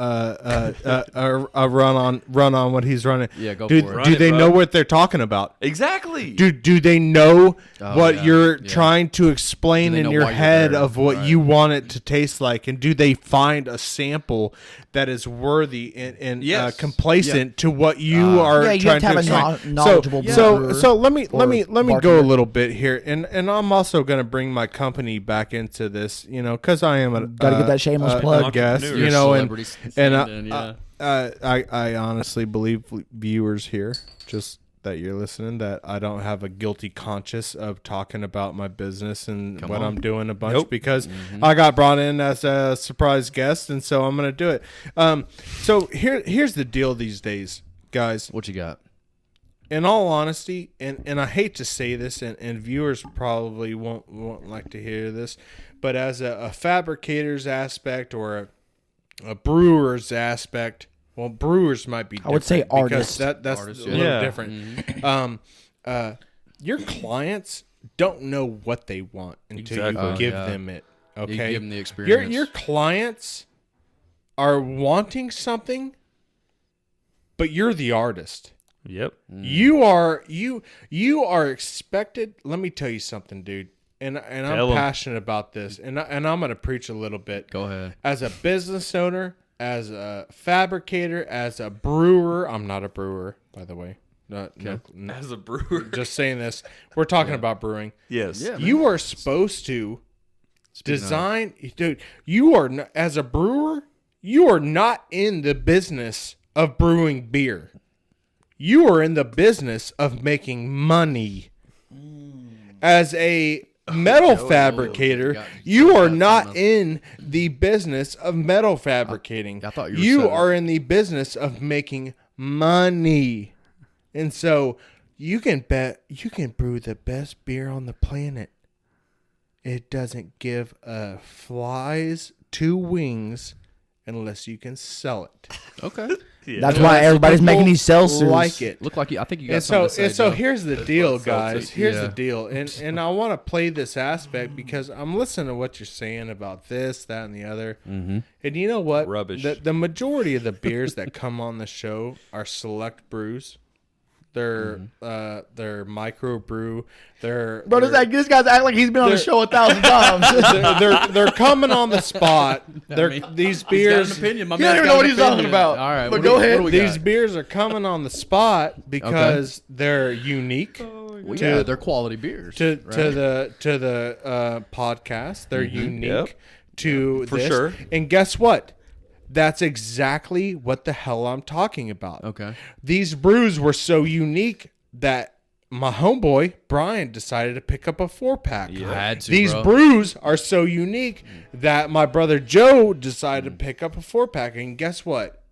run on what he's running. Yeah, go do, for it. Run Do it, they bud. know what they're talking about? Exactly. Do they know what yeah, you're yeah. trying to explain Do they in know your why you're head there? of what Right. you want it to taste like? And do they find a sample that is worthy and Yes. complacent to what you are Yeah, you trying have to have a explain? knowledgeable so brewer let me or go a bartender. little bit here, and I'm also going to bring my company back into this, because I am a Gotta get that shameless plug. a guest, Entrepreneur. You're a and celebrity and stand-in, yeah. I honestly believe viewers here, just that you're listening, that I don't have a guilty conscience of talking about my business and Come what on. I'm doing a bunch Nope. because I got brought in as a surprise guest, and so I'm going to do it. So here's the deal these days, guys. What you got? In all honesty, and I hate to say this, and viewers probably won't like to hear this, but as a fabricator's aspect or a brewer's aspect, well, brewers might be different. I would say because artist. that's Artist, a little yeah. different. Your clients don't know what they want until Exactly. you give Yeah. them it. Okay, You give them the experience. Your clients are wanting something, but you're the artist. Yep. You are expected. Let me tell you something, dude. And I'm Tell 'em. passionate about this, and I'm gonna preach a little bit. Go ahead. As a business owner, as a fabricator, as a brewer. I'm not a brewer, by the way. No, As a brewer. just saying this. We're talking about brewing. Yes. Yeah. You are supposed to design, dude. You are as a brewer. You are not in the business of brewing beer. You are in the business of making money. As a metal fabricator, you are not in the business of metal fabricating. I thought you were You saying- are in the business of making money. And so you can bet you can brew the best beer on the planet. It doesn't give a flies two wings unless you can sell it. Okay. That's why everybody's making these seltzers. Like it. Look like I think you got And something so, to say, and so Joe. here's the deal, what seltzer- guys. Here's Yeah. the deal, and I want to play this aspect because I'm listening to what you're saying about this, that, and the other. Mm-hmm. And you know what? Rubbish. The majority of the beers that come on the show are select brews. They're micro brew. Bro, they're, this guy's acting like he's been on the show 1,000 times. they're coming on the spot. These He's got beers. an opinion. My You man's don't even got know what an he's talking opinion. about. All right, But what go do- ahead. What do we These got? beers are coming on the spot because they're unique. Well, yeah, they're quality beers. to right? the podcast. They're unique Yep. to For this. sure. And guess what? That's exactly what the hell I'm talking about. Okay. These brews were so unique that my homeboy Brian decided to pick up a 4-pack. I had to, These bro. brews are so unique that my brother Joe decided to pick up a 4-pack. And guess what?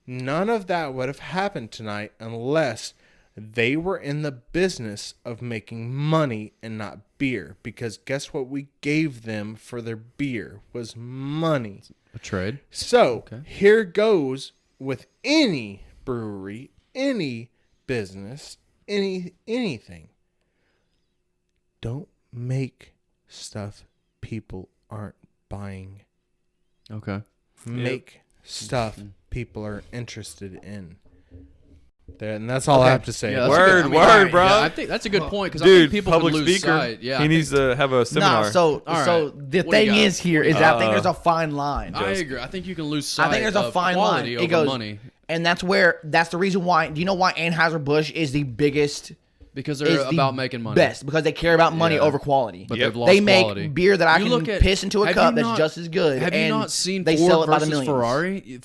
None of that would have happened tonight unless they were in the business of making money and not beer. Because guess what we gave them for their beer was money. A trade. So here goes with any brewery, any business, anything, don't make stuff people aren't buying. Okay. Make stuff people are interested in. And that's all I have to say. Yeah, that's Word, a good, word, bro. Yeah, I think that's a good point because I Dude, think people public could lose speaker. sight. Yeah, He needs to have a seminar. No, so All so right. the What do you thing got? is here is that I think there's a fine line. I agree. I think you can lose sight. I think there's a of fine line. quality It over goes, money and that's the reason why. Do you know why Anheuser-Busch is the biggest? because Is they're the about making money. Best because they care about money Yeah. over quality. But Yep. they've lost They make quality. beer that I You can look at- piss into a have cup you that's not- just as good. Have you and not seen they Ford sell it by the versus millions. Ferrari?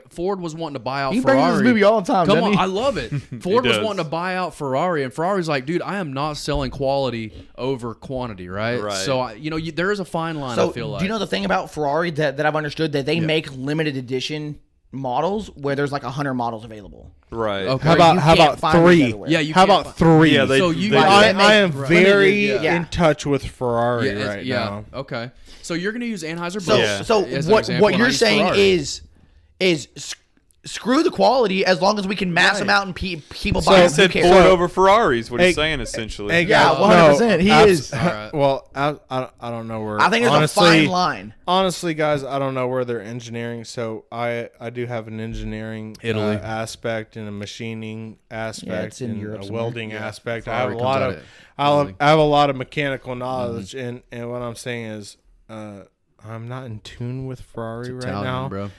Ford was wanting to buy out He brings Ferrari. this movie all the time. Come doesn't on, he? I love it. Ford was does. wanting to buy out Ferrari, and Ferrari's like, dude, I am not selling quality over quantity, right? Right. So there is a fine line. So I feel like. do you know the thing about Ferrari that I've understood that they make limited edition models where there's like 100 models available. Right. Okay. How about You how can't about find these three? everywhere. Yeah, you How can't about fi- three? Yeah, they, So you they buy- do. I, they make I am limited- very yeah. in touch with Ferrari Yeah, right yeah. now. Okay. So you're going to use Anheuser-Busch. So Yeah. so as an what example, what and I you're use saying Ferrari. is screw the quality as long as we can mass them out and people So- buy I them. Who said cares? Ford over Ferraris. What Hey, he's saying essentially. Hey, Yeah, guys, 100%. He is. All right. Well, I don't know where. I think there's honestly, a fine line. Honestly, guys, I don't know where they're engineering. So I do have an engineering Italy. aspect and a machining aspect it's in and Europe a somewhere. welding aspect. I Ferrari have a comes lot out of of I have a lot of mechanical knowledge, and what I'm saying is I'm not in tune with Ferrari right Italian, now. bro.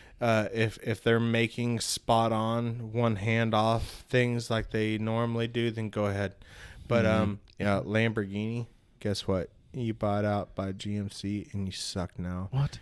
If they're making spot on one hand off things like they normally do, then go ahead. But Lamborghini, guess what? You bought out by GMC and you suck now. What?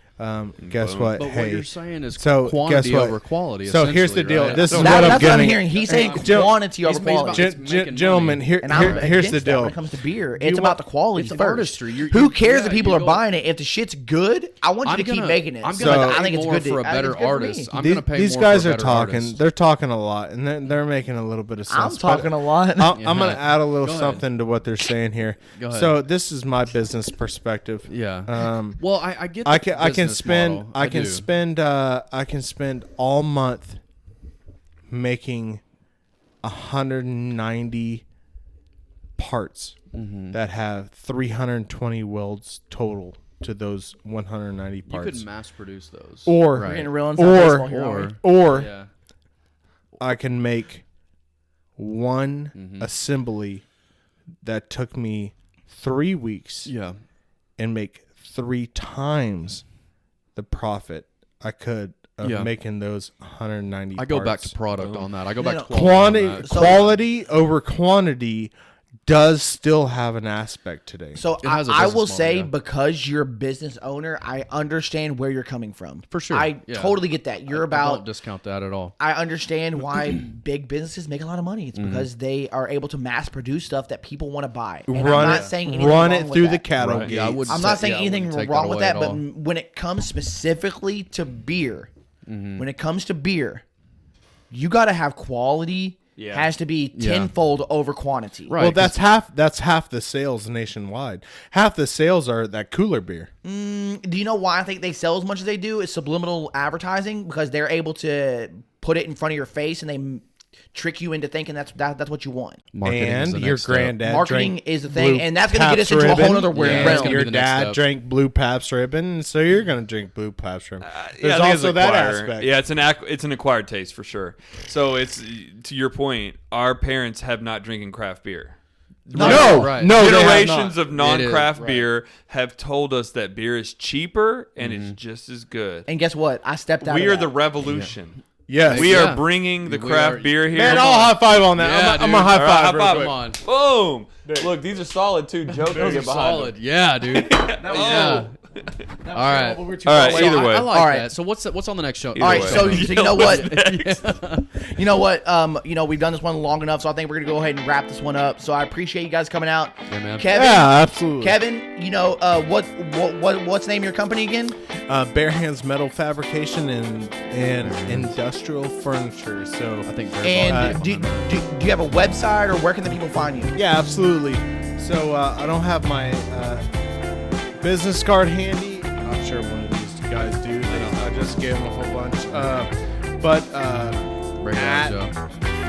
Guess Boom. what? But hey, what you're saying is so quantity guess what? over quality. So here's the essentially, deal. right? This is So what I'm That's what I'm getting. hearing. He's saying Gen- quantity over he's made quality. about- It's making Gentlemen, money. here, And I'm here's the against that deal. when it comes to beer. You It's about want- the quality it's an first. artistry. Who cares if yeah, people you are go- buying it? If the shit's good, I want you to keep making it. I'm So- gonna I pay think it's more good for a I think better it's good for me. artist. I'm gonna pay These more guys for a are better talking. artist. They're talking a lot, and they're making a little bit of sense. I'm talking but a lot. I'm going to add a little Go ahead. something to what they're saying here. Go ahead. So this is my business perspective. Yeah. Well, I get. The I can business spend model. I can do. spend I can spend all month making 190 parts that have 320 welds total to those 190 You parts. could mass produce those. Or- We're right. getting real inside baseball here, or aren't or yeah. I can make one Mm-hmm. assembly that took me 3 weeks Yeah. and make 3 times the profit I could of Yeah. making those 190 I go back parts. to product on that. I go No, back no. to quality. on Quantity, that. So- quality over quantity does still have an aspect today. So It has a I business will model, say, yeah. because you're a business owner, I understand where you're coming from. For sure, I yeah. totally get that. You're I about. don't discount that at all. I understand why big businesses make a lot of money. It's because they are able to mass produce stuff that people want to buy. And I'm not saying anything run wrong it with through the that. cattle Right. gate. Yeah, I would I'm say- not saying yeah, I anything wouldn't take wrong that with away that, at but all. when it comes specifically to beer, when it comes to beer, you got to have quality. Yeah. Has to be Yeah. tenfold over quantity. Right. Well, that's half the sales nationwide. Half the sales are that cooler beer. Do you know why I think they sell as much as they do? It's subliminal advertising because they're able to put it in front of your face and they trick you into thinking that's what you want. Marketing is And the your next step. granddad Marketing drank is the thing, Blue and that's going to get us Pabst into a whole ribbon. other Yeah, realm. that's gonna be Your the next dad step. drank Blue Pabst ribbon, so you're going to drink Blue Pabst ribbon. Yeah, There's I think also it's that acquired. aspect. Yeah, it's an acquired taste for sure. So it's to your point. Our parents have not drinking craft beer. No, Right. no, they have Generations not. of non-craft right. beer have told us that beer is cheaper and it's just as good. And guess what? I stepped out. We of are that. the revolution. Yes. We Yeah. are bringing the We craft are- beer here. Man, I'll high five on that. Yeah, I'm a dude. high All right, five. high real five. quick. Come on. Boom! Look, these are solid too. Joe, don't Those are get behind solid. them. Yeah, dude. Yeah. All right. All right. So Either way, I like All right. that. So what's on the next show? All right, way. so you know what? Yeah. You know what? We've done this one long enough, so I think we're gonna go ahead and wrap this one up. So I appreciate you guys coming out. Yeah, man. Kevin, Yeah, absolutely. Kevin, what's the name of your company again? Bare Hands Metal Fabrication and Industrial Furniture. So I think very And do you have a website, or where can the people find you? yeah, absolutely. So I don't have my business card handy. I'm sure one of these guys do. I just gave them a whole bunch. But Bring it at on, Joe.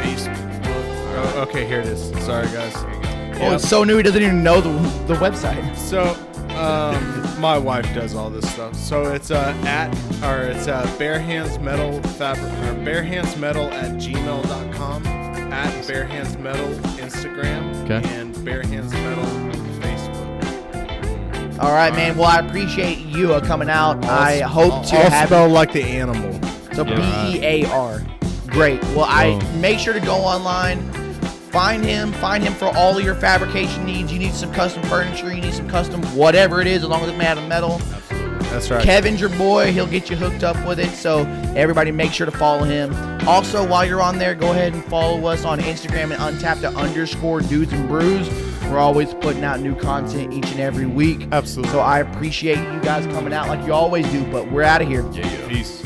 Facebook, Oh, okay, here it is. Sorry, guys. Here you go. Oh, it's so new he doesn't even know the website. So, my wife does all this stuff. So it's bearhandsmetal bearhandsmetal@gmail.com, at bearhandsmetal Instagram, Okay. and bearhandsmetal Facebook. All right, man. Well, I appreciate you coming out. I hope to I'll have spell like the animal. so BEAR. Great. Well, I make sure to go online. Find him for all of your fabrication needs. You need some custom furniture, you need some custom whatever it is, as long as it's made out of metal. That's right. Kevin's your boy. He'll get you hooked up with it. So everybody make sure to follow him. Also, while you're on there, go ahead and follow us on Instagram at untapped_dudes and brews. We're always putting out new content each and every week. Absolutely. So I appreciate you guys coming out like you always do, but we're out of here. Yeah. Peace.